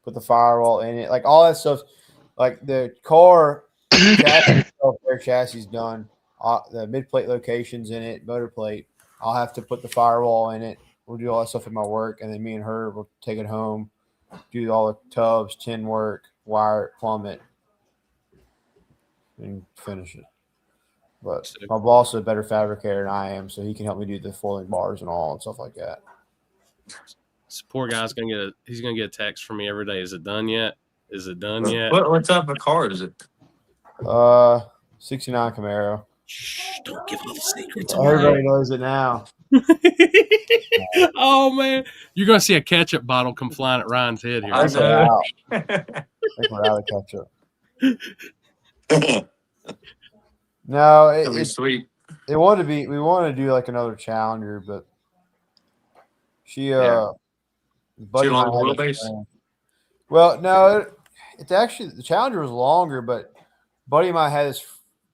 S4: put the firewall in it, like all that stuff. Like the car chassis done, the mid plate locations in it, motor plate. I'll have to put the firewall in it. We'll do all that stuff at my work, and then me and her will take it home, do all the tubs, tin work, wire it, plumb it, and finish it. But my boss is a better fabricator than I am, so he can help me do the 4-link bars and all and stuff like that.
S7: This poor guy's gonna get a text from me every day. Is it done yet? Is it done yet?
S9: What type of car is it?
S4: 69 Camaro.
S7: Shh, don't give all the secrets.
S4: Everybody knows it now.
S7: Oh man, you're gonna see a ketchup bottle come flying at Ryan's head here.
S4: I think we're out of ketchup. No,
S9: That'd be sweet.
S4: We wanted to do like another Challenger, but she
S9: Too long wheelbase.
S4: Well, no, it's actually the Challenger was longer, but buddy of mine had his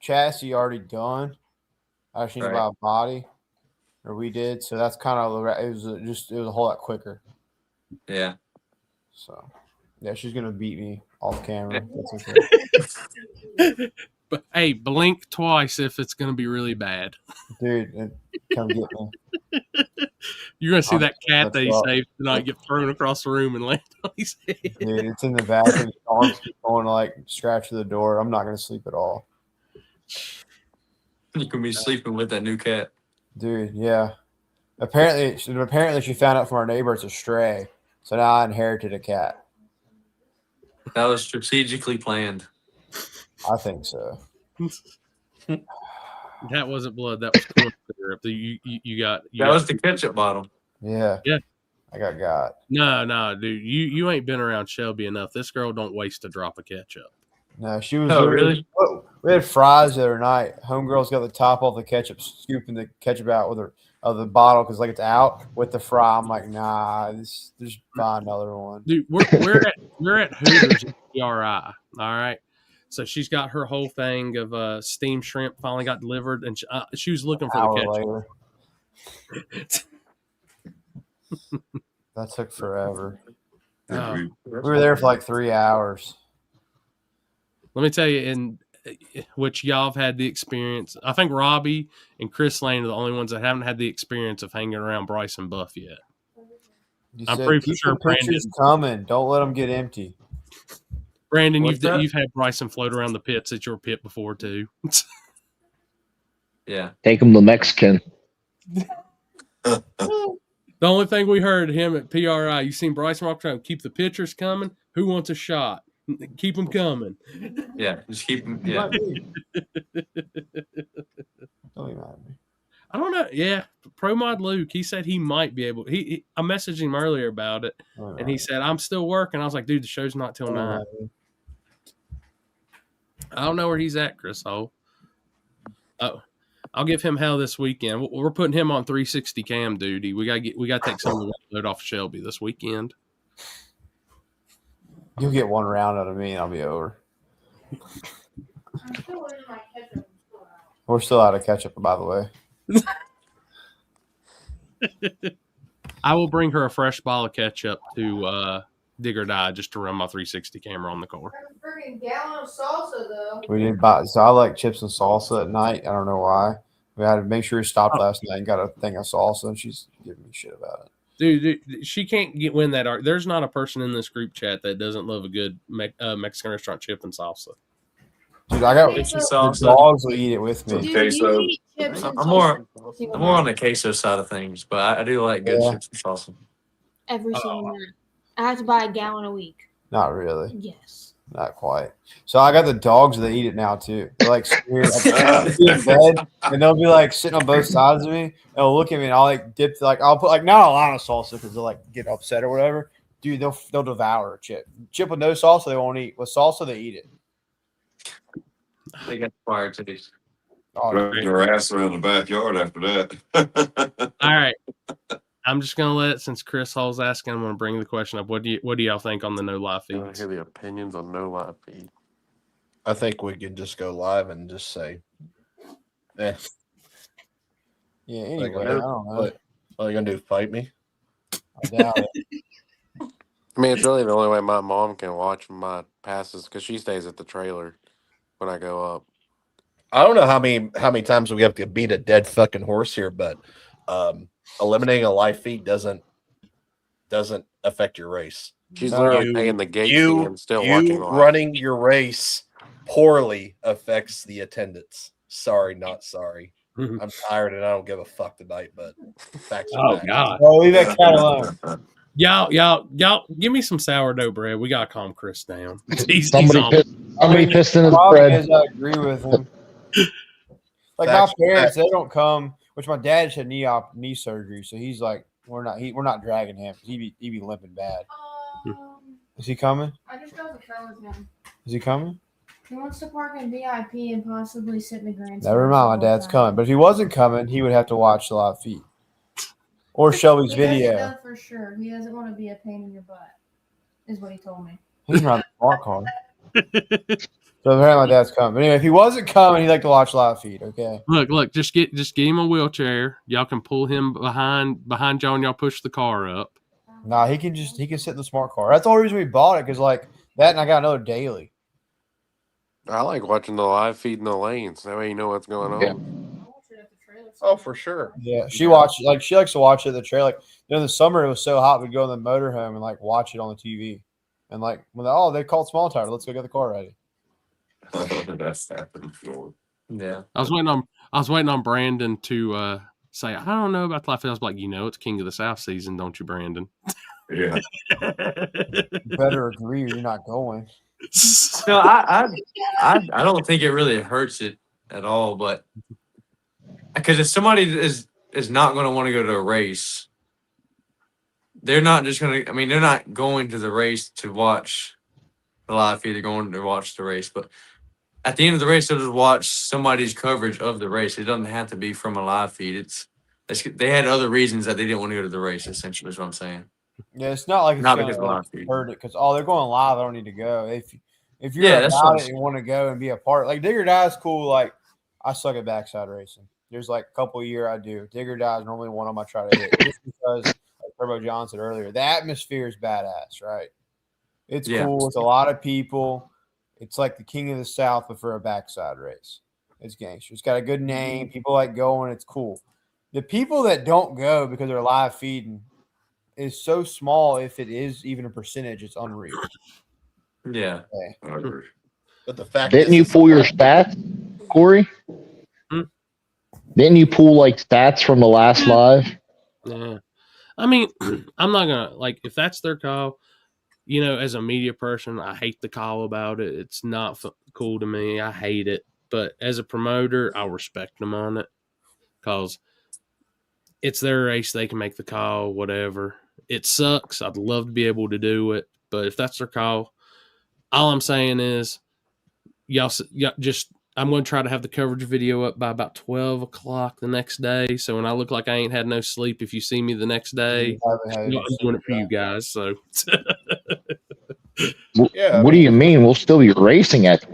S4: chassis already done. I actually need to buy a body, or we did, so that's kind of it was a whole lot quicker.
S9: Yeah.
S4: So, yeah, she's gonna beat me off camera. That's okay.
S7: But hey, blink twice if it's going to be really bad.
S4: Dude, come get me.
S7: You're going to see that cat that he saved tonight get thrown across the room and land on his head.
S4: Dude, it's in the bathroom. Arms keep going to like scratch the door. I'm not going to sleep at all.
S9: You can be sleeping with that new cat.
S4: Dude, yeah. Apparently she found out from our neighbor it's a stray. So now I inherited a cat.
S9: That was strategically planned.
S4: I think so.
S7: That wasn't blood. That was corn syrup. That
S9: was the ketchup bottle.
S4: Yeah.
S7: Yeah.
S4: I got.
S7: No, dude. You ain't been around Shelby enough. This girl don't waste a drop of ketchup.
S4: No, she was.
S9: Oh, really?
S4: We had fries the other night. Homegirl's got the top off the ketchup, scooping the ketchup out with the bottle because like it's out with the fry. I'm like, nah, just buy another one.
S7: Dude, we're at Hooters at PRI. All right. So she's got her whole thing of steamed shrimp finally got delivered, and she was looking for
S4: Hour
S7: the
S4: later. That took forever.
S7: ketchup.
S4: We were there for like 3 hours.
S7: Let me tell you, in which y'all have had the experience. I think Robbie and Chris Lane are the only ones that haven't had the experience of hanging around Bryce and Buff yet. I'm pretty
S4: Keep
S7: sure
S4: the pictures coming. Don't let them get empty.
S7: Brandon,
S3: What's that?
S7: you've had Bryson float around the pits at your pit before too.
S9: Yeah.
S5: Take him to Mexican.
S7: The only thing we heard him at PRI, you seen Bryson walk around, keep the pictures coming. Who wants a shot? Keep them coming.
S9: Yeah. Just keep them. Yeah.
S4: Don't even matter.
S7: I don't know. Yeah, Pro Mod Luke, he said he might be able. I messaged him earlier about it, and he said I'm still working. I was like, dude, the show's not till 9. I don't know where he's at, Chris. Oh, I'll give him hell this weekend. We're putting him on 360 cam duty. We got to take some of the load off Shelby this weekend.
S4: You'll get one round out of me, and I'll be over. We're still out of ketchup, by the way.
S7: I will bring her a fresh bottle of ketchup to Dig or Die just to run my 360 camera on the car.
S13: A freaking gallon of salsa, though.
S4: We didn't buy. So I like chips and salsa at night. I don't know why. We had to make sure we stopped last night and got a thing of salsa, and she's giving me shit about it.
S7: Dude, she can't win that art. There's not a person in this group chat that doesn't love a good Mexican restaurant chip and salsa.
S4: Dude, I got
S9: Salsa.
S4: the dogs will eat it with me.
S13: Dude,
S11: Queso.
S13: you eat chips and
S9: I'm more
S13: salsa
S9: on the queso side of things, but I do like good chips and salsa.
S13: every single night. I have to buy a gallon a week.
S4: Not really.
S13: Yes.
S4: Not quite. So I got the dogs that eat it now too. They're like scared. I'll be in bed and they'll be like sitting on both sides of me. And they'll look at me and I'll like dip I'll put like not a lot of salsa because they'll like get upset or whatever. Dude, they'll devour a chip. Chip with no salsa they won't eat. With salsa they eat it.
S9: They got fire taste.
S11: Run your ass around the backyard after that.
S7: All right. I'm just gonna let, since Chris Hall's asking, I'm gonna bring the question up. What do y'all think on the no live
S12: I want
S7: feeds?
S12: to hear the opinions on no live feed.
S2: I think we can just go live and just say,
S4: Yeah, anyway, I don't know.
S2: What are you gonna do? Fight me?
S4: I doubt it.
S12: I mean, it's really the only way my mom can watch my passes because she stays at the trailer when I go up.
S2: I don't know how many times we have to beat a dead fucking horse here, but eliminating a live feed doesn't affect your race.
S12: She's literally paying the gate fee and still watching live.
S2: Running your race poorly affects the attendance. Sorry, not sorry. I'm tired and I don't give a fuck tonight, but facts are
S7: Oh
S2: facts.
S7: God!
S4: Oh, leave that cat alone.
S7: Y'all, give me some sourdough bread. We gotta calm Chris down. He's
S5: Somebody
S7: on.
S5: pissed in his
S4: Problem
S5: bread.
S4: is, I agree with him. Like
S2: Facts,
S4: my parents,
S2: facts.
S4: they don't come. Which my dad just had knee surgery, so he's like, we're not dragging him. He be limping bad. Is he coming?
S13: I just got the phone with him.
S4: Is he coming?
S13: He wants to park in VIP and possibly sit in the grand.
S4: Never mind, my dad's coming. But if he wasn't coming, he would have to watch the live feed or Shelby's
S13: He doesn't
S4: video.
S13: know for sure. He doesn't want to be a pain in your butt, is what he told me.
S4: He's around the smart car. So apparently my dad's coming. But anyway, if he wasn't coming, he'd like to watch live feed. Okay.
S7: Look, just get him a wheelchair. Y'all can pull him behind y'all and y'all push the car up.
S4: Nah, he can sit in the smart car. That's the only reason we bought it, because like that, and I got another daily.
S12: I like watching the live feed in the lanes. That way you know what's going on.
S2: Yeah. Oh, for sure.
S4: Yeah, she likes to watch it at the trailer. Like, in the summer it was so hot, we'd go in the motorhome and like watch it on the TV. And like when they called small tire, let's go get the car ready.
S11: That's happened before.
S9: Yeah.
S7: I was waiting on Brandon to say, I don't know about the live feed. I was like, it's King of the South season, don't you, Brandon?
S11: Yeah.
S4: You better agree or you're not going.
S9: No, I don't think it really hurts it at all, but because if somebody is not going to want to go to a race, they're not just going to. I mean, they're not going to the race to watch the live feed. They're going to watch the race, but at the end of the race, they'll just watch somebody's coverage of the race. It doesn't have to be from a live feed. They had other reasons that they didn't want to go to the race. Essentially, is what I'm saying.
S4: Yeah, it's not like it's
S9: Not
S4: gonna
S9: because of live feed.
S4: hurt it because they're going live. I don't need to go. If If you're about it and want to go and be a part, like Dig or Die is cool. Like I suck at backside racing. There's like a couple a year I do. Dig or Die is normally one of them I try to hit just because, like Turbo John said earlier, the atmosphere is badass, right? It's cool. It's a lot of people. It's like the King of the South, but for a backside race. It's gangster. It's got a good name. People like going. It's cool. The people that don't go because they're live feeding is so small. If it is even a percentage, it's unreal.
S9: Yeah.
S2: But the fact
S5: didn't you pull your stats, Corey? Didn't you pull like stats from the last live?
S7: Yeah. I mean, I'm not gonna like if that's their call. You know, as a media person, I hate the call about it. It's not cool to me. I hate it. But as a promoter, I respect them on it because it's their race. They can make the call, whatever. It sucks. I'd love to be able to do it. But if that's their call, all I'm saying is y'all just I'm going to try to have the coverage video up by about 12 o'clock the next day. So when I look like I ain't had no sleep, if you see me the next day, I'm doing it for you guys. So,
S5: what do you mean? We'll still be racing at.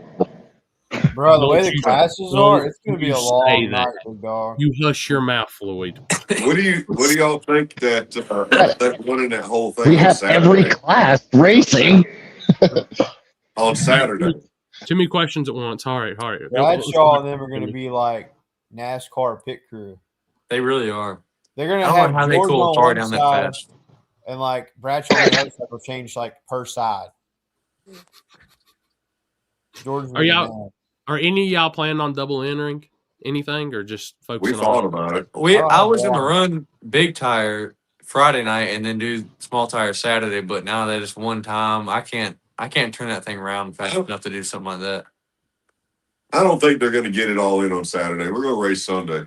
S4: Bro, the way the classes are, it's going to be a long night, big dog.
S7: You hush your mouth, Floyd.
S11: What do y'all think that running that whole thing?
S5: We have every class racing
S11: on Saturday.
S7: Too many questions at once. All right.
S4: Bradshaw and them are going to be like NASCAR pit crew.
S9: They really are.
S4: They're going to
S9: I
S4: have
S9: don't know how they
S4: Jordan
S9: cool a
S4: on
S9: car
S4: one
S9: down that
S4: side,
S9: fast.
S4: and like Bradshaw on the other side will change like per side.
S7: Are any of y'all planning on double entering anything or just focusing
S11: We thought about it.
S9: I was going to run big tire Friday night and then do small tire Saturday, but now that it's one time, I can't turn that thing around fast enough to do something like that.
S11: I don't think they're going to get it all in on Saturday. We're going to race Sunday.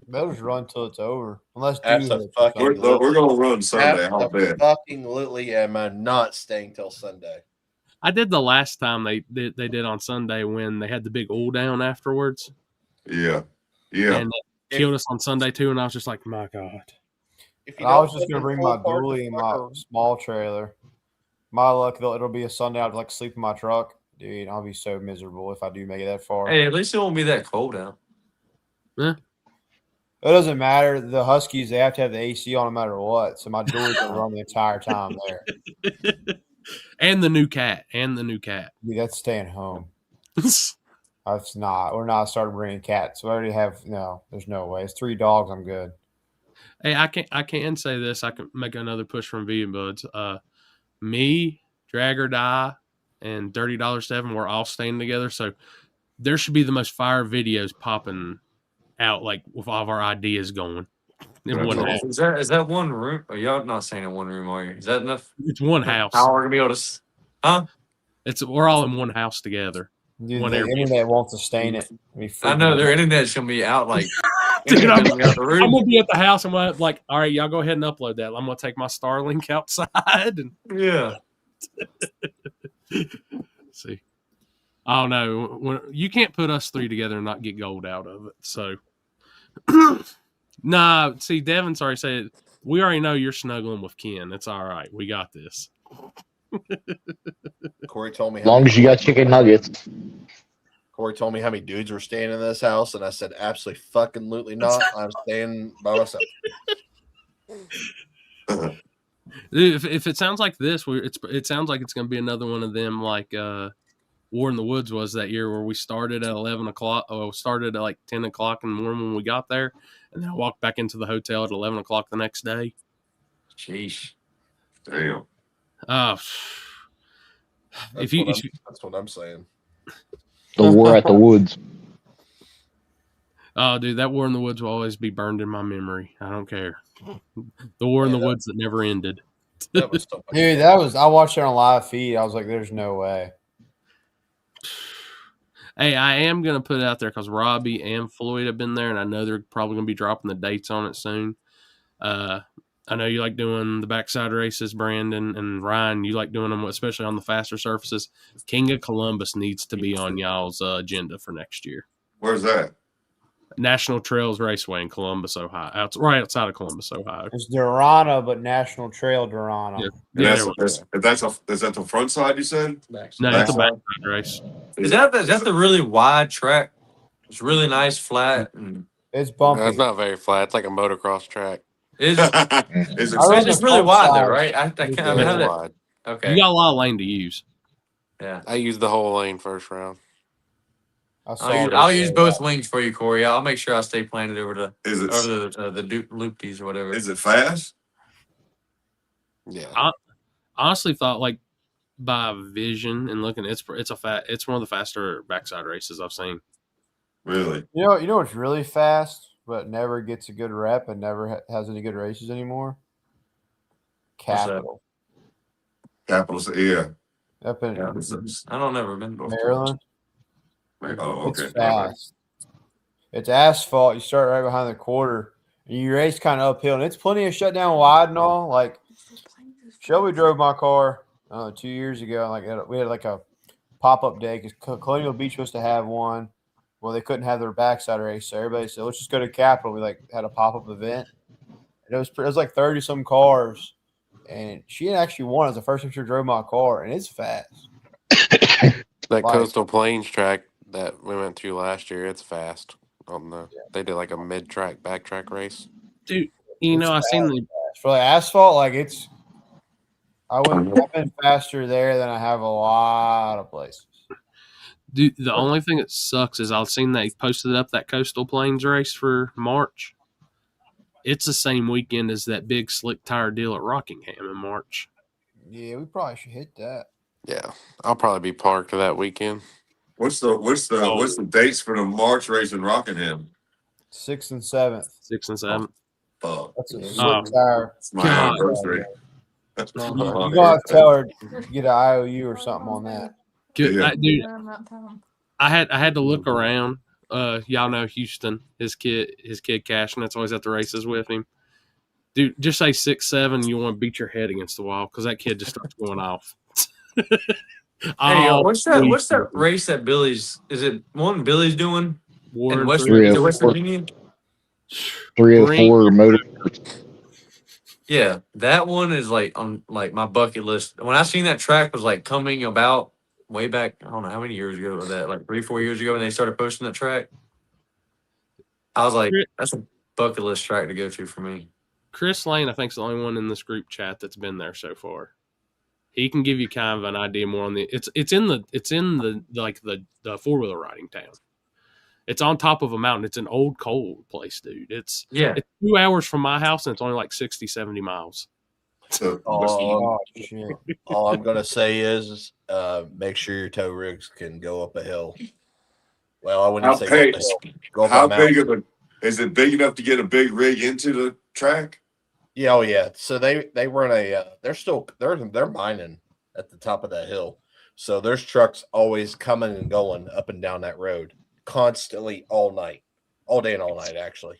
S4: They'll just run till it's over. Unless
S11: we're going to run Sunday. I'll bet.
S2: Absolutely am I not staying till Sunday.
S7: I did the last time they did on Sunday when they had the big oil down afterwards.
S11: Yeah.
S7: And they killed us on Sunday too, and I was just like, my God.
S4: I was just going to bring my dually and my small trailer. My luck, it'll be a Sunday. I'd like sleep in my truck. Dude, I'll be so miserable if I do make it that far.
S9: Hey, at least it won't be that cold out.
S7: Yeah.
S4: It doesn't matter. The Huskies, they have to have the AC on no matter what. So my dually's going to run the entire time there.
S7: And the new cat.
S4: Dude, that's staying home. That's not. We're not starting bringing cats. We already have. No, there's no way. It's 3 dogs. I'm good.
S7: Hey, I can say this. I can make another push from Vegan Buds. Me, Drag or Die, and Dirty Dollar 7 we're all staying together. So there should be the most fire videos popping out, like with all of our ideas going.
S9: Is that one room? Are y'all not saying in one room, are you? Is that enough?
S7: It's one house.
S9: How are we going to be able to? Huh?
S7: We're all in one house together.
S4: Dude, the internet won't sustain it.
S9: I know their internet's gonna be out like.
S7: Dude, I'm gonna be at the house and I'm like, all right, y'all go ahead and upload that. I'm gonna take my Starlink outside and see. I don't know. You can't put us 3 together and not get gold out of it. So, nah. See, Devin's already said we already know you're snuggling with Ken. It's all right. We got this.
S2: Corey told me.
S5: As long as you got chicken nuggets.
S2: Corey told me how many dudes were staying in this house, and I said, absolutely fucking lootly not. I'm staying by myself.
S7: If it sounds like this, it sounds like it's going to be another one of them like War in the Woods was that year where we started at 11 o'clock. Oh, started at like 10 o'clock in the morning when we got there, and then I walked back into the hotel at 11 o'clock the next day.
S9: Sheesh.
S11: Damn.
S2: That's what I'm saying.
S5: The War at the Woods.
S7: Oh, dude, that War in the Woods will always be burned in my memory. I don't care. The War in the Woods that never ended.
S4: Dude, I watched it on live feed. I was like, there's no way.
S7: Hey, I am going to put it out there because Robbie and Floyd have been there, and I know they're probably going to be dropping the dates on it soon. I know you like doing the backside races, Brandon and Ryan. You like doing them, especially on the faster surfaces. King of Columbus needs to be on y'all's agenda for next year.
S11: Where's that?
S7: National Trails Raceway in Columbus, Ohio. Right outside of Columbus, Ohio.
S4: It's Durana, but National Trail Durana.
S7: Yeah.
S11: And
S7: Yeah,
S11: is that the front side you said?
S7: no, it's a
S11: Backside?
S7: backside race.
S9: Is that the really wide track? It's really nice, flat, and
S4: It's
S12: No,
S4: bumpy.
S12: it's not very flat. It's like a motocross track.
S11: Is
S9: it's just really wide though, right? I can't. I mean,
S12: It's
S9: how did-
S12: wide.
S9: okay.
S7: You got a lot of lane to use.
S9: Yeah.
S12: I used the whole lane first round.
S9: I'll use both wings for you, Corey. I'll make sure I stay planted over the
S11: Is it-
S9: over the loopties or whatever.
S11: Is it fast?
S12: Yeah.
S7: I honestly thought like by vision and looking, it's one of the faster backside races I've seen.
S11: Really?
S4: You know what's really fast, but never gets a good rep and never has any good races anymore? Capital.
S11: Capital, yeah.
S4: Up in
S9: I don't ever remember.
S4: Maryland.
S11: Oh, okay.
S4: It's fast. It's asphalt. You start right behind the quarter. And you race kind of uphill, and it's plenty of shutdown wide and all. Like Shelby drove my car 2 years ago. Like we had like a pop-up day because Colonial Beach was to have one. Well, they couldn't have their backside race, so everybody said, "Let's just go to Capitol." We had a pop-up event. And it was like 30-some cars, and she actually won. It was the first time she drove my car, and it's fast.
S12: That Coastal Plains track that we went to last year, it's fast. They did like a mid-track backtrack race.
S7: Dude, I seen the
S4: for like asphalt. Like I've been faster there than I have a lot of places.
S7: Dude, the only thing that sucks is I've seen they posted up that Coastal Plains race for March. It's the same weekend as that big slick tire deal at Rockingham in March.
S4: Yeah, we probably should hit that.
S12: Yeah, I'll probably be parked that weekend.
S11: What's the dates for the March race in Rockingham?
S4: 6th and 7th.
S7: 6th and 7th.
S11: Oh,
S4: That's a slick tire.
S11: it's my anniversary.
S4: You're gonna have to tell her to get an IOU or something on that.
S7: Dude, I had to look around. Y'all know Houston, his kid Cashin, that's always at the races with him. Dude, just say 6'7", you want to beat your head against the wall because that kid just starts going off.
S9: Hey, what's that race that Billy's? Is it one Billy's doing in West Virginia?
S5: 304 motor.
S9: Yeah, that one is like on like my bucket list. When I seen that track was like coming about way back, I don't know how many years ago was that, like 3-4 years ago when they started posting that track. I was like, that's a bucket list track to go to for me.
S7: Chris Lane, I think, is the only one in this group chat that's been there so far. He can give you kind of an idea more on the. It's in the 4-wheeler riding town. It's on top of a mountain. It's an old coal place, dude. It's 2 hours from my house, and it's only like 60, 70 miles.
S2: All I'm gonna say is make sure your tow rigs can go up a hill. Well, I wouldn't say go up
S11: how
S2: a mountain.
S11: big of a is it big enough to get a big rig into the track?
S2: Yeah, oh yeah. So they run they're mining at the top of that hill. So there's trucks always coming and going up and down that road constantly all night, all day and all night actually.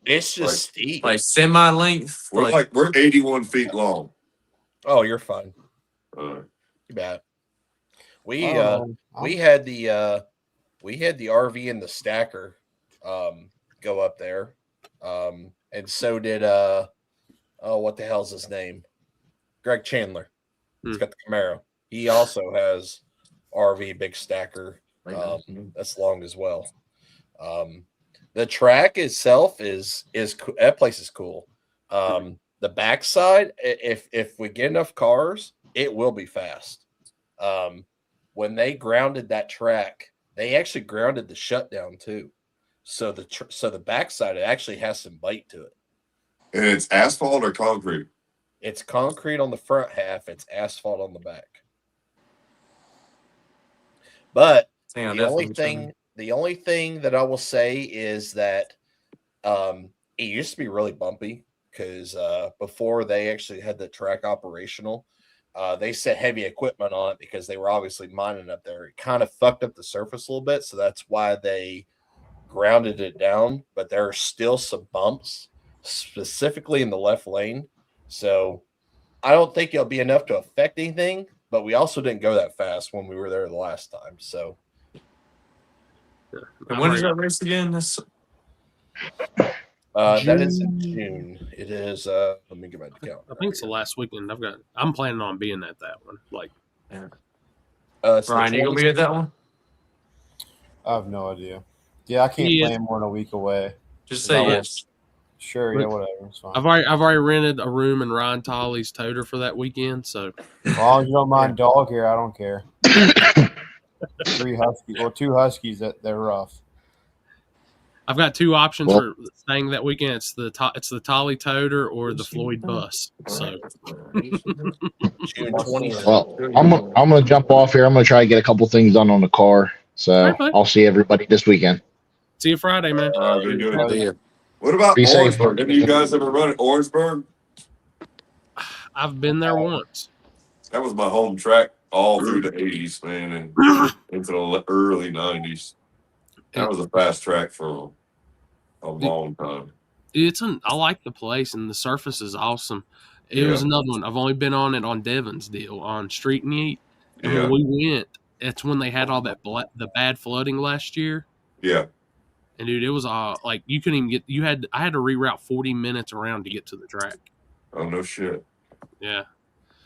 S2: It's just steep.
S9: Like semi-length.
S11: We're 81 feet long.
S2: Oh, you're fine. You bet. We had the RV and the stacker go up there. And so did what the hell's his name? Greg Chandler. He's got the Camaro. He also has RV big stacker that's long as well. The track itself is that place is cool. The backside, if we get enough cars, it will be fast. When they grounded that track, they actually grounded the shutdown too. So the backside, it actually has some bite to it.
S11: And it's asphalt or concrete?
S2: It's concrete on the front half. It's asphalt on the back. But the only thing that I will say is that it used to be really bumpy because before they actually had the track operational, they set heavy equipment on it because they were obviously mining up there. It kind of fucked up the surface a little bit, so that's why they grounded it down. But there are still some bumps, specifically in the left lane. So I don't think it'll be enough to affect anything. But we also didn't go that fast when we were there the last time. So
S9: And when is that race again?
S2: That is in June. It is. Let me get my calendar.
S7: I think it's the last weekend. I'm planning on being at that one. Like,
S9: Ryan, you gonna be at that one?
S4: I have no idea. Yeah, I can't plan more than a week away.
S9: Just say yes.
S4: Sure, yeah, whatever. It's fine.
S7: I've already rented a room in Ryan Tolley's Toter for that weekend. So,
S4: as long as you don't mind dog here, I don't care. 3 huskies or 2 huskies that they're rough.
S7: I've got 2 options for staying that weekend. It's the Tolley Toter or the Floyd Bus. So,
S2: June 20th.
S5: Well, I'm gonna jump off here. I'm gonna try to get a couple things done on the car. So I'll see everybody this weekend.
S7: See you Friday, man.
S11: Be good. What about
S5: Be safe.
S11: Orangeburg? Have you guys ever run at Orangeburg?
S7: I've been there once.
S11: That was my home track all through the 80s, man, and into the early 90s. That was a fast track for a long time.
S7: I like the place, and the surface is awesome. It was another one. I've only been on it on Devon's deal on Street and Eat. And when we went, that's when they had all that the bad flooding last year.
S11: Yeah.
S7: And dude, it was like you couldn't even get. I had to reroute 40 minutes around to get to the track.
S11: Oh no shit.
S7: Yeah.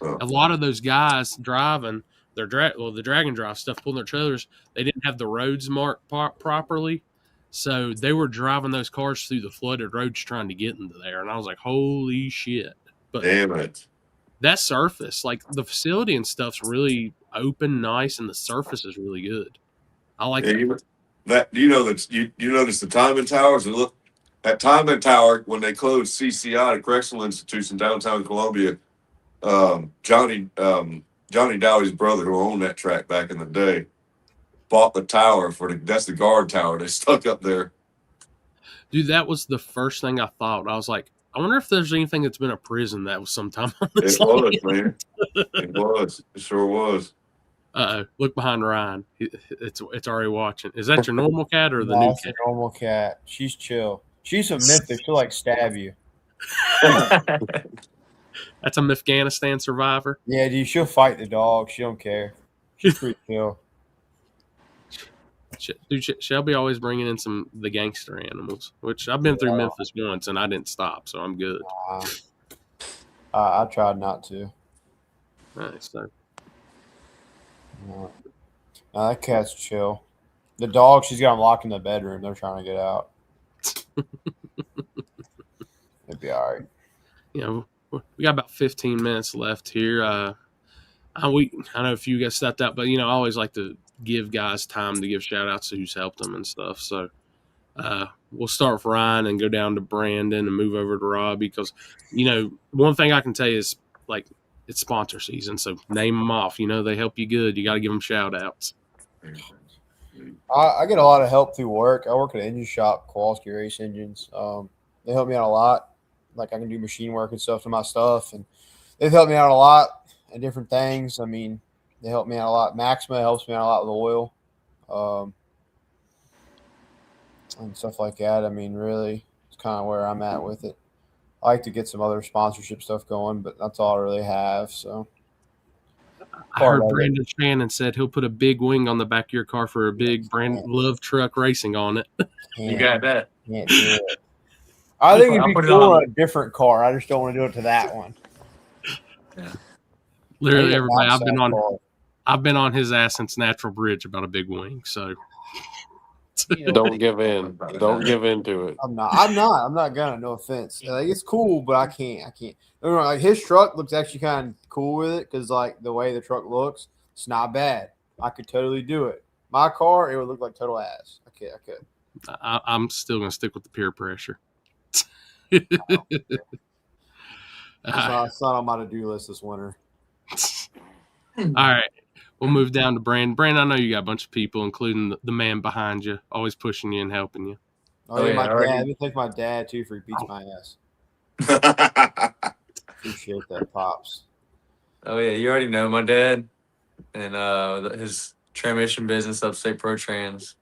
S7: A lot of those guys driving their the Dragon Drive stuff, pulling their trailers, they didn't have the roads marked properly. So they were driving those cars through the flooded roads trying to get into there. And I was like, holy shit. But
S11: damn it.
S7: That surface, like the facility and stuff's really open, nice, and the surface is really good. I like
S11: that. You notice the timing towers? And look, at timing tower, when they closed CCI, the Correctional Institute in downtown Columbia, Johnny Dowie's brother, who owned that track back in the day, bought the tower that's the guard tower they stuck up there.
S7: Dude, that was the first thing I thought. I was like, I wonder if there's anything that's been a prison that was sometime on this land.
S11: It was, man. It was. It sure was.
S7: Look behind Ryan. It's already watching. Is that your normal cat or the new cat?
S4: Normal cat. She's chill. She's from Memphis. She'll like stab you.
S7: That's a Afghanistan survivor.
S4: Yeah, dude. She'll fight the dog. She don't care. She's pretty chill.
S7: Dude, Shelby always bringing in the gangster animals, which I've been through Memphis once and I didn't stop, so I'm good.
S4: I tried not to.
S7: Nice. So.
S4: No, that cat's chill. The dog, she's got them locked in the bedroom. They're trying to get out. It'd be all right.
S7: We got about 15 minutes left here. I know a few guys stepped out, but I always like to give guys time to give shout outs to who's helped them and stuff. So we'll start with Ryan and go down to Brandon and move over to Robbie because, one thing I can tell you is like it's sponsor season. So name them off. They help you good. You got to give them shout outs.
S4: I get a lot of help through work. I work at an engine shop, Kowalski Race Engines. They help me out a lot. Like I can do machine work and stuff to my stuff. And they've helped me out a lot in different things. I mean, they help me out a lot. Maxima helps me out a lot with oil and stuff like that. I mean, really, it's kind of where I'm at with it. I like to get some other sponsorship stuff going, but that's all I really have. So
S7: I heard Brandon Shannon said he'll put a big wing on the back of your car for a big Brandon Love Truck Racing on it.
S9: You got that.
S4: Can't do it. I think it'd be cool on a different car. I just don't want to do it to that one.
S7: Yeah. Literally everybody I've been on his ass since Natural Bridge about a big wing. So
S12: don't give in. Don't give in to it.
S4: I'm not gonna. No offense. Like it's cool, but I can't. Like his truck looks actually kind of cool with it because like the way the truck looks, it's not bad. I could totally do it. My car, it would look like total ass. I could.
S7: I'm still gonna stick with the peer pressure.
S4: It's not on my to-do list this winter.
S7: All right. We'll move down to Brandon. Brandon, I know you got a bunch of people, including the man behind you, always pushing you and helping you.
S4: Oh, yeah, my dad. Let me thank my dad, too, for he beats my ass. Appreciate that, Pops.
S9: Oh, yeah. You already know my dad and his transmission business, Upstate Pro Trans.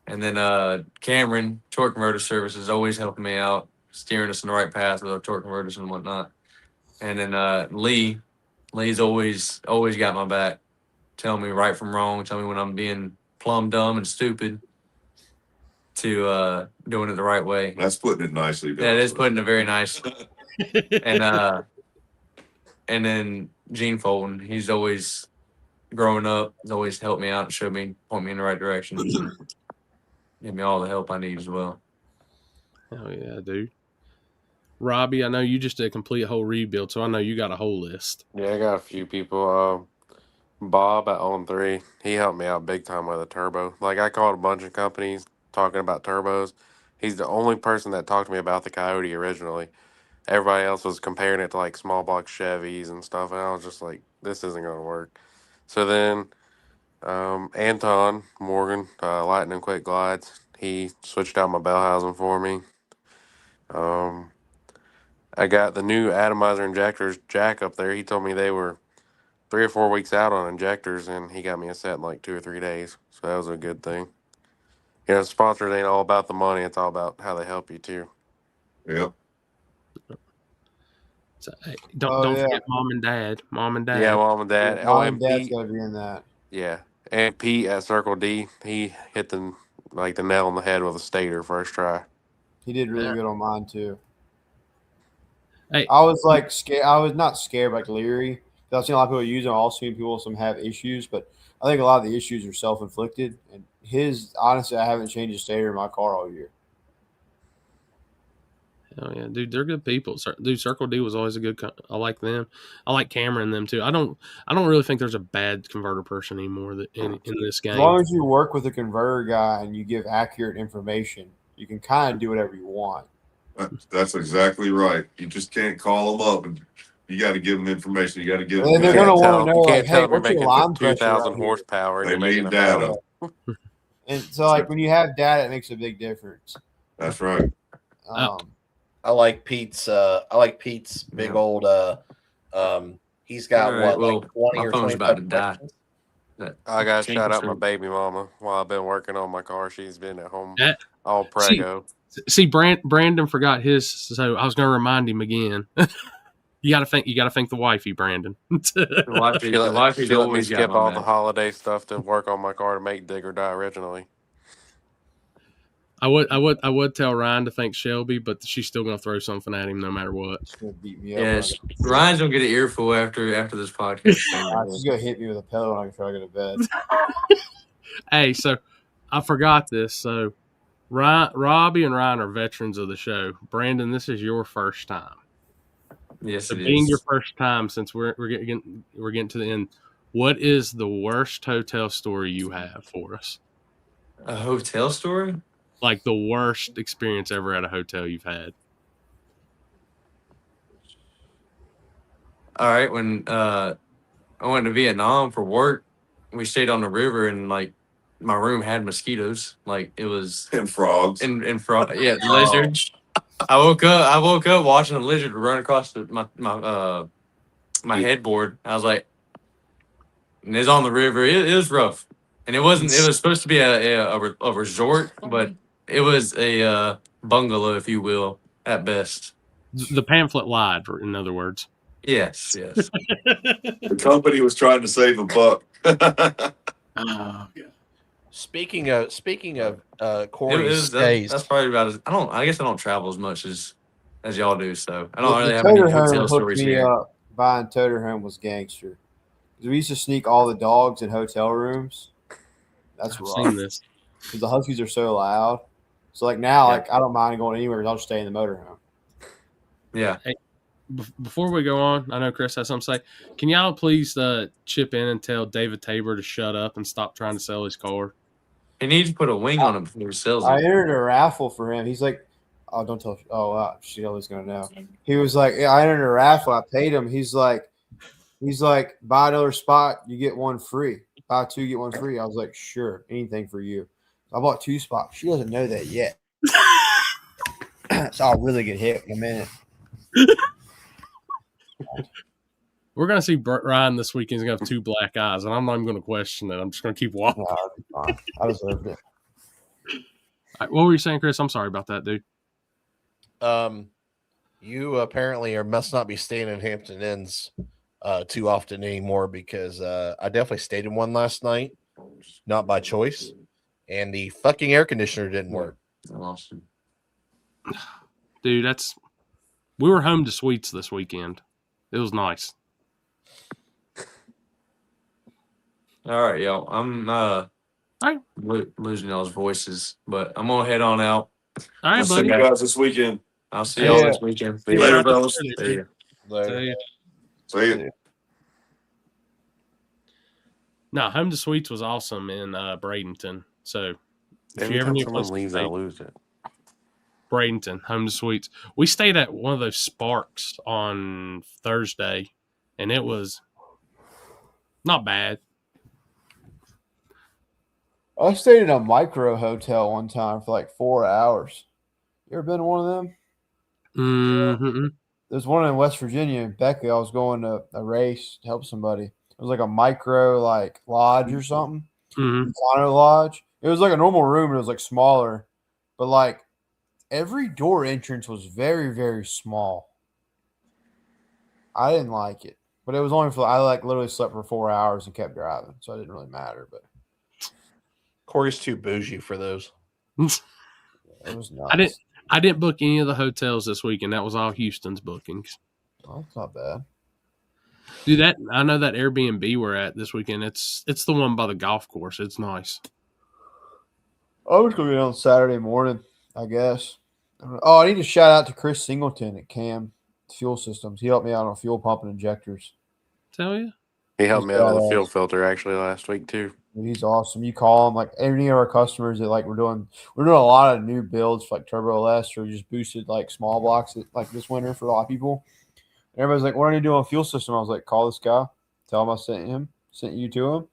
S9: And then Cameron, Torque Converter Services, always helping me out, steering us in the right path with our torque converters and whatnot. And then Lee's always got my back. Tell me right from wrong. Tell me when I'm being plumb dumb and stupid. to doing it the right way.
S11: That's putting it nicely.
S9: Yeah, it is putting it very nice. And then Gene Fulton, he's always growing up, he's always helped me out and point me in the right direction. Give me all the help I need as well.
S7: Oh yeah, dude. Robbie, I know you just did a complete whole rebuild, so I know you got a whole list.
S12: Yeah, I got a few people. Bob at On 3, he helped me out big time with a turbo. Like, I called a bunch of companies talking about turbos. He's the only person that talked to me about the Coyote originally. Everybody else was comparing it to like small block Chevys and stuff, and I was just like, this isn't going to work. So then Anton Morgan, Lightning Quick Glides, he switched out my bell housing for me. I got the new atomizer injectors, Jack, up there. He told me they were 3 or 4 weeks out on injectors, and he got me a set in like 2 or 3 days. So that was a good thing. You know, sponsors ain't all about the money. It's all about how they help you too.
S11: Yep.
S7: So, hey, don't forget mom and dad. Mom and dad.
S12: Yeah, mom and dad.
S4: Mom and dad's got to be in that.
S12: Yeah. And Pete at Circle D, he hit the nail on the head with a stator first try.
S4: He did really good on mine too.
S7: Hey.
S4: I was like scared. I was not scared, but like leery. I've seen a lot of people use it. I've also seen people some have issues, but I think a lot of the issues are self-inflicted. And honestly, I haven't changed the stator in my car all year.
S7: Oh yeah, dude, they're good people. Dude, Circle D was always a good. I like them. I like Cameron and them too. I don't really think there's a bad converter person anymore in this game.
S4: As long as you work with a converter guy and you give accurate information, you can kind of do whatever you want.
S11: That's exactly right. You just can't call them up, and you got to give them information. You got to give them.
S4: And they're going to want to know, like, hey,
S12: we're
S4: what's your
S12: making
S4: line pressure?
S12: 2,000 horsepower.
S11: They need data.
S4: And so, like, when you have data, it makes a big difference.
S11: That's right.
S2: I like Pete's. Big old. He's got like 20 or 20
S9: about to die.
S12: I got to shout out my baby mama while I've been working on my car. She's been at home all prego.
S7: See, Brandon forgot his, so I was going to remind him again. You got to thank the wifey, Brandon.
S12: The wifey she let me skip all the holiday stuff to work on my car to make Dig or Die originally.
S7: I would tell Ryan to thank Shelby, but she's still going to throw something at him no matter what.
S4: She's going to beat me
S9: up. Yes, Ryan's going to get an earful after this podcast.
S4: She's going to hit me with a pillow and I can try to go to bed.
S7: Hey, so I forgot this. So Robbie and Ryan are veterans of the show. Brandon, this is your first time.
S9: Yes,
S7: so
S9: it
S7: being
S9: is.
S7: your first time, since we're getting to the end, what is the worst hotel story you have for us?
S9: A hotel story?
S7: Like the worst experience ever at a hotel you've had.
S9: All right, when I went to Vietnam for work, we stayed on the river, and like my room had mosquitoes. Like it was
S11: and frogs.
S9: And frog. Yeah, lizards. I woke up watching a lizard run across my headboard. I was like, and it's on the river. It was rough, and it wasn't. It was supposed to be a resort, but it was a bungalow, if you will, at best.
S7: The pamphlet lied, in other words.
S9: Yes.
S11: The company was trying to save a buck.
S2: Speaking of Corey's stays,
S9: that's probably about as I guess I don't travel as much as y'all do, so I don't really have any hotel stories here.
S4: Buying Toter Home was gangster. We used to sneak all the dogs in hotel rooms. That's rough.
S7: Seen this.
S4: Because the Huskies are so loud. So like now, like I don't mind going anywhere. I'll just stay in the motorhome.
S9: Yeah.
S7: Hey, before we go on, I know Chris has something to say. Can y'all please chip in and tell David Tabor to shut up and stop trying to sell his car?
S9: He needs to put a wing on him before he sells it.
S4: I entered a raffle for him. He's like, oh, don't tell. Oh, wow, she always gonna know. He was like, yeah, I entered a raffle. I paid him. He's like, buy another spot, you get one free. Buy two, get one free. I was like, sure, anything for you. I bought 2 spots. She doesn't know that yet. So I'll really get hit in a minute.
S7: We're going to see Ryan this weekend. He's going to have 2 black eyes, and I'm not even going to question it. I'm just going to keep walking.
S4: No, I deserved it.
S7: Right, what were you saying, Chris? I'm sorry about that, dude.
S2: You apparently must not be staying in Hampton Inns too often anymore, because I definitely stayed in one last night, not by choice, and the fucking air conditioner didn't work.
S9: Austin.
S7: Dude, we were home to sweets this weekend. It was nice.
S9: All right, y'all. I'm losing y'all's voices, but I'm gonna head on out.
S7: All right,
S11: I'll see
S7: buddy.
S11: you guys this weekend.
S9: I'll see y'all this weekend.
S7: See you
S11: Later,
S7: out there.
S11: fellas.
S9: See ya.
S2: Later.
S11: See you.
S7: No, Home to Sweets was awesome in Bradenton. So if
S12: Every
S7: you ever
S12: time
S7: need a
S12: someone
S7: place to
S12: leaves, I
S7: stay,
S12: lose it.
S7: Bradenton, Home to Sweets. We stayed at one of those Sparks on Thursday, and it was not bad.
S4: I stayed in a micro hotel one time for like 4 hours. You ever been to one of them?
S7: Mm-hmm.
S4: There's one in West Virginia in Beckley. I was going to a race to help somebody. It was like a micro like lodge or something.
S7: Mm-hmm.
S4: Econo lodge. It was like a normal room, but it was like smaller. But like every door entrance was very, very small. I didn't like it. But it was only for I like literally slept for 4 hours and kept driving. So it didn't really matter. But
S2: Corey's too bougie for those.
S4: it was nice.
S7: I didn't book any of the hotels this weekend. That was all Houston's bookings.
S4: Oh, that's not bad.
S7: Dude, I know that Airbnb we're at this weekend. It's the one by the golf course. It's nice.
S4: I was going to be on Saturday morning, I guess. Oh, I need to shout out to Chris Singleton at CAM Fuel Systems. He helped me out on fuel pump and injectors.
S7: Tell you?
S12: He helped
S4: He's
S12: me out with
S4: badass.
S12: the fuel filter actually last week too.
S4: He's awesome. You call him like any of our customers that like we're doing a lot of new builds for like Turbo LS, or we just boosted like small blocks like this winter for a lot of people. And everybody's like, "What are you doing on fuel system?" I was like, "Call this guy, tell him I sent you to him,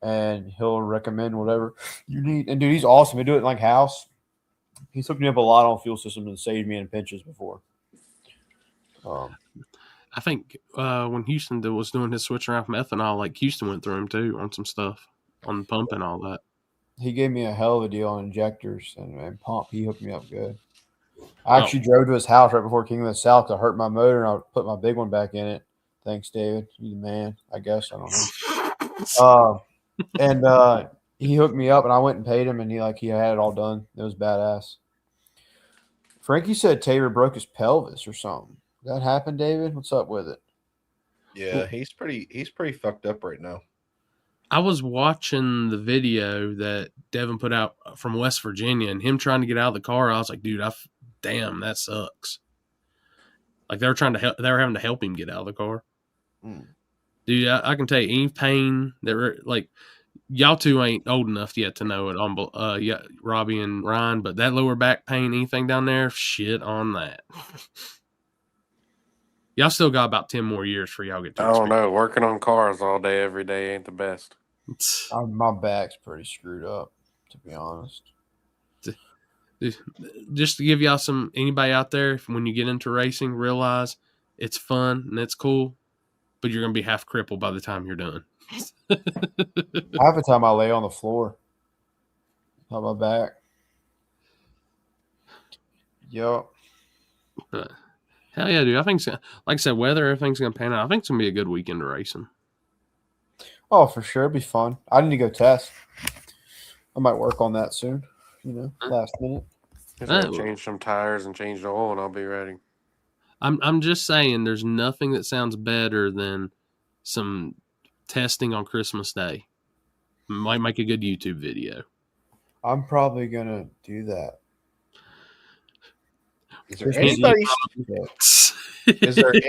S4: and he'll recommend whatever you need." And dude, he's awesome. He do it in like house. He's hooked me up a lot on fuel systems and saved me in pinches before.
S7: I think when Houston was doing his switch around from ethanol, like Houston went through him too on some stuff on the pump and all that.
S4: He gave me a hell of a deal on injectors and pump. He hooked me up good. I actually drove to his house right before King of the South to hurt my motor, and I put my big one back in it. Thanks, David. You're the man, I guess. I don't know. He hooked me up, and I went and paid him, and he had it all done. It was badass. Frankie said Taylor broke his pelvis or something. That happened, David? What's up with it?
S2: Yeah, he's pretty fucked up right now.
S7: I was watching the video that Devin put out from West Virginia, and him trying to get out of the car. I was like, dude, damn, that sucks. Like they were having to help him get out of the car. Dude, I can tell you any pain that like y'all two ain't old enough yet to know it on Robbie and Ryan, but that lower back pain, anything down there, shit on that. Y'all still got about 10 more years for y'all get to
S12: I don't know. Working on cars all day, every day ain't the best.
S4: My back's pretty screwed up, to be honest.
S7: Just to give y'all anybody out there, when you get into racing, realize it's fun and it's cool, but you're going to be half crippled by the time you're done.
S4: Half the time I lay on the floor on my back. Yup.
S7: Hell yeah, dude. I think, like I said, weather, everything's going to pan out. I think it's going to be a good weekend of racing.
S4: Oh, for sure. It'd be fun. I need to go test. I might work on that soon, last minute.
S12: Just gotta change some tires and change the oil, and I'll be ready.
S7: I'm just saying there's nothing that sounds better than some testing on Christmas Day. Might make a good YouTube video.
S4: I'm probably going to do that.
S2: Is there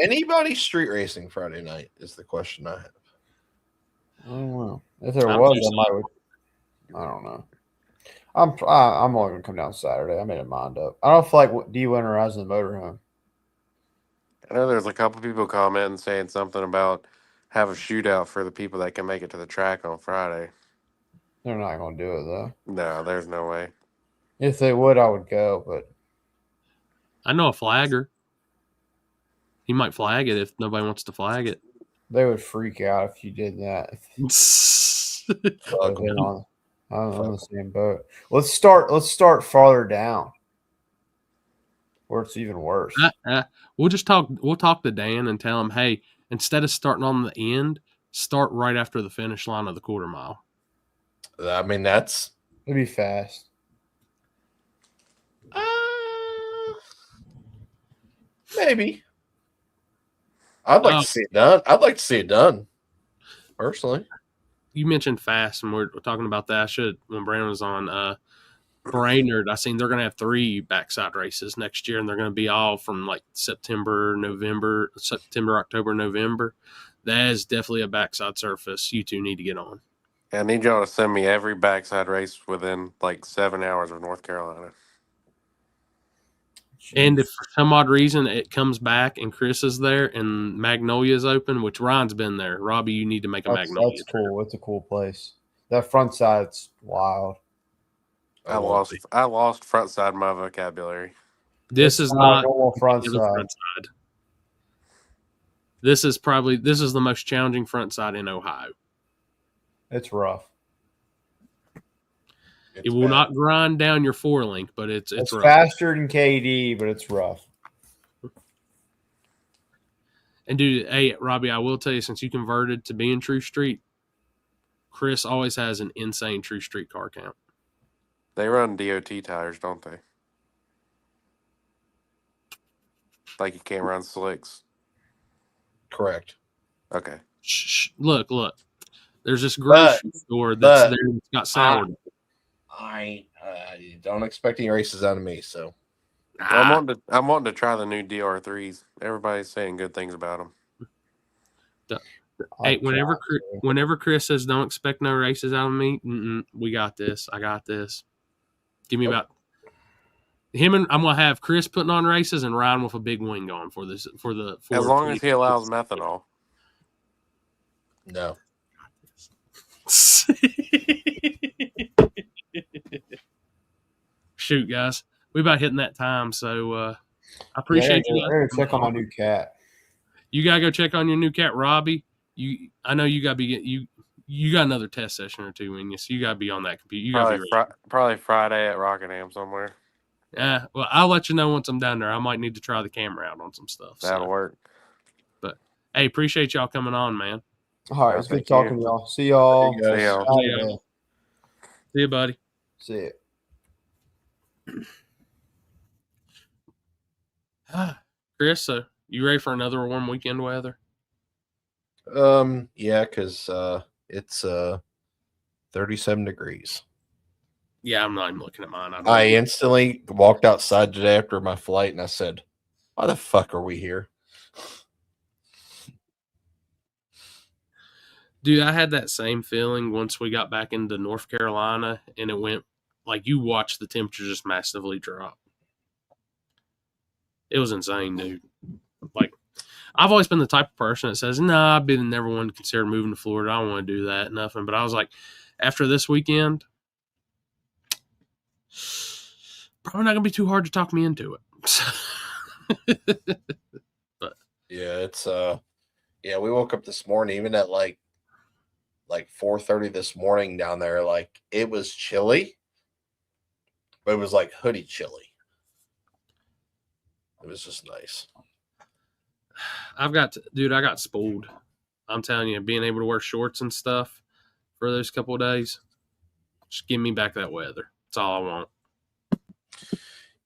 S2: anybody street racing Friday night? Is the question I have.
S4: I don't know. If there was, I don't know. I'm only gonna come down Saturday. I made a mind up. I don't feel like de-winterizing the motorhome.
S12: I know there's a couple people commenting saying something about have a shootout for the people that can make it to the track on Friday.
S4: They're not gonna do it though.
S12: No, there's no way.
S4: If they would, I would go, but
S7: I know a flagger. He might flag it if nobody wants to flag it.
S4: They would freak out if you did that. I'm on the same boat. Let's start farther down, where it's even worse.
S7: We'll talk to Dan and tell him, hey, instead of starting on the end, start right after the finish line of the quarter mile.
S2: I mean,
S4: it'd be fast.
S2: Maybe. I'd like to see it done. I'd like to see it done, personally.
S7: You mentioned fast, and we're talking about that. I should, when Brandon was on Brainerd, I seen they're going to have 3 backside races next year, and they're going to be all from like September, October, November. That is definitely a backside surface you two need to get on.
S12: I need y'all to send me every backside race within like 7 hours of North Carolina.
S7: And if for some odd reason it comes back and Chris is there and Magnolia's open, which Ryan's been there, Robbie, you need to make a Magnolia.
S4: That's cool. It's a cool place. That front side's wild.
S12: I lost front side in my vocabulary.
S7: This is not
S4: normal front
S7: the
S4: side.
S7: front side. This is the most challenging front side in Ohio.
S4: It's rough.
S7: It will not grind down your 4-link, but it's rough.
S4: Faster than KD, but it's rough.
S7: And dude, hey Robbie, I will tell you, since you converted to being True Street, Chris always has an insane True Street car count.
S12: They run DOT tires, don't they? Like you can't run slicks.
S2: Correct.
S12: Okay.
S7: Shh, look. There's this grocery store that's there that's got sourdough.
S2: I don't expect any races out of me, so.
S12: I'm wanting to try the new DR3s. Everybody's saying good things about them.
S7: Hey, whenever Chris says don't expect no races out of me, we got this. I got this. Give me about him, and I'm gonna have Chris putting on races and Ryan with a big wing on for this
S12: as long as he allows methanol.
S2: No.
S7: Shoot, guys, we about hitting that time, so I appreciate you.
S4: I'm gonna check on my new cat.
S7: You gotta go check on your new cat, Robbie. I know you gotta be you got another test session or two in you, so you gotta be on that computer. You gotta be ready.
S12: Probably Friday at Rockingham somewhere.
S7: Yeah, well, I'll let you know once I'm down there. I might need to try the camera out on some stuff.
S12: That'll work.
S7: But hey, appreciate y'all coming on, man.
S4: All right, it's good talking to y'all. See y'all.
S12: See y'all.
S7: See you, buddy.
S4: See
S7: you. Chris, so you ready for another warm weekend weather?
S2: Yeah, because it's 37 degrees.
S7: Yeah, I'm not even looking at mine.
S2: I instantly walked outside today after my flight, and I said, "Why the fuck are we here?"
S7: Dude, I had that same feeling once we got back into North Carolina, and it went like you watched the temperature just massively drop. It was insane, dude. Like, I've always been the type of person that says, "Nah, I've been never one to consider moving to Florida. I don't want to do that, nothing." But I was like, after this weekend, probably not gonna be too hard to talk me into it. But
S2: yeah, it's yeah, we woke up this morning, even at like 4:30 this morning down there, like it was chilly, but it was like hoodie chilly. It was just nice.
S7: I got spoiled. I'm telling you, being able to wear shorts and stuff for those couple of days, just give me back that weather. That's all I want.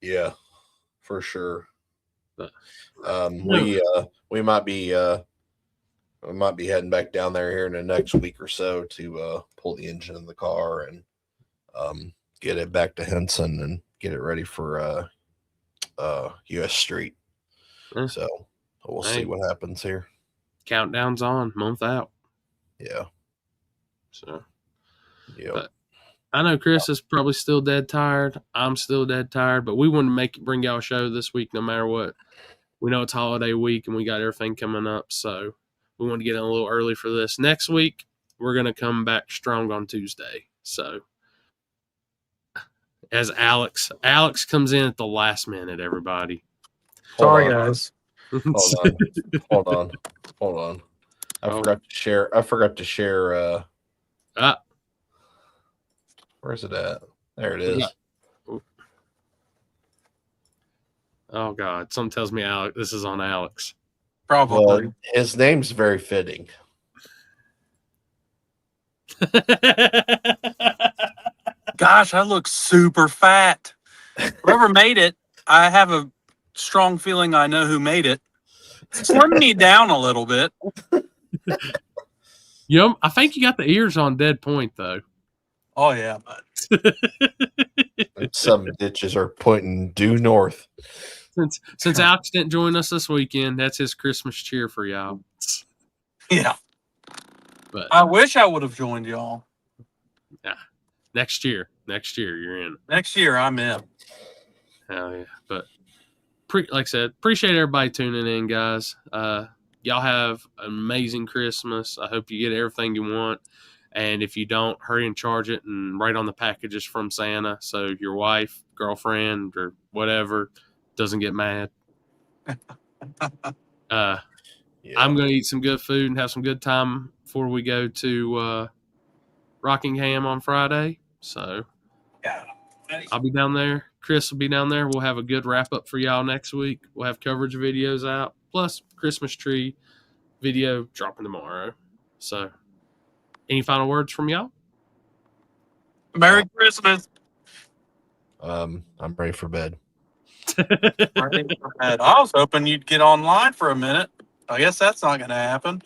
S2: Yeah, for sure.
S7: But
S2: we might be heading back down there here in the next week or so to pull the engine in the car and get it back to Henson and get it ready for US Street. So we'll see what happens here.
S7: Countdown's on, month out.
S2: Yeah.
S7: So
S2: yeah.
S7: But I know Chris is probably still dead tired. I'm still dead tired, but we want to bring y'all a show this week no matter what. We know it's holiday week and we got everything coming up, so we want to get in a little early for this. Next week, we're going to come back strong on Tuesday. So as Alex comes in at the last minute, everybody.
S8: Sorry, guys.
S2: Hold on. I forgot to share where's it at? There it is.
S7: Oh God. Something tells me Alex this is on Alex.
S8: Probably.
S2: Well, his name's very fitting.
S8: Gosh, I look super fat. Whoever made it, I have a strong feeling I know who made it. Slim me down a little bit.
S7: I think you got the ears on dead point though.
S8: Oh yeah,
S2: Some ditches are pointing due north.
S7: Since Alex didn't join us this weekend, that's his Christmas cheer for y'all.
S8: Yeah.
S7: But
S8: I wish I would have joined y'all.
S7: yeah, next year you're in.
S8: Next year I'm in.
S7: Hell yeah! But like I said, appreciate everybody tuning in, guys. Y'all have an amazing Christmas. I hope you get everything you want. And if you don't, hurry and charge it and write on the packages from Santa so your wife, girlfriend, or whatever doesn't get mad. I'm going to eat some good food and have some good time before we go to Rockingham on Friday. So I'll be down there. Chris will be down there. We'll have a good wrap-up for y'all next week. We'll have coverage videos out, plus Christmas tree video dropping tomorrow. So any final words from y'all?
S8: Merry Christmas.
S2: I'm ready for bed.
S8: I was hoping you'd get online for a minute. I guess that's not going to happen.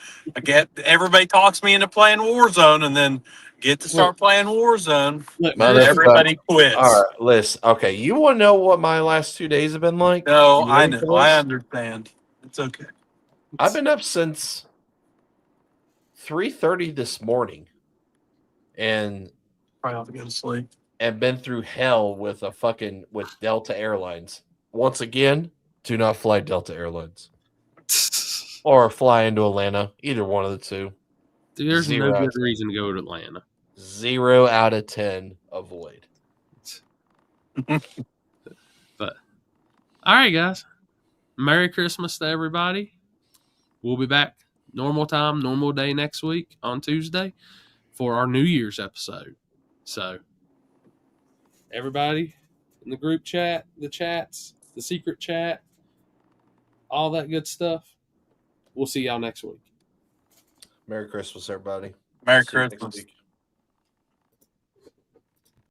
S8: Everybody talks me into playing Warzone, and then get to start playing Warzone. Everybody quits.
S2: All right, listen. Okay, you want to know what my last 2 days have been like?
S8: No, I know. I understand. It's okay.
S2: I've been up since 3:30 this morning, and
S8: probably have to go to sleep.
S2: And been through hell with Delta Airlines. Once again, do not fly Delta Airlines or fly into Atlanta. Either one of the two.
S7: There's no good reason to go to Atlanta.
S2: 0 out of 10. Avoid.
S7: But all right, guys. Merry Christmas to everybody. We'll be back normal time, normal day next week on Tuesday for our New Year's episode. So everybody in the group chat, the chats, the secret chat, all that good stuff. We'll see y'all next week.
S2: Merry Christmas, everybody.
S8: Merry
S2: See you next
S8: Christmas.
S2: week.